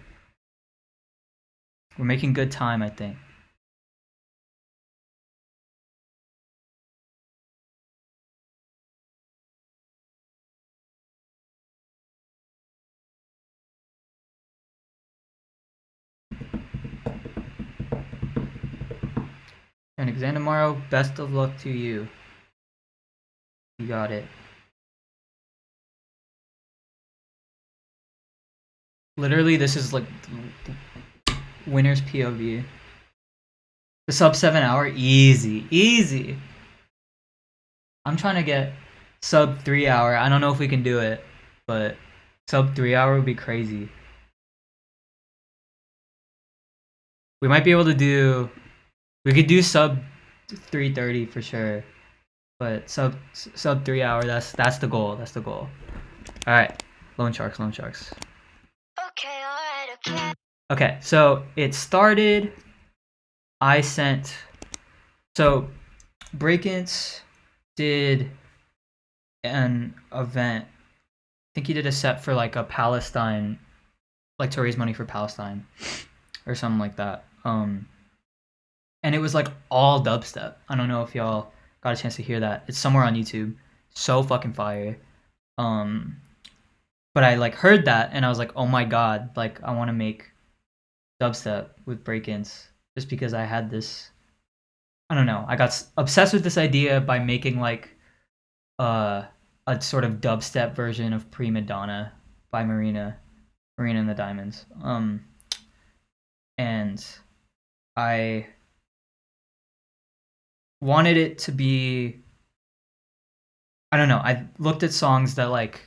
We're making good time, I think. An exam tomorrow. Best of luck to you. You got it. Literally, this is like winner's POV. The sub 7 hour, easy, easy. I'm trying to get sub 3 hour. I don't know if we can do it, but sub 3 hour would be crazy. We might be able to do. We could do sub 3:30 for sure, but sub 3 hour. That's the goal. That's the goal. All right, Loansharks. Okay, alright, okay. Okay, so it started. I sent. So, brakence did an event. I think he did a set for like a Palestine, like to raise money for Palestine, or something like that. And it was like all dubstep. I don't know if y'all got a chance to hear that. It's somewhere on YouTube. So fucking fire. But I like heard that and I was like, oh my god, like I want to make dubstep with brakence just because I had this. I don't know. I got obsessed with this idea by making like a sort of dubstep version of Prima Donna by Marina and the Diamonds. And I wanted it to be, I don't know, I looked at songs that like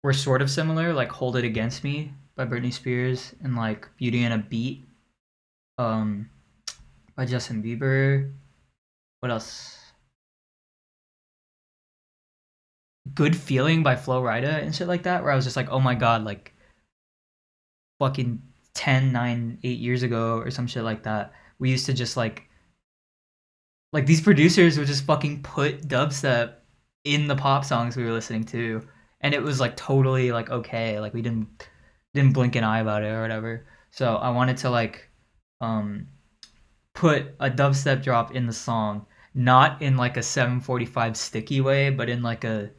were sort of similar, like Hold It Against Me by Britney Spears and like Beauty and a Beat by Justin Bieber. What else? Good Feeling by Flo Rida and shit like that, where I was just like, oh my god, like fucking 10, 9, 8 years ago or some shit like that, we used to just like these producers would just fucking put dubstep in the pop songs we were listening to, and it was like totally like okay, like we didn't blink an eye about it or whatever. So I wanted to like put a dubstep drop in the song, not in like a 745 sticky way, but in like a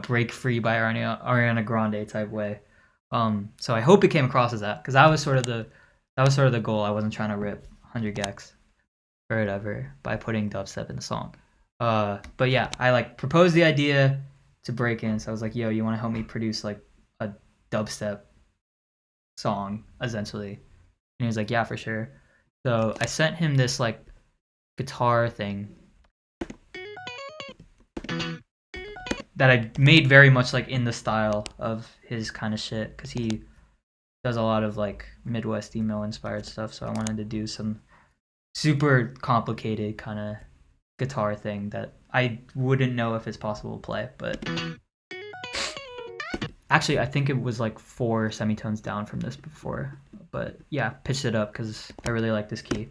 Break Free by Ariana Grande type way. So I hope it came across as that, because that was sort of the goal. I wasn't trying to rip 100 gecs or whatever by putting dubstep in the song. But yeah, I like proposed the idea to Brakence. I was like, yo, you want to help me produce like a dubstep song essentially? And he was like, yeah, for sure. So I sent him this like guitar thing that I made very much like in the style of his kind of shit, because he does a lot of like Midwest emo inspired stuff. So I wanted to do some super complicated kind of guitar thing that I wouldn't know if it's possible to play, but actually I think it was like 4 semitones down from this before. But yeah, pitched it up because I really like this key.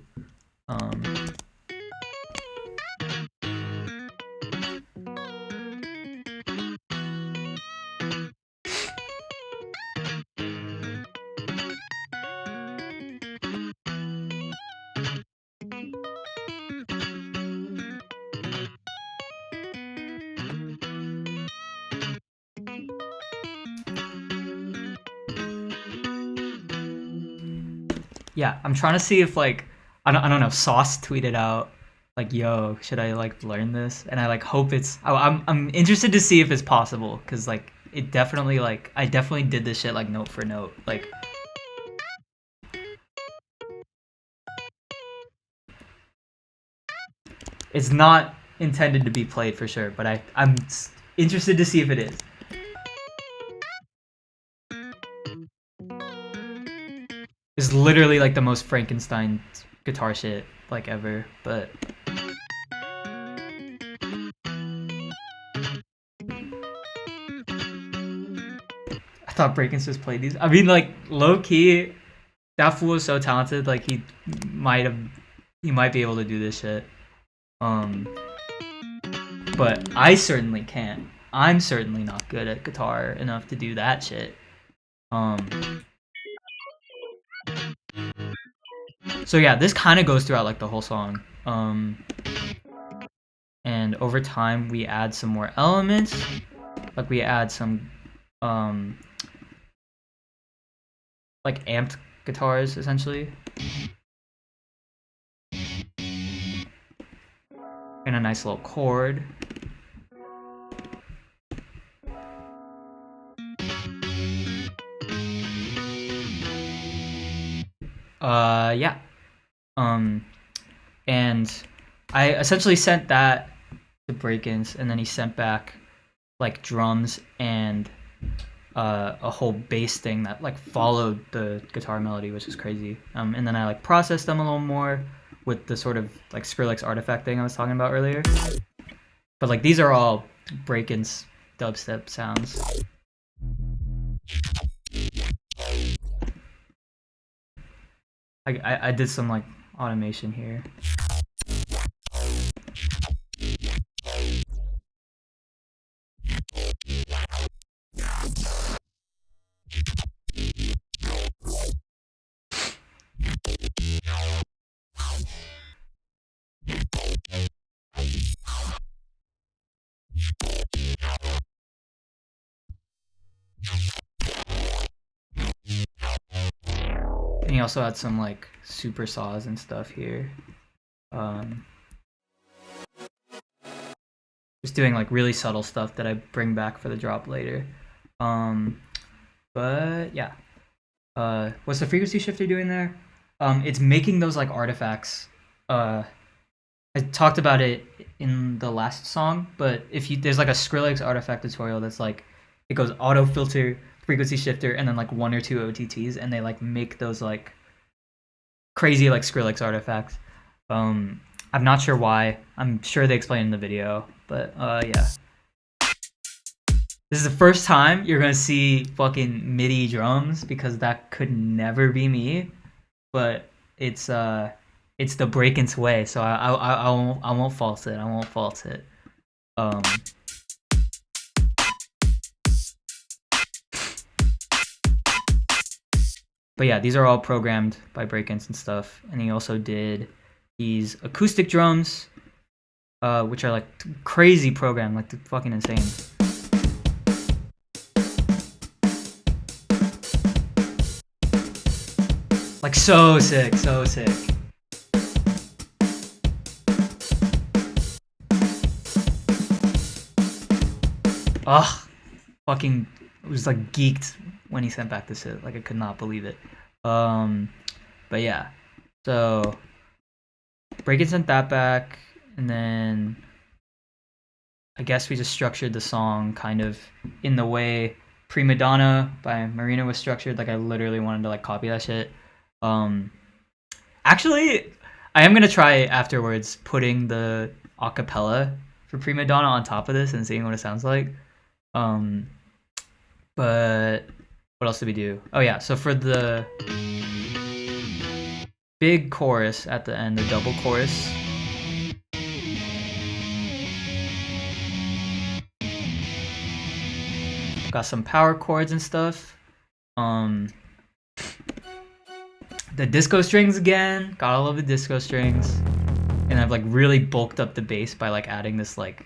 Yeah, I'm trying to see if like I don't know. Sauce tweeted out like, yo, should I like learn this? And I like hope it's. I'm interested to see if it's possible, cause like it definitely like I definitely did this shit like note for note. Like it's not intended to be played for sure, but I'm interested to see if it is. It's literally like the most Frankenstein guitar shit like ever, but I thought brakence just played these. I mean, like low key, that fool is so talented. Like he might be able to do this shit. But I certainly can't. I'm certainly not good at guitar enough to do that shit. So yeah, this kind of goes throughout like the whole song. And over time we add some more elements. Like we add some like amped guitars essentially. And a nice little chord. Yeah. And I essentially sent that to brakence, and then he sent back like drums and a whole bass thing that like followed the guitar melody, which is crazy. And then I like processed them a little more with the sort of like Skrillex artifact thing I was talking about earlier. But like these are all brakence dubstep sounds. I did some like automation here. And he also had some like super saws and stuff here. Just doing like really subtle stuff that I bring back for the drop later. But yeah. What's the frequency shifter doing there? It's making those like artifacts. I talked about it in the last song, but if you there's like a Skrillex artifact tutorial that's like it goes auto filter, frequency shifter, and then like 1 or 2 OTTs, and they like make those like crazy like Skrillex artifacts. I'm not sure why. I'm sure they explain in the video, but yeah. This is the first time you're gonna see fucking MIDI drums because that could never be me, but it's the brakence way, so I won't false it. I won't false it. But yeah, these are all programmed by brakence and stuff, and he also did these acoustic drums, which are like crazy programmed, like fucking insane. Like so sick, so sick. Ugh, fucking was like geeked when he sent back this shit. Like I could not believe it. But yeah, so brakence sent that back, and then I guess we just structured the song kind of in the way Prima Donna by Marina was structured. Like I literally wanted to like copy that shit. Actually, I am gonna try afterwards putting the acapella for Prima Donna on top of this and seeing what it sounds like. But what else did we do? Oh yeah, so for the big chorus at the end, the double chorus, got some power chords and stuff. The disco strings again, got all of the disco strings, and I've like really bulked up the bass by like adding this like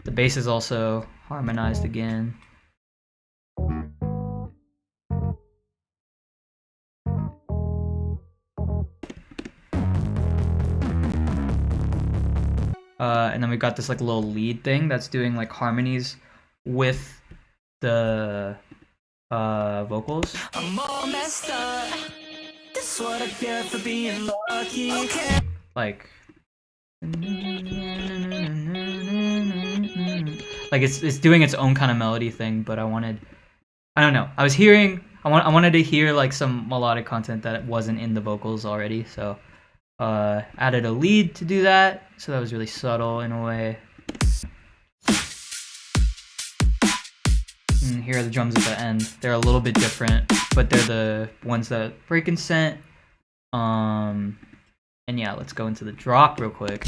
the bass is also harmonized again. And then we've got this like little lead thing that's doing like harmonies with the vocals. I'm all messed up. That's what I get for being lucky. Like it's doing its own kind of melody thing, but I don't know. I wanted to hear like some melodic content that wasn't in the vocals already, so added a lead to do that. So that was really subtle in a way. And here are the drums at the end. They're a little bit different, but they're the ones that 𝘂𝗱𝗀𝗃𝗀𝗃 sent. And yeah, let's go into the drop real quick.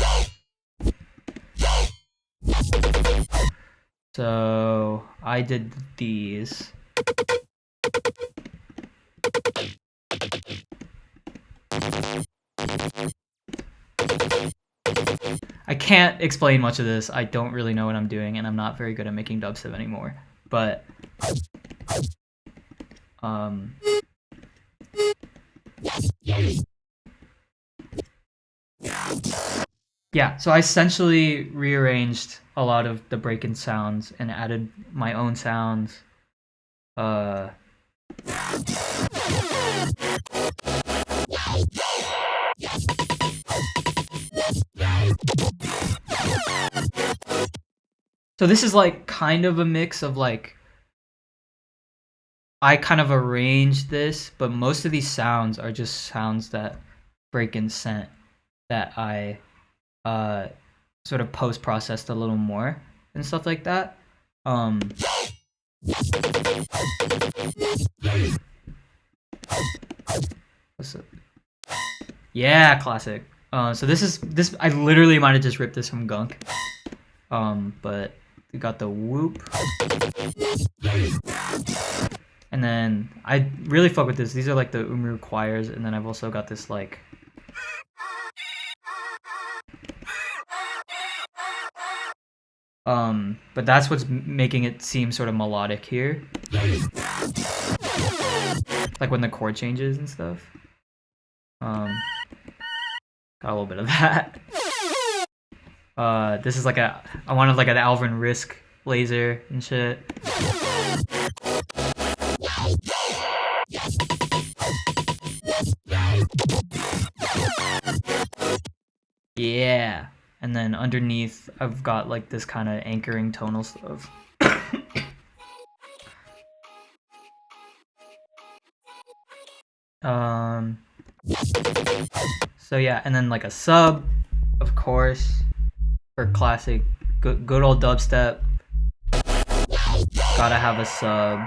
So I did these. I can't explain much of this. I don't really know what I'm doing, and I'm not very good at making dubstep anymore. But yeah, so I essentially rearranged a lot of the break-in sounds and added my own sounds. So this is like kind of a mix of like, I kind of arranged this, but most of these sounds are just sounds that 𝘂𝗀𝗃𝗀𝗃 sent that I sort of post-processed a little more and stuff like that. What's up? Yeah, classic. So this I literally might have just ripped this from Gunk. But we got the whoop. And then I really fuck with this. These are like the 𝘂𝗚 choirs, and then I've also got this like but that's what's making it seem sort of melodic here. Like when the chord changes and stuff. Got a little bit of that. This is like I wanted like an 𝘂𝗱𝗃𝗃𝗀𝗃𝗃 laser and shit. Yeah. And then underneath I've got like this kind of anchoring tonal stuff. So yeah, and then like a sub, of course, for classic good old dubstep. Gotta have a sub.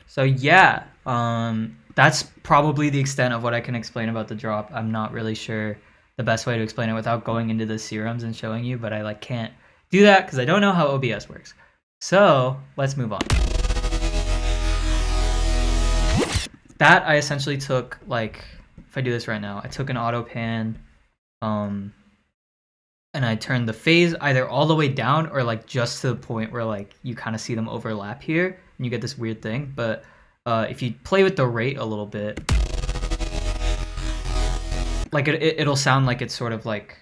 So yeah, that's probably the extent of what I can explain about the drop. I'm not really sure the best way to explain it without going into the serums and showing you, but I like can't do that because I don't know how OBS works. So let's move on. That I essentially took, like, if I do this right now, I took an auto pan, and I turned the phase either all the way down or like just to the point where like you kind of see them overlap here and you get this weird thing. But if you play with the rate a little bit, like it'll sound like it's sort of like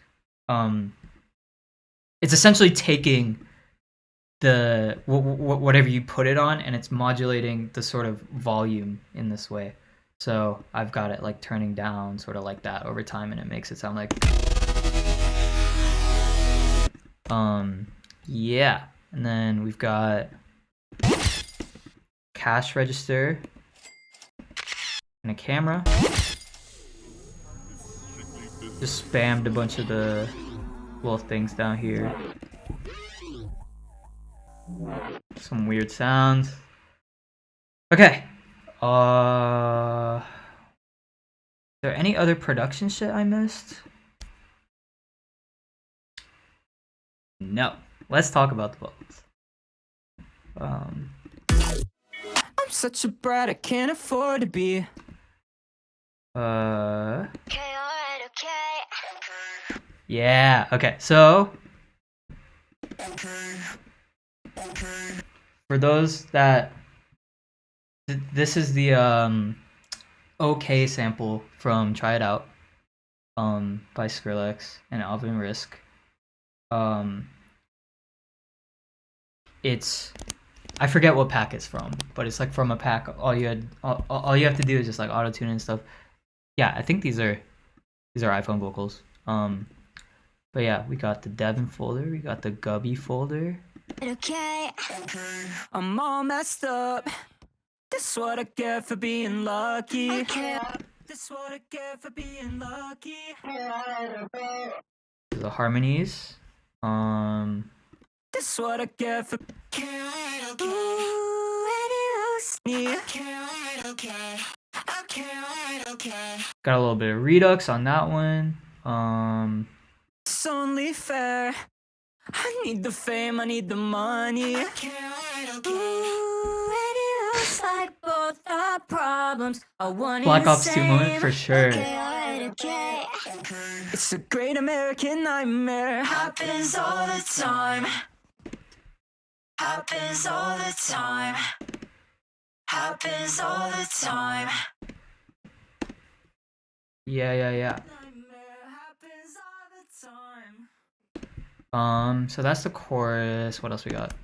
it's essentially taking the whatever you put it on and it's modulating the sort of volume in this way. So I've got it like turning down sort of like that over time, and it makes it sound like yeah. And then we've got cash register and a camera. Just spammed a bunch of the little things down here. Some weird sounds. Okay. Is there any other production shit I missed? No. Let's talk about the vocals. I'm such a brat, I can't afford to be. Yeah, okay, so for those that This is the OK sample from Try It Out by Skrillex and 𝘂𝗱𝗻𝗄𝗃. It's I forget what pack it's from, but it's like from a pack. All you have to do is just like auto tune and stuff. Yeah, I think these are iPhone vocals. But yeah, we got the Devin folder, we got the Gubby folder. Okay. I'm all messed up. This what I get for being lucky. Okay. This what I get for being lucky. The harmonies. This what I get for. Got a little bit of redux on that one. It's only fair. I need the fame, I need the money. Ooh, and it looks like both our problems are one Black and the Ops 2 same. moment for sure. Okay, alright, okay. It's a great American nightmare. Happens all the time. Happens all the time. Happens all the time. Yeah. Nightmare happens all the time. So that's the chorus. What else we got?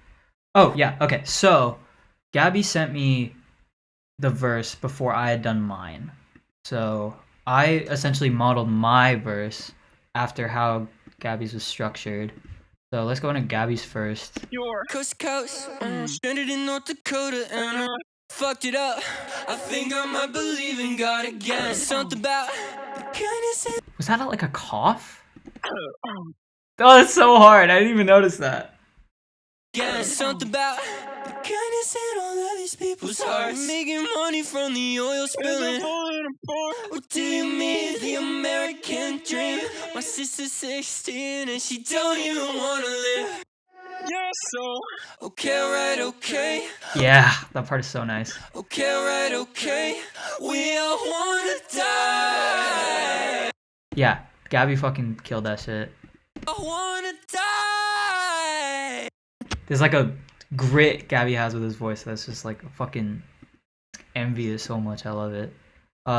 Oh yeah, okay. So Gabby sent me the verse before I had done mine. So I essentially modeled my verse after how Gabby's was structured. So let's go into Gabby's first. Coast to coast, stranded in North Dakota, and I fucked it up. I think I might believe in God again. Something about the kindness and Was that like a cough? Oh, that's so hard. I didn't even notice that. again. Something about the kindness in all of these people's hearts. Making money from the oil spilling. What do you mean the American dream? My sister's 16 and she don't even wanna live. Yeah, so okay, alright, okay. Yeah, that part is so nice. Okay, alright, okay. We all wanna die. Yeah, Gabby fucking killed that shit. I wanna die. There's like a grit Gabby has with his voice that's just like fucking envious so much. I love it.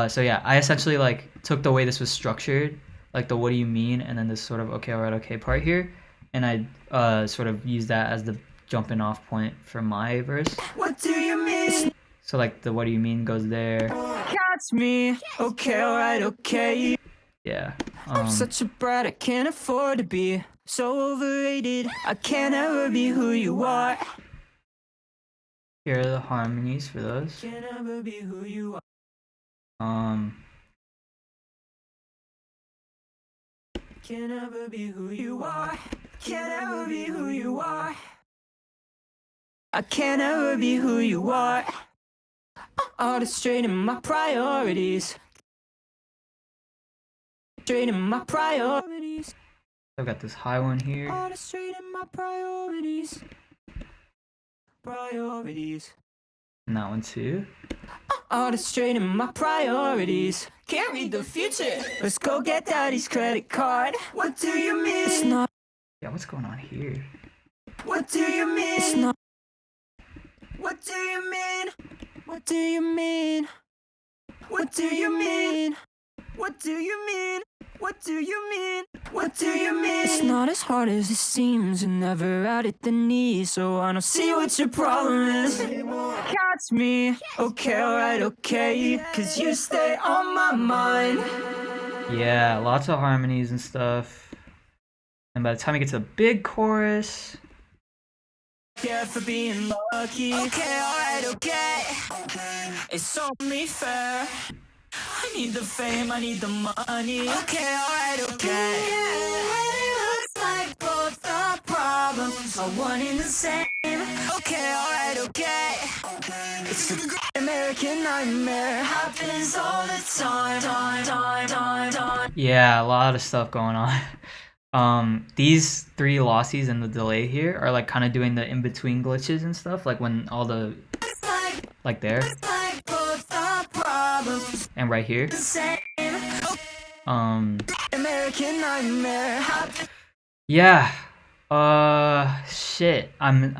So yeah, I essentially like took the way this was structured, like the what do you mean, and then this sort of okay, alright, okay part here, and I sort of used that as the jumping off point for my verse. What do you mean? So like the what do you mean goes there. Catch me. Okay, alright, okay. Yeah. I'm such a brat, I can't afford to be so overrated. I can't ever be who you are. Here are the harmonies for those. Can't ever be who you are. Can't ever be who you are. Can't ever be who you are. I can't ever be who you are. All straight in my priorities. Straight in my priorities. I've got this high one here. All straight in my priorities. Priorities. And that one too. All straight in my priorities. Can't read the future. Let's go get daddy's credit card. What do you mean? It's not. Yeah, what's going on here? What do you mean? It's not. What do you mean? What do you mean? What do you mean? What do you mean? What do you mean? What do you mean? It's not as hard as it seems, and never out at the knees, so I don't see what your problem is. Catch me, okay, alright, okay, cause you stay on my mind. Yeah, lots of harmonies and stuff. And by the time we get to the big chorus, Yeah, for being lucky. Okay, alright, okay. It's only fair. I need the fame, I need the money. Okay, alright, okay. It looks like both our problems are one and the same. Okay, alright, okay. It's an American nightmare. Happens all the time. yeah, a lot of stuff going on. These three lossies and the delay here are like kind of doing the in-between glitches and stuff, like when all the like there Like both our problems and right here. the same. American nightmare. Yeah. Shit. I'm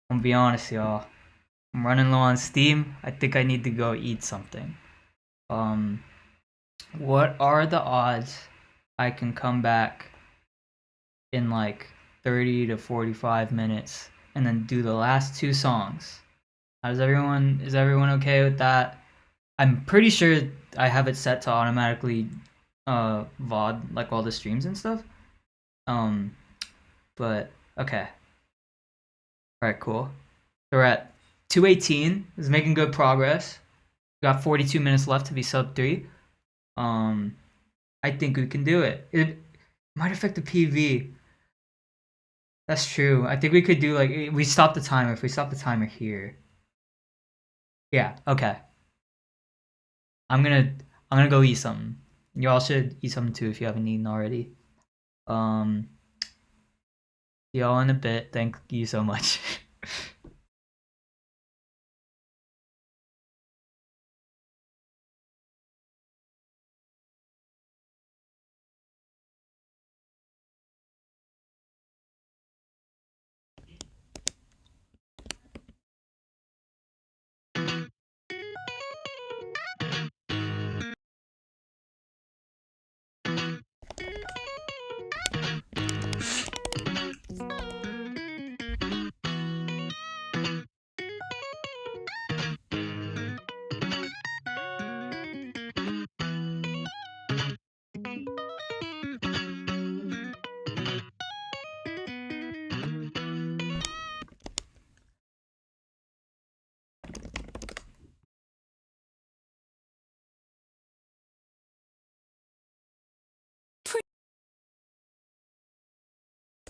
gonna be honest, y'all. I'm running low on steam. I think I need to go eat something. What are the odds I can come back in like 30 to 45 minutes and then do the last 2 songs? Is everyone okay with that? I'm pretty sure I have it set to automatically VOD like all the streams and stuff. But okay. Alright, cool. So we're at 2:18. Is making good progress. We got 42 minutes left to be sub 3. I think we can do it. It might affect the PV. That's true. I think we could do like we stop the timer. If we stop the timer here. Yeah, okay. I'm gonna go eat something. Y'all should eat something too if you haven't eaten already. See y'all in a bit. Thank you so much.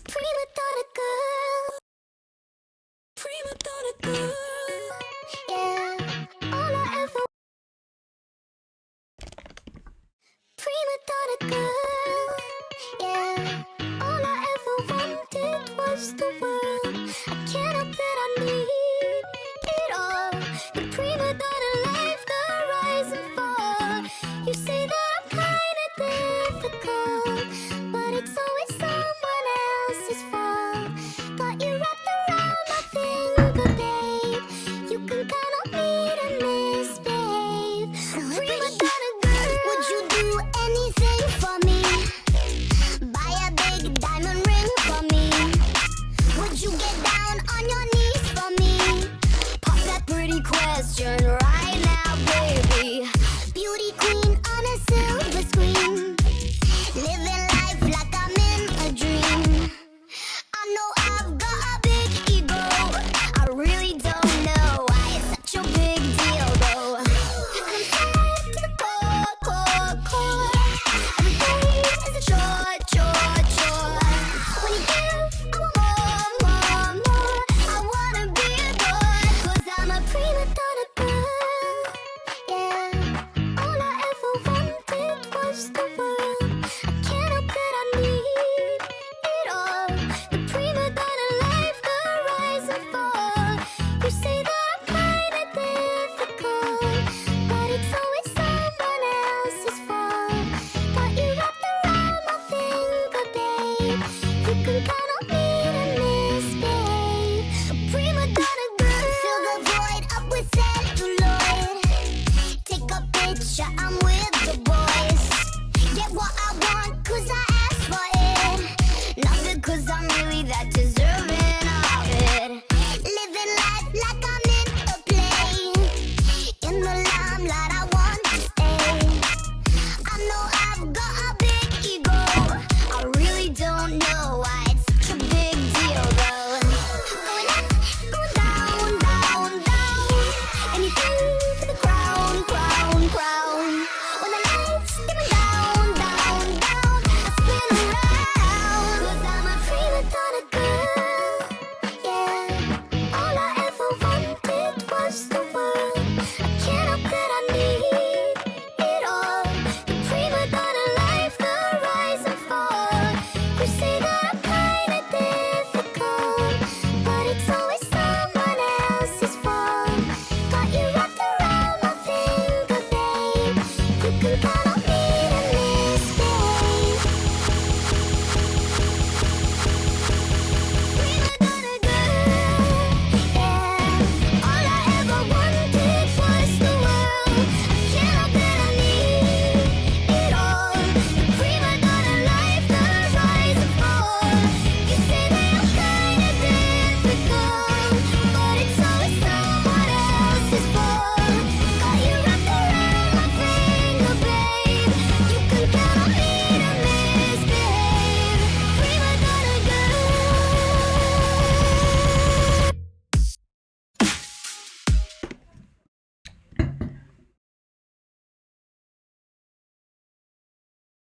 Prima donna girl. Prima donna girl. Yeah, all I ever. Prima donna girl. Yeah, all I ever wanted was the world. I can't help that I need it all. The prima donna life, the rise and fall. You say that I'm kinda difficult, but it's always someone else's fault. Got you wrapped around my finger, babe. You can count on me to misbehave. Prima donna girl, would you do anything for me? Buy a big diamond ring for me? Would you get down on your knees for me? Pop that pretty question right now, baby. Beauty queen on a silver screen, living life like I'm in a dream. I know I've got a big ego. I really don't know why it's such a big deal, though. I'm tired to the core, core, core. Every day is a chore, chore, chore. When you give, I want more, more, more. I wanna be adored, 'cause I'm a prima donna girl. Yeah, all I ever wanted was the world. I can't help that I need it all. The prima donna life, the rise and fall. You say that I'm kinda difficult, but it's always someone else's fault. Got you wrapped around my finger, babe. You can count on me to misbehave. A prima donna girl. Fill the void up with celluloid. Take a picture, I'm with the boys. Get what I want, 'cause I asked for it. Not because I'm really that deserving of it. Living life like I'm in a play. In the limelight, I want to stay. I know I've got a big ego. I really don't know why it's such a big deal, though. Going up, going down, down, down. Anything for the crown, crown, crown. When the lights dimmer down, down, down, I spin around. 'Cause I'm a prima donna girl. Yeah, all I ever wanted was the world. I can't help that I need it all. The prima donna life,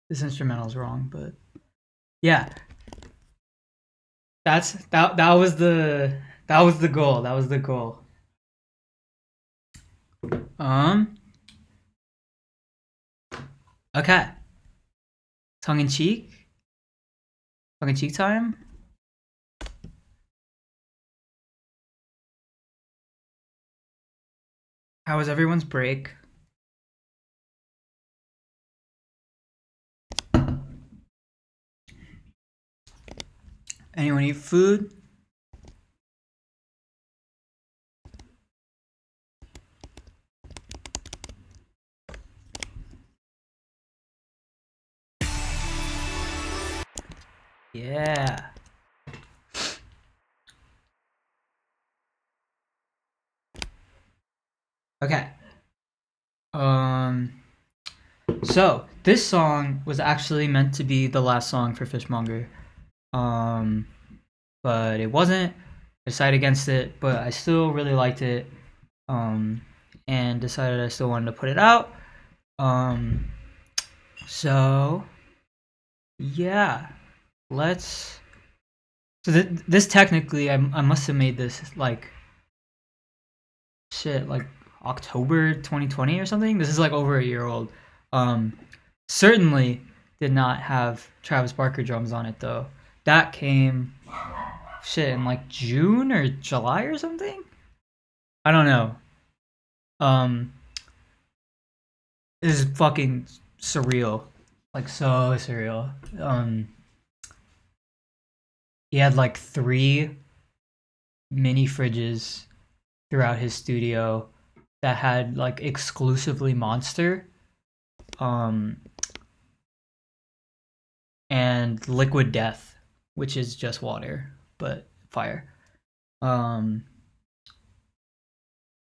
This instrumental's wrong, but yeah. That was the goal. That was the goal. Okay. Tongue in cheek time. How was everyone's break? Anyone eat food? Yeah. Okay. So this song was actually meant to be the last song for 𝘂𝗱𝗃𝗃𝗃. But it wasn't. I decided against it, but I still really liked it. And decided I still wanted to put it out. So yeah, let's. So this technically, I must have made this like shit, like October 2020 or something. This is like over a year old. Certainly did not have Travis Barker drums on it though. That came shit in like June or July or something. I don't know. This is fucking surreal, like so surreal. He had like 3 mini fridges throughout his studio that had like exclusively Monster, and Liquid Death, which is just water but fire.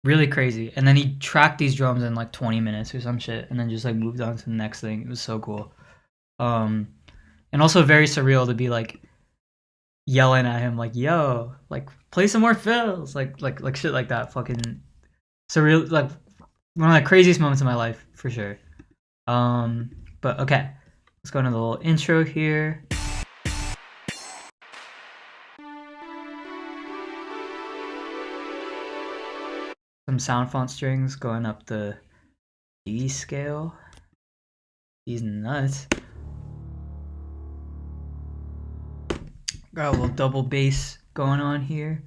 Really crazy. And then he tracked these drums in like 20 minutes or some shit, and then just like moved on to the next thing. It was so cool. And also very surreal to be like yelling at him like, yo, like play some more fills, like shit like that. Fucking surreal, like one of the craziest moments of my life for sure. But okay, let's go into the little intro here. Some sound font strings going up the D scale. He's nuts. Got a little double bass going on here.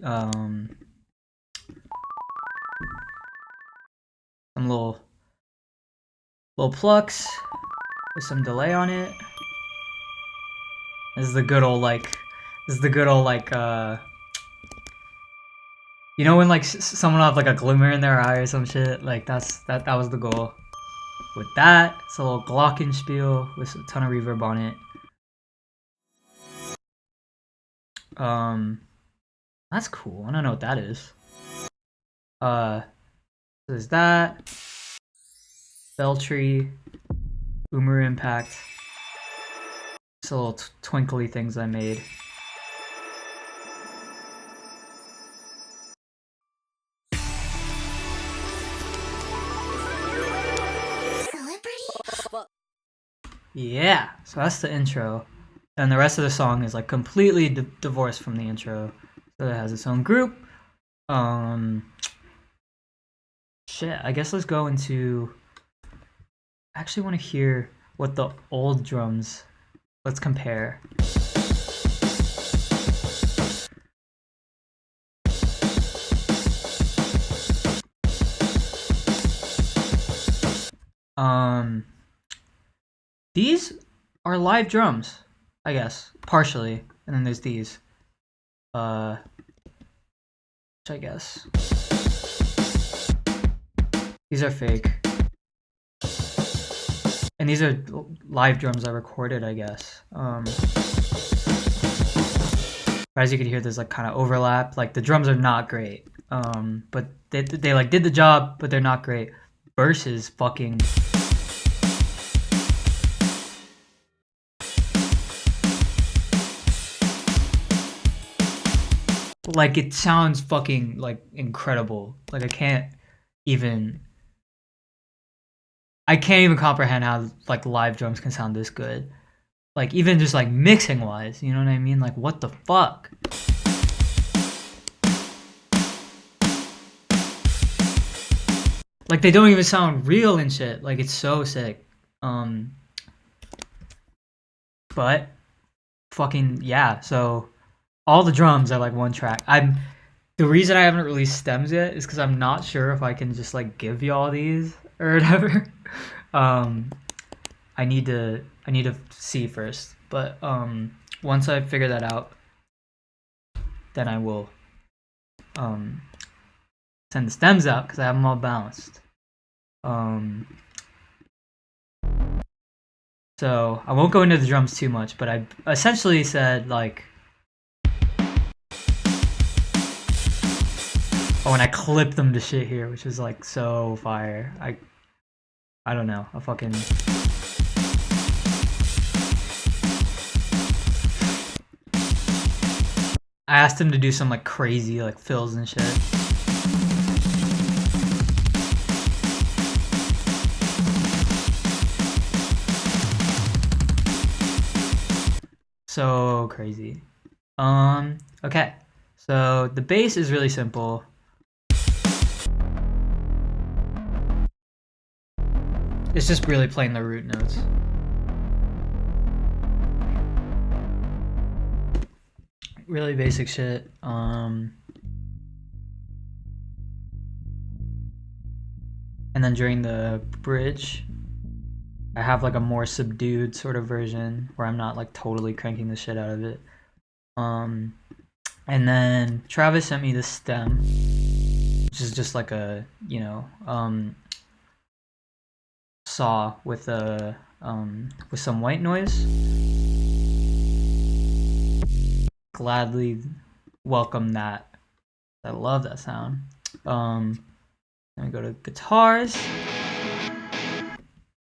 Some little plucks with some delay on it. This is the good old like you know when like someone will have like a glimmer in their eye or some shit, like that was the goal. With that, it's a little 𝘂𝗱𝗃𝗃𝗃𝗃 with a ton of reverb on it. That's cool. I don't know what that is. There's that. Beltree, Boomer Impact. It's a little twinkly things I made. Yeah, so that's the intro. And the rest of the song is like completely divorced from the intro. So it has its own group. Shit, I guess let's go into... I actually want to hear what the old drums... Let's compare. These are live drums, I guess, partially, and then there's these, which I guess these are fake, and these are live drums I recorded, I guess. As you can hear, there's like kind of overlap. Like the drums are not great, but they like did the job, but they're not great. Versus fucking. Like it sounds fucking like incredible. Like I can't even I can't even comprehend how like live drums can sound this good. Like even just like mixing wise, you know what I mean? Like what the fuck? Like they don't even sound real and shit. Like it's so sick. But fucking yeah, so all the drums are like one track. The reason I haven't released stems yet is because I'm not sure if I can just like give you all these or whatever. I need to see first. But once I figure that out, then I will send the stems out because I have them all balanced. So I won't go into the drums too much, but I essentially said like, oh, and I clipped them to shit here, which is like so fire. I don't know. I asked him to do some like crazy like fills and shit. So crazy. Okay. So the bass is really simple. It's just really playing the root notes. Really basic shit. And then during the bridge, I have like a more subdued sort of version where I'm not like totally cranking the shit out of it. And then Travis sent me the stem, which is just like a, you know, saw with a with some white noise. Gladly welcome that. I love that sound. Then we go to guitars.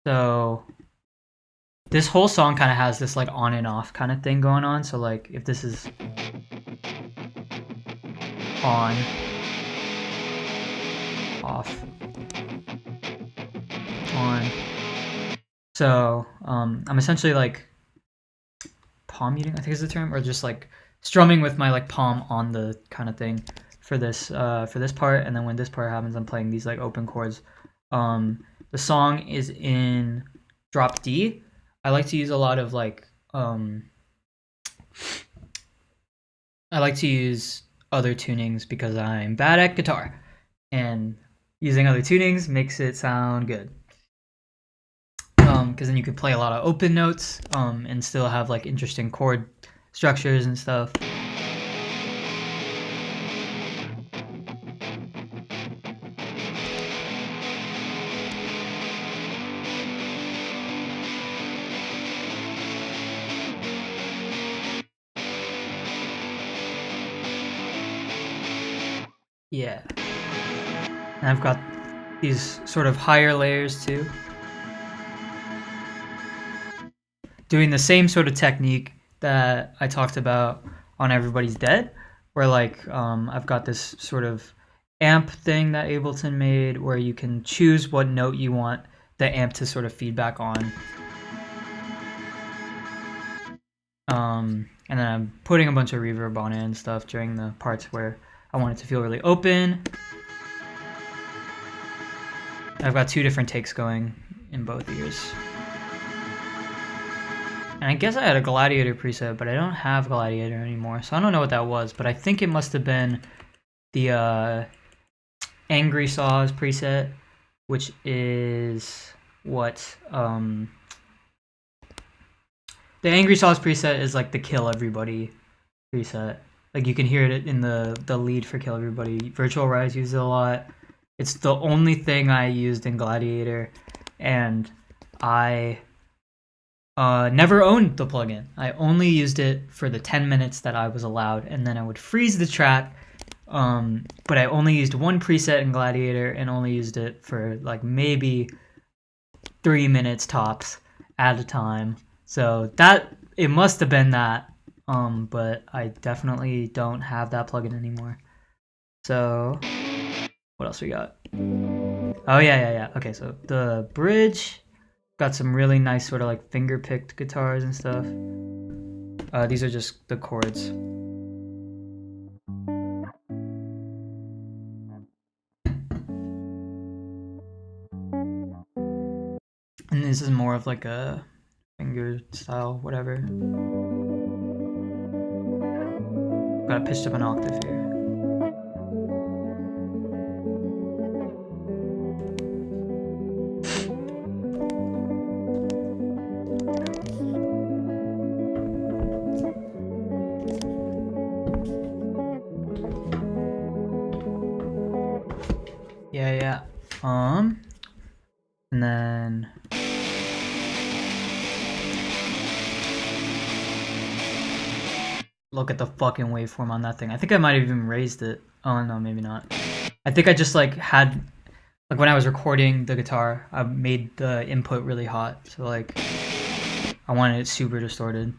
So this whole song kind of has this like on and off kind of thing going on. So like if this is on, off, on. So I'm essentially like palm muting, I think is the term, or just like strumming with my like palm on the kind of thing for this part, and then when this part happens, I'm playing these like open chords. The song is in drop D. I like to use a lot of like I like to use other tunings because I'm bad at guitar, and using other tunings makes it sound good. Because then you could play a lot of open notes and still have like interesting chord structures and stuff. Yeah. And I've got these sort of higher layers too. Doing the same sort of technique that I talked about on Everybody's Dead, where like I've got this sort of amp thing that Ableton made where you can choose what note you want the amp to sort of feedback on. And then I'm putting a bunch of reverb on it and stuff during the parts where I want it to feel really open. I've got two different takes going in both ears. And I guess I had a Gladiator preset, but I don't have Gladiator anymore, so I don't know what that was, but I think it must have been the 𝘂𝗱𝗿𝗀𝗃𝗍𝗍 preset, which is what the 𝘂𝗱𝗍𝗍 preset is like the Kill Everybody preset. Like you can hear it in the lead for Kill Everybody. Virtual Rise uses it a lot. It's the only thing I used in Gladiator, and I never owned the plugin. I only used it for the 10 minutes that I was allowed, and then I would freeze the track. But I only used one preset in Gladiator and only used it for like maybe 3 minutes tops at a time. So that it must have been that. But I definitely don't have that plugin anymore. So what else we got? Oh yeah. Okay, so the bridge got some really nice sort of like finger-picked guitars and stuff. These are just the chords. And this is more of like a finger style, whatever. Got it pitched up an octave here. Yeah. And then look at the fucking waveform on that thing. I think I might have even raised it. Oh no, maybe not. I think I just like had, like when I was recording the guitar, I made the input really hot. So like, I wanted it super distorted.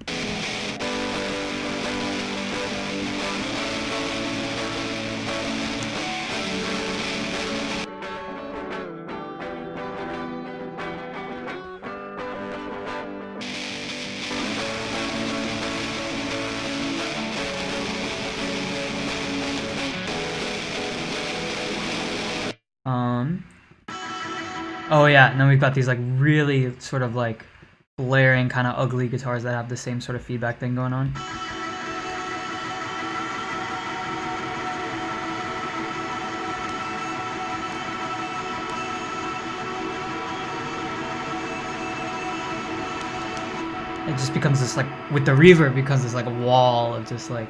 Oh yeah, and then we've got these like really sort of like blaring kind of ugly guitars that have the same sort of feedback thing going on. It just becomes this like, with the reverb, becomes this like wall of just like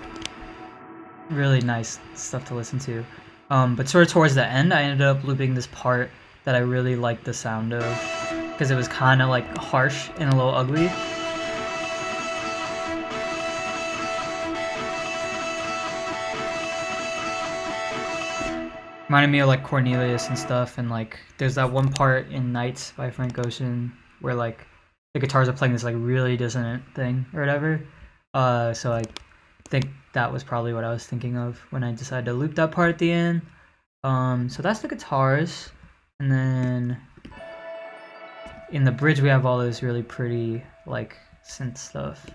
really nice stuff to listen to. But sort of towards the end, I ended up looping this part that I really liked the sound of, because it was kind of like harsh and a little ugly. Reminded me of like Cornelius and stuff, and like there's that one part in Nights by Frank Ocean where like the guitars are playing this like really dissonant thing or whatever. So I think that was probably what I was thinking of when I decided to loop that part at the end. So that's the guitars, and then in the bridge we have all this really pretty like synth stuff.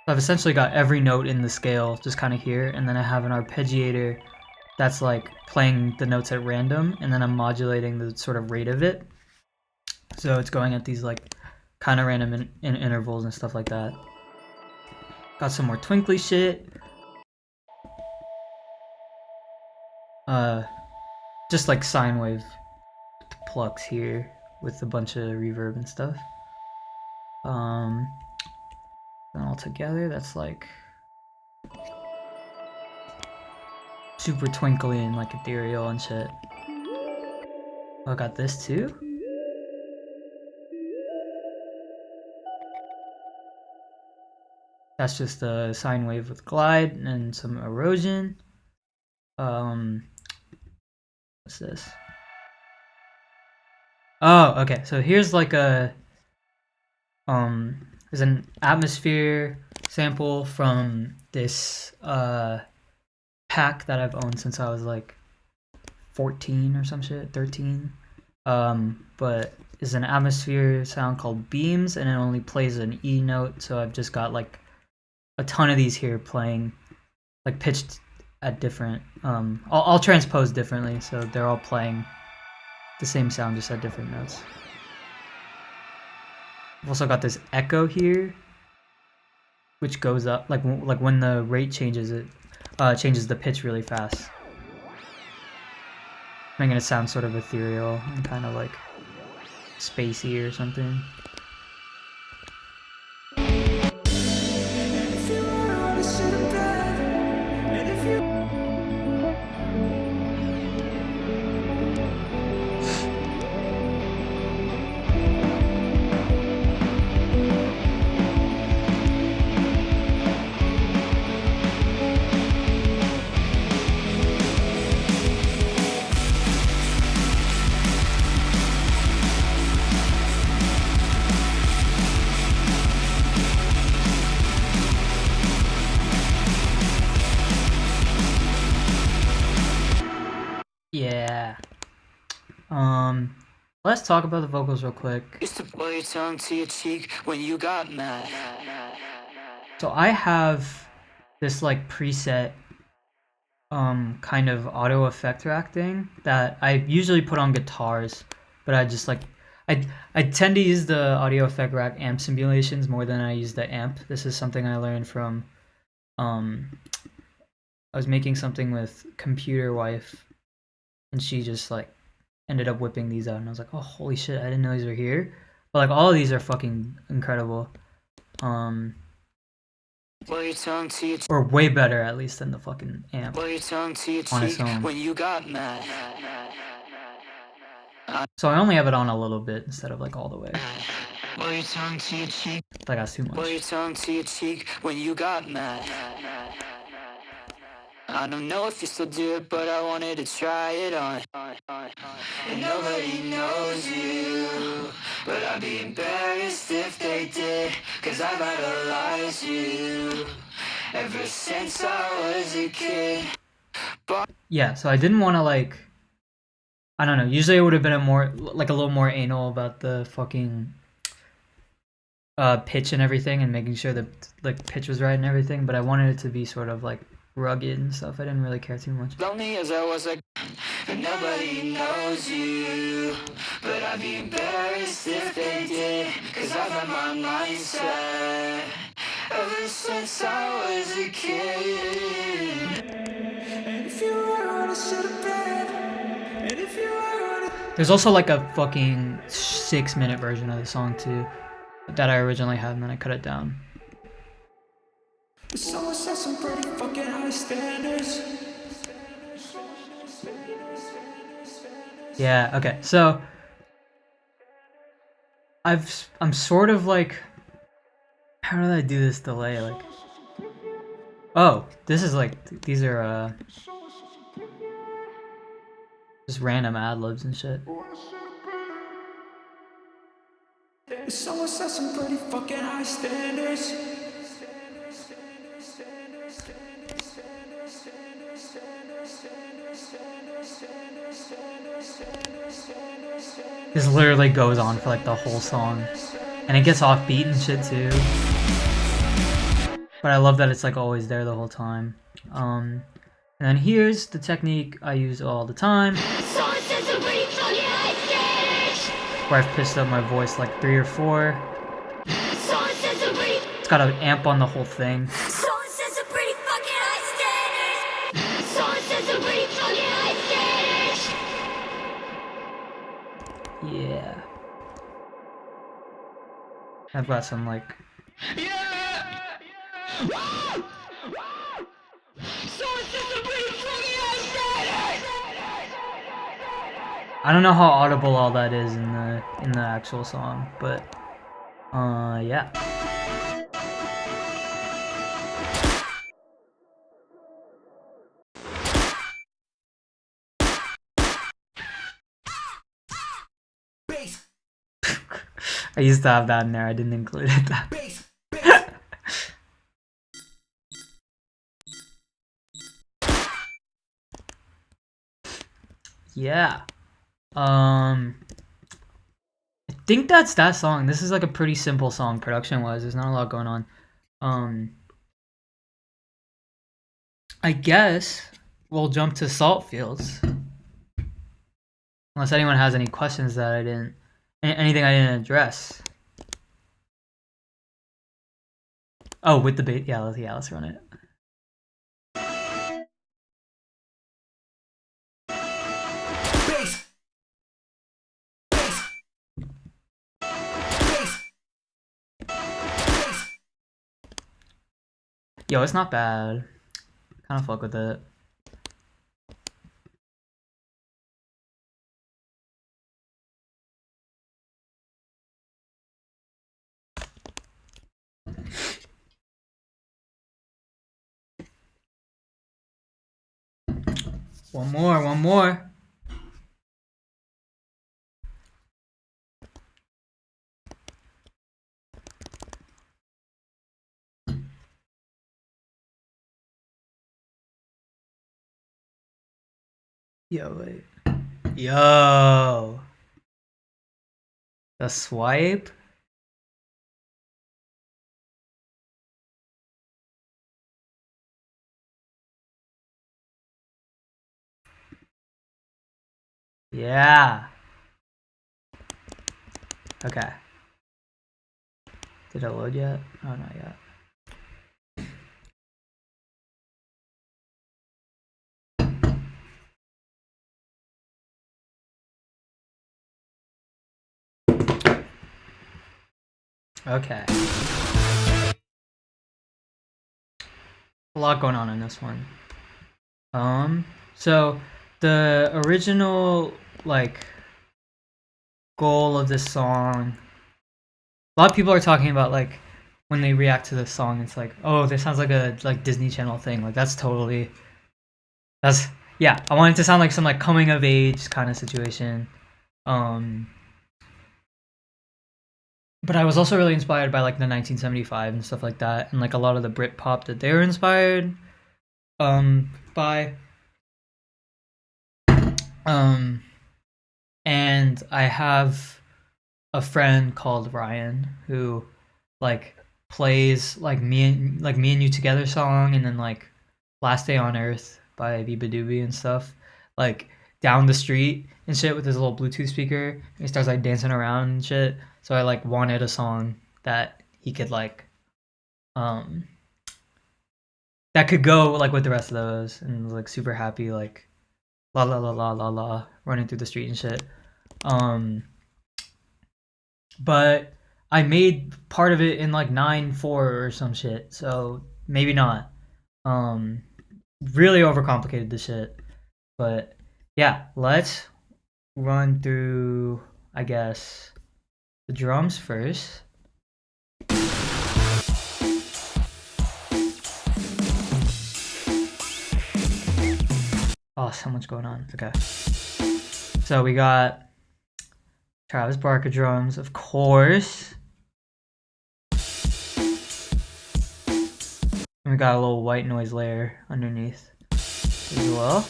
I've essentially got every note in the scale just kind of here, and then I have an arpeggiator that's like playing the notes at random, and then I'm modulating the sort of rate of it. So it's going at these like kind of random in intervals and stuff like that. Got some more twinkly shit. Just like sine wave plucks here with a bunch of reverb and stuff. And all together, that's like super twinkly and like ethereal and shit. Oh, I got this too? That's just a sine wave with glide and some erosion. What's this? Oh, okay, so here's like a there's an atmosphere sample from this pack that I've owned since I was like 14 or some shit, 13. But it's an atmosphere sound called Beams, and it only plays an E note, so I've just got like a ton of these here playing, like pitched at different, all transposed differently, so they're all playing the same sound just at different notes. I've also got this echo here, which goes up like when the rate changes, it changes the pitch really fast, making it sound sort of ethereal and kind of like spacey or something. Yeah. Let's talk about the vocals real quick. Used to blow your tongue to your cheek when you got mad. So I have this like preset kind of auto effect rack thing that I usually put on guitars, but I just like I tend to use the audio effect rack amp simulations more than I use the amp. This is something I learned from I was making something with 𝘂𝗱𝗿𝗀𝗀𝗰𝗀𝗀𝗀, and she just like ended up whipping these out, and I was like, oh holy shit, I didn't know these were here. But like all of these are fucking incredible. Blow your tongue to your Or way better at least than the fucking amp blow your tongue to your on its cheek own. when you got mad. So I only have it on a little bit instead of like all the way. Blow your tongue to your cheek. Like that's too Blow your much. tongue to your cheek when you got mad. I don't know if you still do it, but I wanted to try it on. And nobody knows you, but I'd be embarrassed if they did, 'cause I've idolized you ever since I was a kid. Yeah, so I didn't want to like, I don't know, usually it would have been a little more anal about the fucking pitch and everything and making sure the like pitch was right and everything, but I wanted it to be sort of like rugged and stuff. I didn't really care too much. Lonely as I was, like, and nobody knows you, but I'd be embarrassed if they did, 'cause I've had my mindset ever since I was a kid. And if you were on a set of bed, and if you were on a... There's also like a fucking 6-minute version of the song too that I originally had, and then I cut it down. Someone set some pretty fucking high standards. Yeah, okay, so I'm sort of like, how did I do this delay? Like, oh, this is like, these are just random ad-libs and shit. Someone set some pretty fucking high standards. This literally goes on for like the whole song, and it gets offbeat and shit too. But I love that it's like always there the whole time. And then here's the technique I use all the time, where I've pitched up my voice like 3 or 4. It's got an amp on the whole thing. Yeah. I've got some like... I don't know how audible all that is in the actual song, but yeah. I used to have that in there, I didn't include it. Yeah. I think that's that song. This is like a pretty simple song production-wise. There's not a lot going on. I guess we'll jump to Saltfields. Unless anyone has any questions that I didn't... anything I didn't address. Oh, with the bait. Yeah, let's run it. Yo, it's not bad. Kind of fuck with it. One more. Yo, wait. Yo. The swipe? Yeah. Okay. Did it load yet? Oh, not yet. Okay. A lot going on in this one. So the original like goal of this song, a lot of people are talking about like when they react to this song, it's like, oh, this sounds like a Disney Channel thing. Like that's yeah. I want it to sound like some like coming of age kind of situation. But I was also really inspired by like the 1975 and stuff like that, and like a lot of the Britpop that they were inspired by. And I have a friend called Ryan who like plays like me and you together song, and then like Last Day on Earth by 𝘂𝗱𝗍𝗍𝗍 and stuff, like down the street and shit with his little Bluetooth speaker, and he starts like dancing around and shit. So I like wanted a song that he could like that could go like with the rest of those, and was like super happy, like la la la la la la running through the street and shit. But I made part of it in like 9/4 or some shit, so maybe not. Really overcomplicated the shit. But yeah, let's run through, I guess, the drums first. Oh, so much going on. Okay. So we got Travis Barker drums, of course. And we got a little white noise layer underneath as well.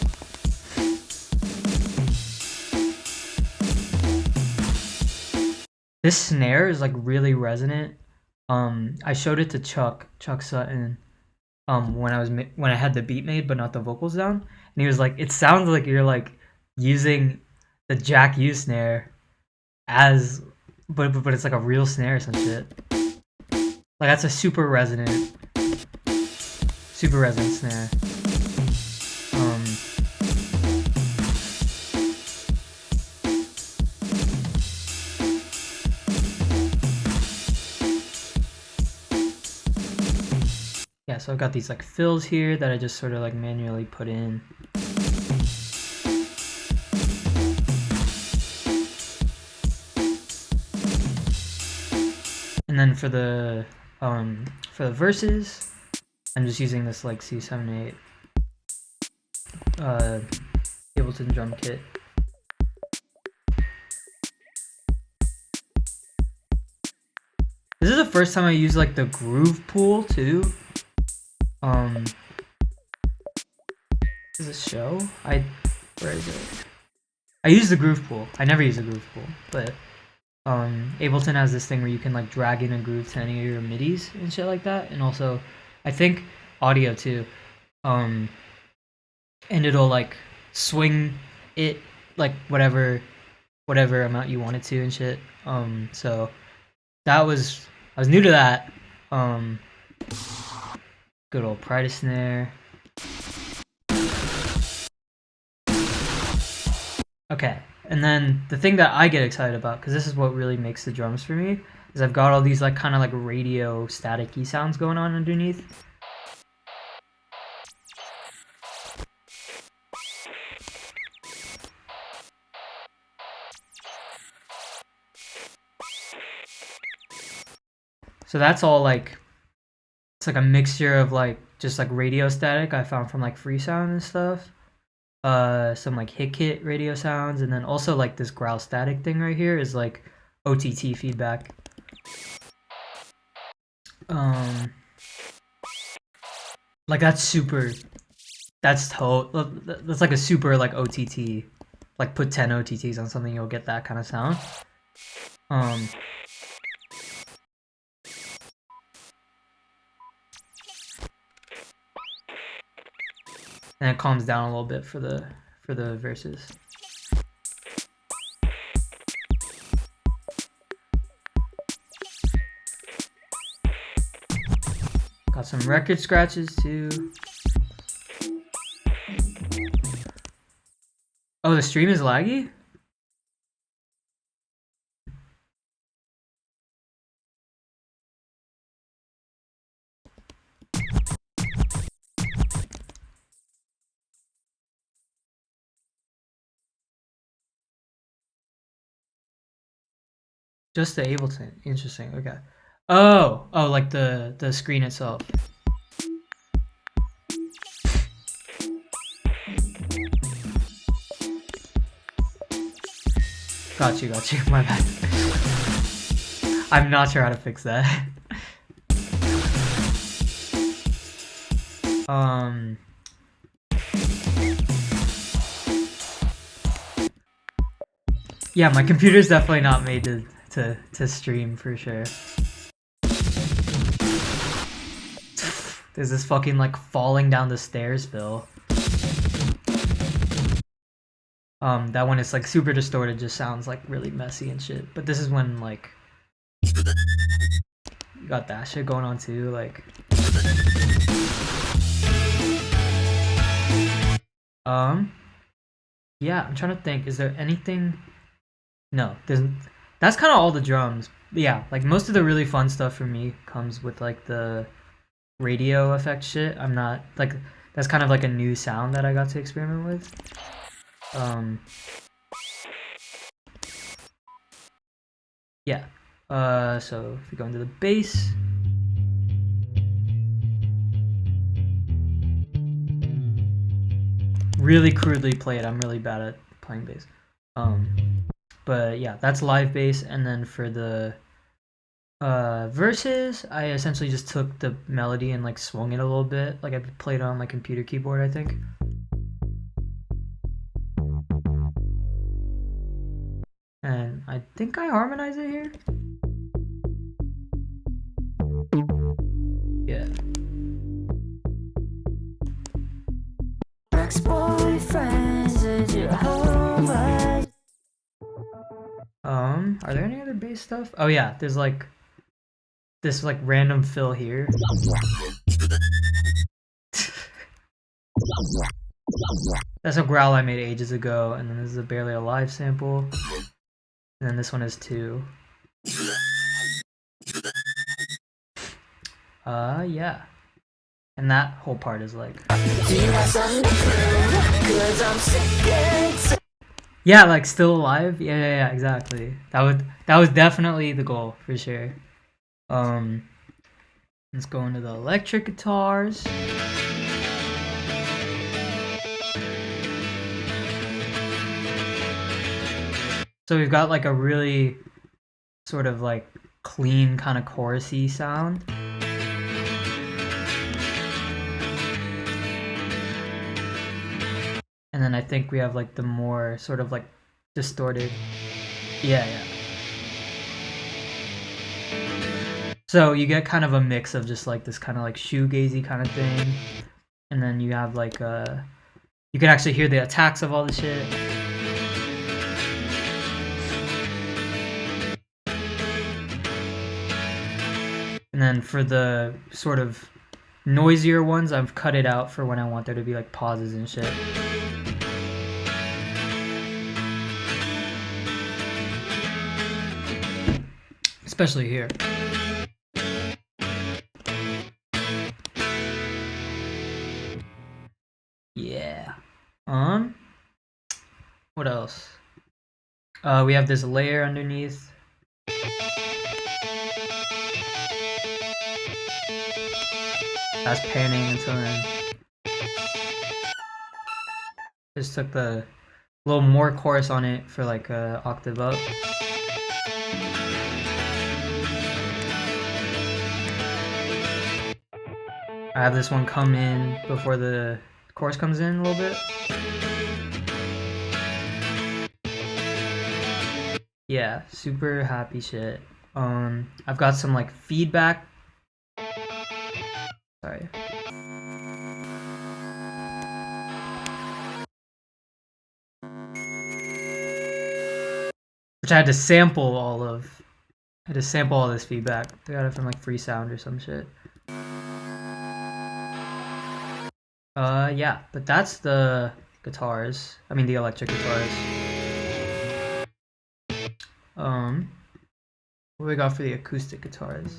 This snare is like really resonant. I showed it to Chuck Sutton, when I had the beat made but not the vocals down, and he was like, "It sounds like you're like using the Jack U snare as, but it's like a real snare or some shit." Like that's a super resonant snare. Yeah, so I've got these like fills here that I just sort of like manually put in. And then for the verses, I'm just using this like C78 Ableton drum kit. This is the first time I use like the groove pool too. Does it show? Where is it? I use the groove pool. I never use the groove pool, but Ableton has this thing where you can like drag in a groove to any of your midis and shit like that, and also I think audio too. And it'll like swing it like whatever amount you want it to and shit. So I was new to that. Good old Pride snare. Okay, and then the thing that I get excited about, because this is what really makes the drums for me, is I've got all these like kind of like radio staticky sounds going on underneath. So that's all like, it's like a mixture of like just like radio static I found from like Freesound and stuff. Some like hit kit radio sounds, and then also like this growl static thing right here is like OTT feedback. Like that's like a super like OTT, like put 10 OTTs on something, you'll get that kind of sound. And it calms down a little bit for the verses. Got some record scratches too. Oh, the stream is laggy? Just the Ableton. Interesting. Okay. Oh, like the screen itself. Got you. My bad. I'm not sure how to fix that. Yeah, my computer's definitely not made to stream for sure. There's this fucking like falling down the stairs, Phil. That one is like super distorted, just sounds like really messy and shit. But this is when like you got that shit going on too, like. Yeah, I'm trying to think. Is there anything? No, that's kind of all the drums. Yeah, like most of the really fun stuff for me comes with like the radio effect shit. I'm not like, that's kind of like a new sound that I got to experiment with. Yeah. So if we go into the bass. Really crudely played. I'm really bad at playing bass. But yeah, that's live bass, and then for the verses, I essentially just took the melody and like swung it a little bit. Like I played it on my computer keyboard, I think. And I think I harmonize it here. Yeah. Ex-boyfriends and Jehovah's. Are there any other bass stuff? Oh yeah, there's like this like random fill here. That's a growl I made ages ago, and then this is a Barely Alive sample. And then this one is 2. Yeah. And that whole part is like, yeah, like Still Alive. Yeah, exactly. That was definitely the goal for sure. Let's go into the electric guitars. So we've got like a really sort of like clean kind of chorusy sound. And then I think we have like the more sort of like distorted. Yeah. So you get kind of a mix of just like this kind of like shoegazy kind of thing. And then you have like you can actually hear the attacks of all the shit. And then for the sort of noisier ones, I've cut it out for when I want there to be like pauses and shit. Especially here. Yeah. What else? We have this layer underneath. That's panning until then. Just took the little more chorus on it for like a octave up. I have this one come in before the chorus comes in a little bit. yeah, super happy shit. I've got some like feedback. Sorry. Which I had to sample all of. I had to sample all this feedback. I got it from like Free Sound or some shit. Yeah, but that's the guitars. I mean the electric guitars. What do we got for the acoustic guitars?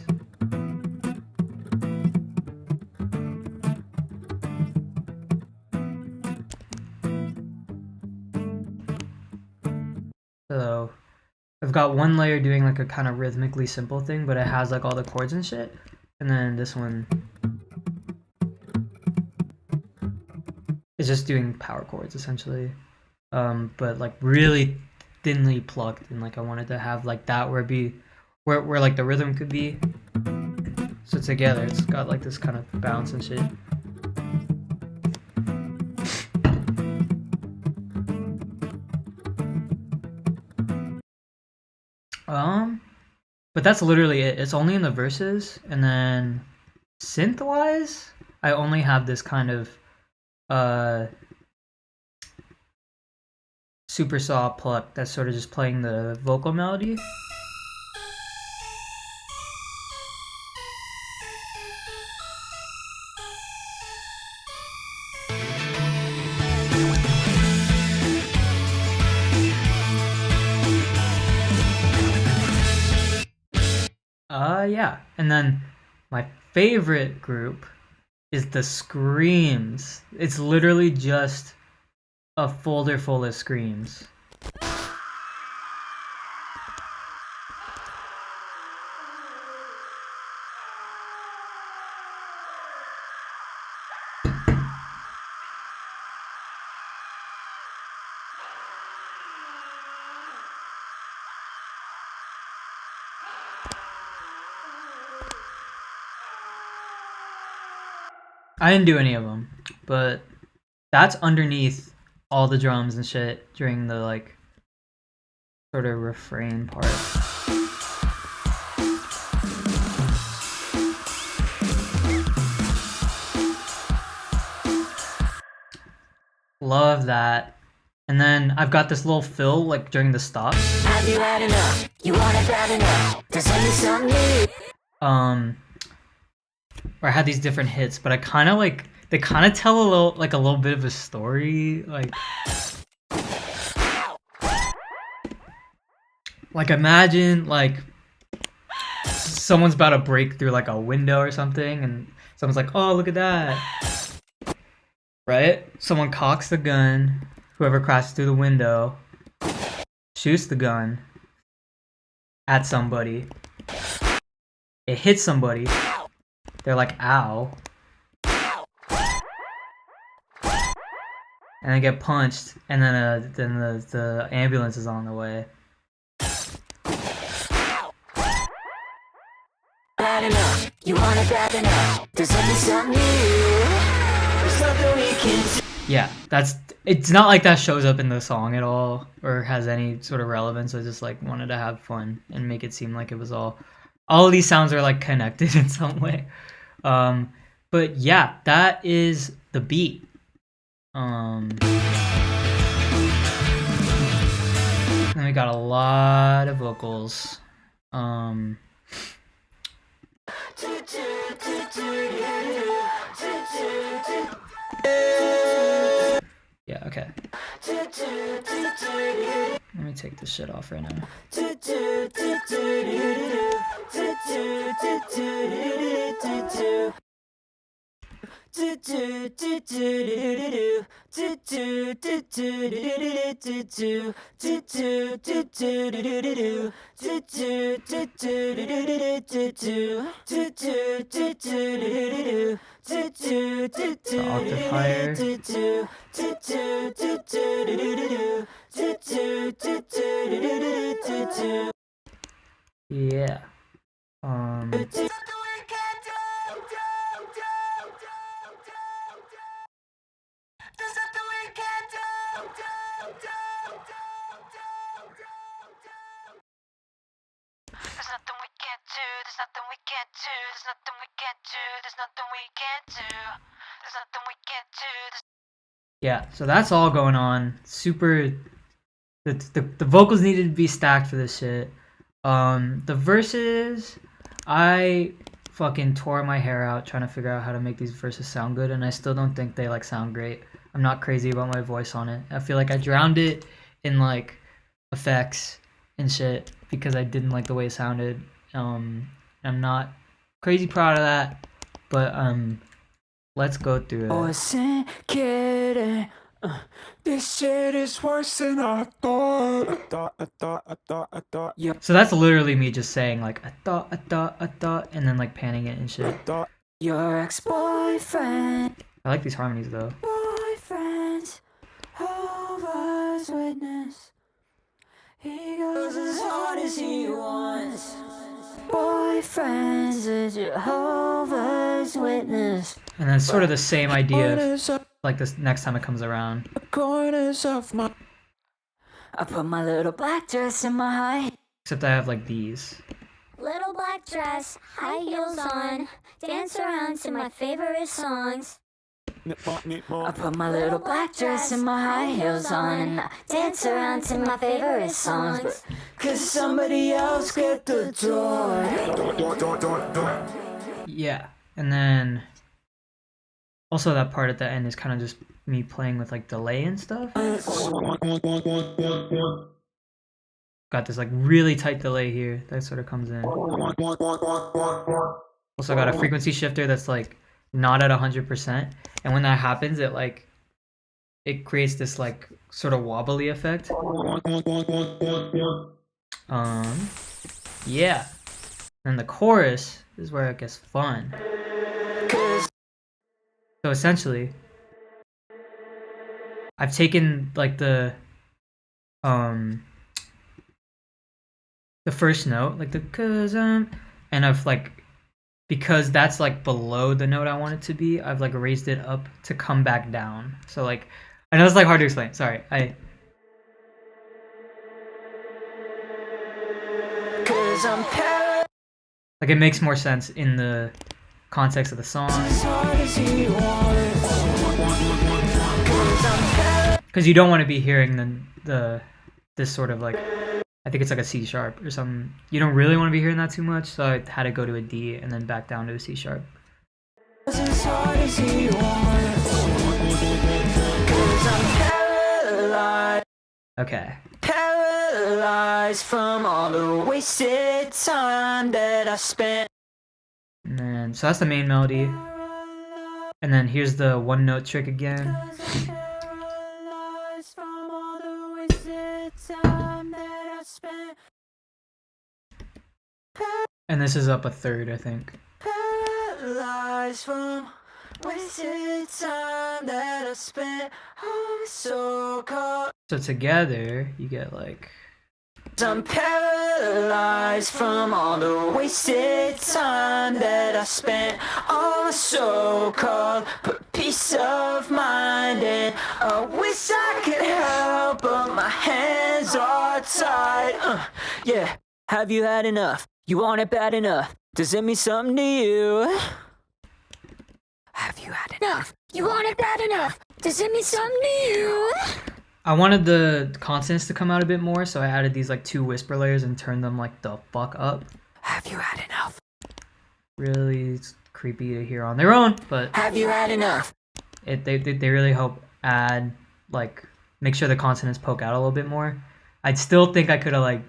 So I've got one layer doing like a kind of rhythmically simple thing, but it has like all the chords and shit. And then this one is just doing power chords essentially. But like really thinly plucked, and like I wanted to have like that where where like the rhythm could be. So together it's got like this kind of bounce and shit. But that's literally it. It's only in the verses, and then synth wise, I only have this kind of super saw pluck that's sort of just playing the vocal melody. Yeah, and then my favorite group is the screams. It's literally just a folder full of screams. I didn't do any of them, but that's underneath all the drums and shit during the like sort of refrain part. Love that. And then I've got this little fill like during the stops. Have you had enough? You want it bad enough to send me something new? Where I had these different hits, but I kind of like they kind of tell a little bit of a story, like imagine like someone's about to break through like a window or something, and someone's like, "Oh, look at that!" Right? Someone cocks the gun. Whoever crashes through the window shoots the gun at somebody. It hits somebody. They're like, ow. And they get punched, and then the ambulance is on the way. Bad enough. You want it bad enough to send me something new. There's nothing we can do. Yeah, it's not like that shows up in the song at all or has any sort of relevance. I just like wanted to have fun and make it seem like it was all of these sounds are like connected in some way. But yeah, that is the beat. Then we got a lot of vocals. Yeah, okay. Let me take this shit off right now. Octave higher. Yeah. can't do. There's nothing we can't do. There's nothing we can't do. There's nothing we can't do. Yeah, so that's all going on. Super. The vocals needed to be stacked for this shit. The verses, I fucking tore my hair out trying to figure out how to make these verses sound good, and I still don't think they like sound great. I'm not crazy about my voice on it. I feel like I drowned it in like effects and shit because I didn't like the way it sounded. I'm not crazy proud of that, but let's go through it. Wasn't kidding. This shit is worse than I thought. I thought. Yeah. So that's literally me just saying like I thought, and then like panning it and shit. Your ex-boyfriend. I like these harmonies though. Boyfriend's Jehovah's Witness. He goes as hard as he wants. Boyfriend's a Jehovah's Witness. And then it's sort of the same idea like this next time it comes around. Corners of my. I put my little black dress in my high. Except I have like these. Little black dress, high heels on, dance around to my favorite songs. I put my little black dress and my high heels on and I dance around to my favorite songs. Cause somebody else get the door. Yeah, and then also that part at the end is kind of just me playing with like delay and stuff. Got this like really tight delay here that sort of comes in. Also got a frequency shifter that's like not at 100%, and when that happens it creates this like sort of wobbly effect. Yeah. And the chorus is where it gets fun. So essentially I've taken like the first note, like the and I've like, because that's like below the note I want it to be, I've like raised it up to come back down. So like, I know it's like hard to explain. Sorry. Like it makes more sense in the context of the song. Because you don't want to be hearing this sort of like, I think it's like a C sharp or something. You don't really want to be hearing that too much, so I had to go to a D and then back down to a C sharp. Okay. Paralyzed from all the wasted time that I spent. And then, so that's the main melody. And then here's the one note trick again. And this is up a third, I think. Paralyzed from wasted time that I spent. I'm so caught. So together, you get like. I'm paralyzed from all the wasted time that I spent on my so-called peace of mind, and I wish I could help, but my hands are tied. Yeah, have you had enough? You want it bad enough? Does it mean something to you? Have you had enough? You want it bad enough? Does it mean something to you? I wanted the consonants to come out a bit more, so I added these like 2 whisper layers and turned them like the fuck up. Have you had enough? Really creepy to hear on their own, but have you had enough? They really help add, like, make sure the consonants poke out a little bit more. I'd still think I could have like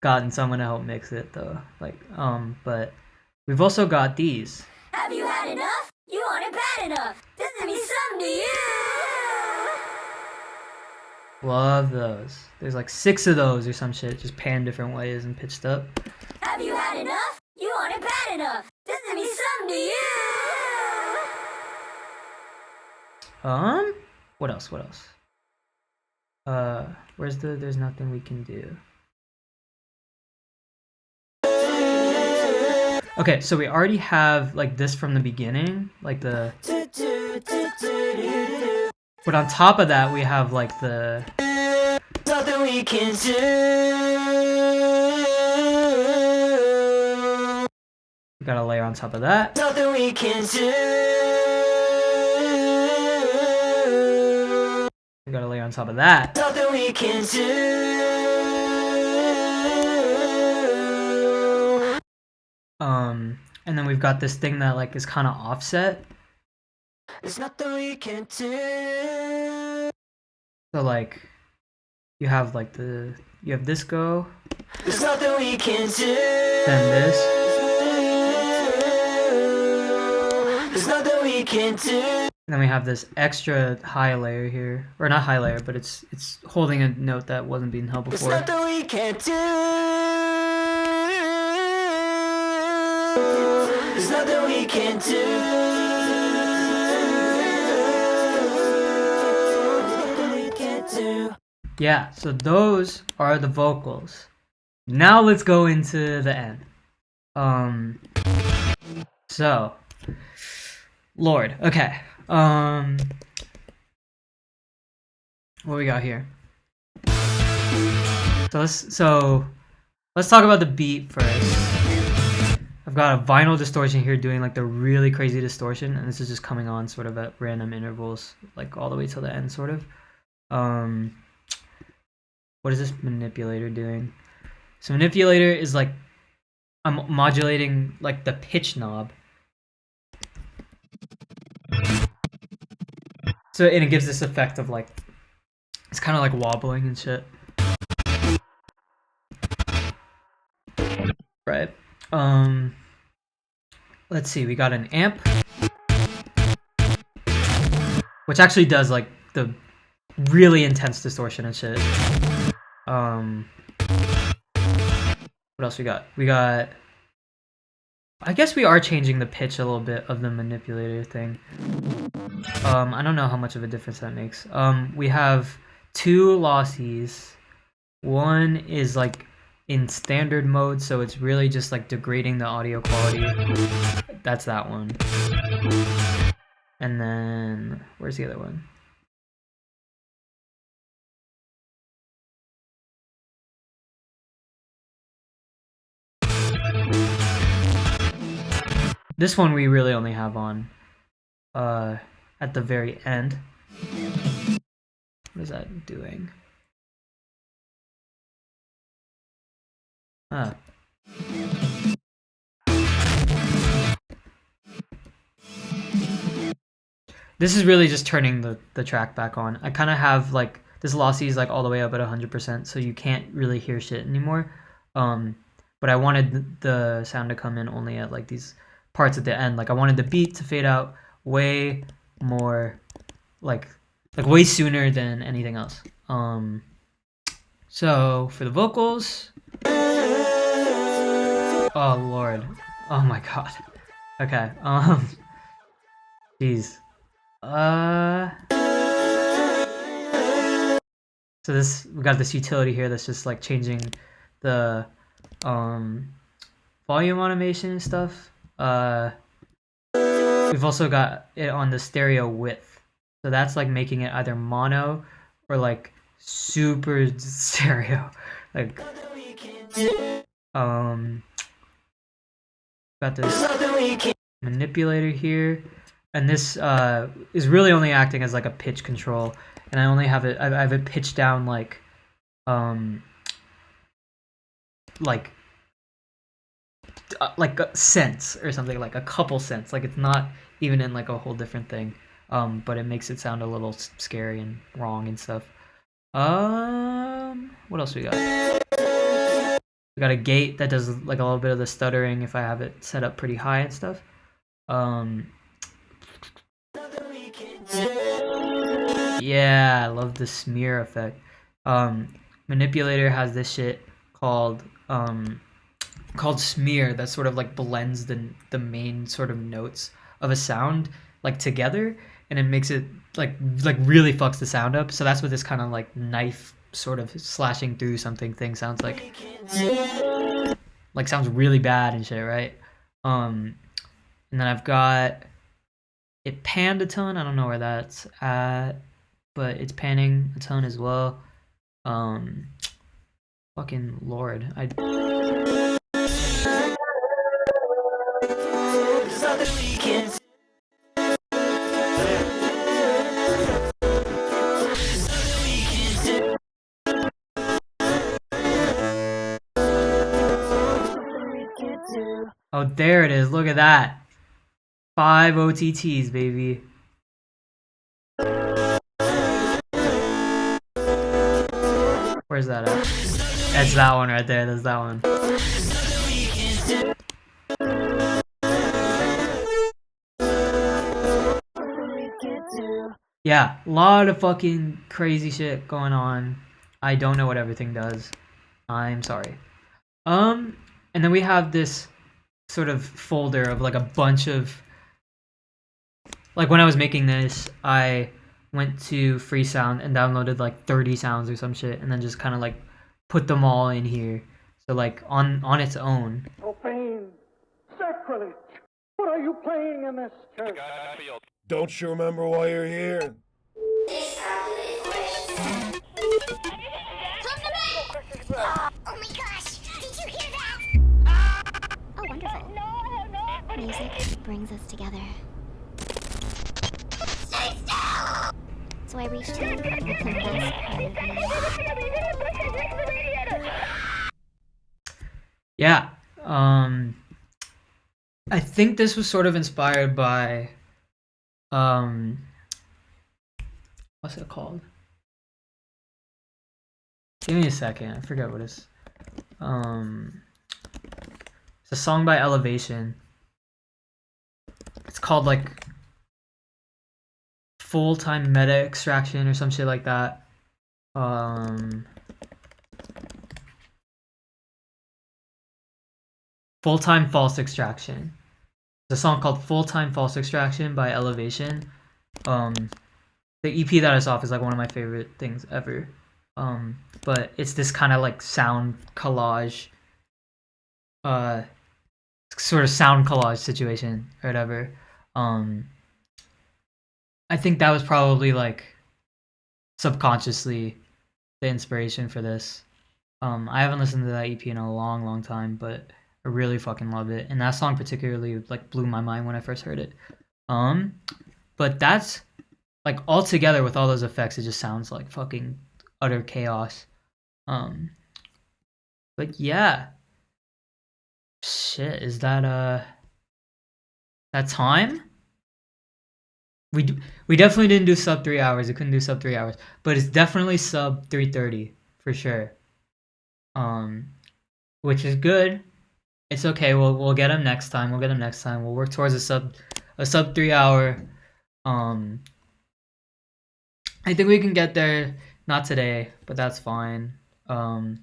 gotten someone to help mix it though, like but we've also got these. Have you had enough? You want it bad enough? Does it mean something to you? Love those. There's like 6 of those or some shit, just panned different ways and pitched up. Have you had enough? You want it bad enough? Does it mean something to you? What else? Where's the there's nothing we can do? Okay, so we already have like this from the beginning, like the. But on top of that, we have like the. Nothing we can do. We got a layer on top of that. Nothing we can do. We got a layer on top of that. Nothing we can do. And then we've got this thing that like is kind of offset. There's nothing we can do. So like you have like you have this go. There's nothing we can do. Then this. There's nothing we can do. And then we have this extra high layer here, or not high layer, but it's holding a note that wasn't being held before. There's nothing we can do. There's nothing we can do. Nothing we can do. Yeah, so those are the vocals. Now let's go into the end. So Lord, okay. What we got here? So let's talk about the beat first. I've got a vinyl distortion here doing like the really crazy distortion, and this is just coming on sort of at random intervals, like all the way till the end, sort of. What is this manipulator doing? So manipulator is like I'm modulating like the pitch knob. So and it gives this effect of like it's kind of like wobbling and shit. Right. Let's see, we got an amp, which actually does like the really intense distortion and shit. What else we got? We got, I guess we are changing the pitch a little bit of the manipulator thing. I don't know how much of a difference that makes. We have two lossies. One is like in standard mode, so it's really just like degrading the audio quality. That's that one. And then where's the other one? This one we really only have on at the very end. What is that doing? Ah. This is really just turning the track back on. I kind of have like this lossy is like all the way up at 100%, so you can't really hear shit anymore. But I wanted the sound to come in only at like these parts at the end. Like I wanted the beat to fade out way more, like way sooner than anything else. So for the vocals, oh Lord, oh my God. Okay. Jeez. So we got this utility here that's just like changing the volume automation and stuff. We've also got it on the stereo width, so that's like making it either mono or like super stereo. Like got this manipulator here, and this is really only acting as like a pitch control, and I only have it. I have it pitched down like a cents or something, like a couple cents. Like it's not even in like a whole different thing, but it makes it sound a little scary and wrong and stuff. What else we got? We got a gate that does like a little bit of the stuttering if I have it set up pretty high and stuff. Yeah, I love the smear effect. Manipulator has this shit called smear that sort of like blends the main sort of notes of a sound like together, and it makes it like really fucks the sound up. So that's what this kind of like knife sort of slashing through something thing sounds like. Like sounds really bad and shit, right? And then I've got it panned a ton. I don't know where that's at, but it's panning a ton as well. Fucking Lord, Oh, there it is. Look at that. 5 OTTs, baby. Where's that at? That's that one right there. That's that one. Yeah, a lot of fucking crazy shit going on. I don't know what everything does. I'm sorry. And then we have this sort of folder of like a bunch of, like when I was making this, I went to Free Sound and downloaded like 30 sounds or some shit, and then just kind of like put them all in here. So like on its own. Profane, sacrilege. What are you playing in this church? Don't you remember why you're here? Oh my gosh! Did you hear that? Oh, wonderful. Music brings us together. Stay still! So I reached in with the best part of me. Yeah. I think this was sort of inspired by what's it called? Give me a second. I forget what it's. It's a song by Elevation. It's called like Full-Time Meta Extraction or some shit like that. Full-Time False Extraction. It's a song called Full-Time False Extraction by Elevation. The EP that it's off is like one of my favorite things ever. But it's this kind of like sound collage, sort of sound collage situation or whatever. I think that was probably like subconsciously the inspiration for this. I haven't listened to that EP in a long time, but I really fucking love it. And that song particularly like blew my mind when I first heard it. But that's like all together with all those effects, it just sounds like fucking utter chaos. But yeah. Shit, is that that time? We definitely didn't do sub 3 hours. It couldn't do sub 3 hours, but it's definitely sub 3:30 for sure. Which is good. It's okay. We'll get them next time. We'll work towards a sub 3 hour. I think we can get there. Not today, but that's fine. Not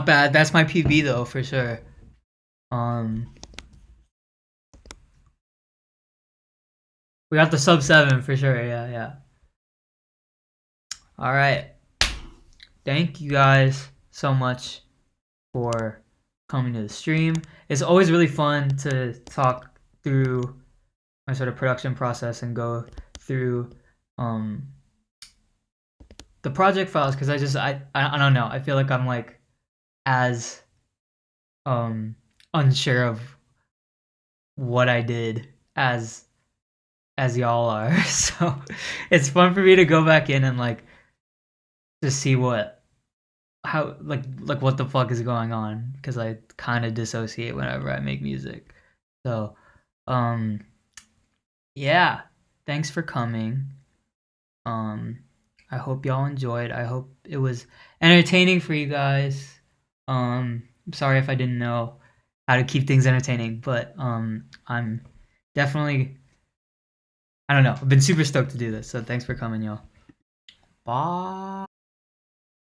bad. That's my PB though, for sure. We got the sub 7 for sure. Yeah. All right. Thank you guys so much for coming to the stream. It's always really fun to talk through my sort of production process and go through the project files, because I don't know. I feel like I'm like as unsure of what I did as y'all are. So it's fun for me to go back in and like just see what the fuck is going on, because I kind of dissociate whenever I make music. So yeah, thanks for coming. I hope y'all enjoyed. I hope it was entertaining for you guys. I'm sorry if I didn't know how to keep things entertaining, but I'm definitely, I don't know, I've been super stoked to do this. So thanks for coming, y'all. Bye.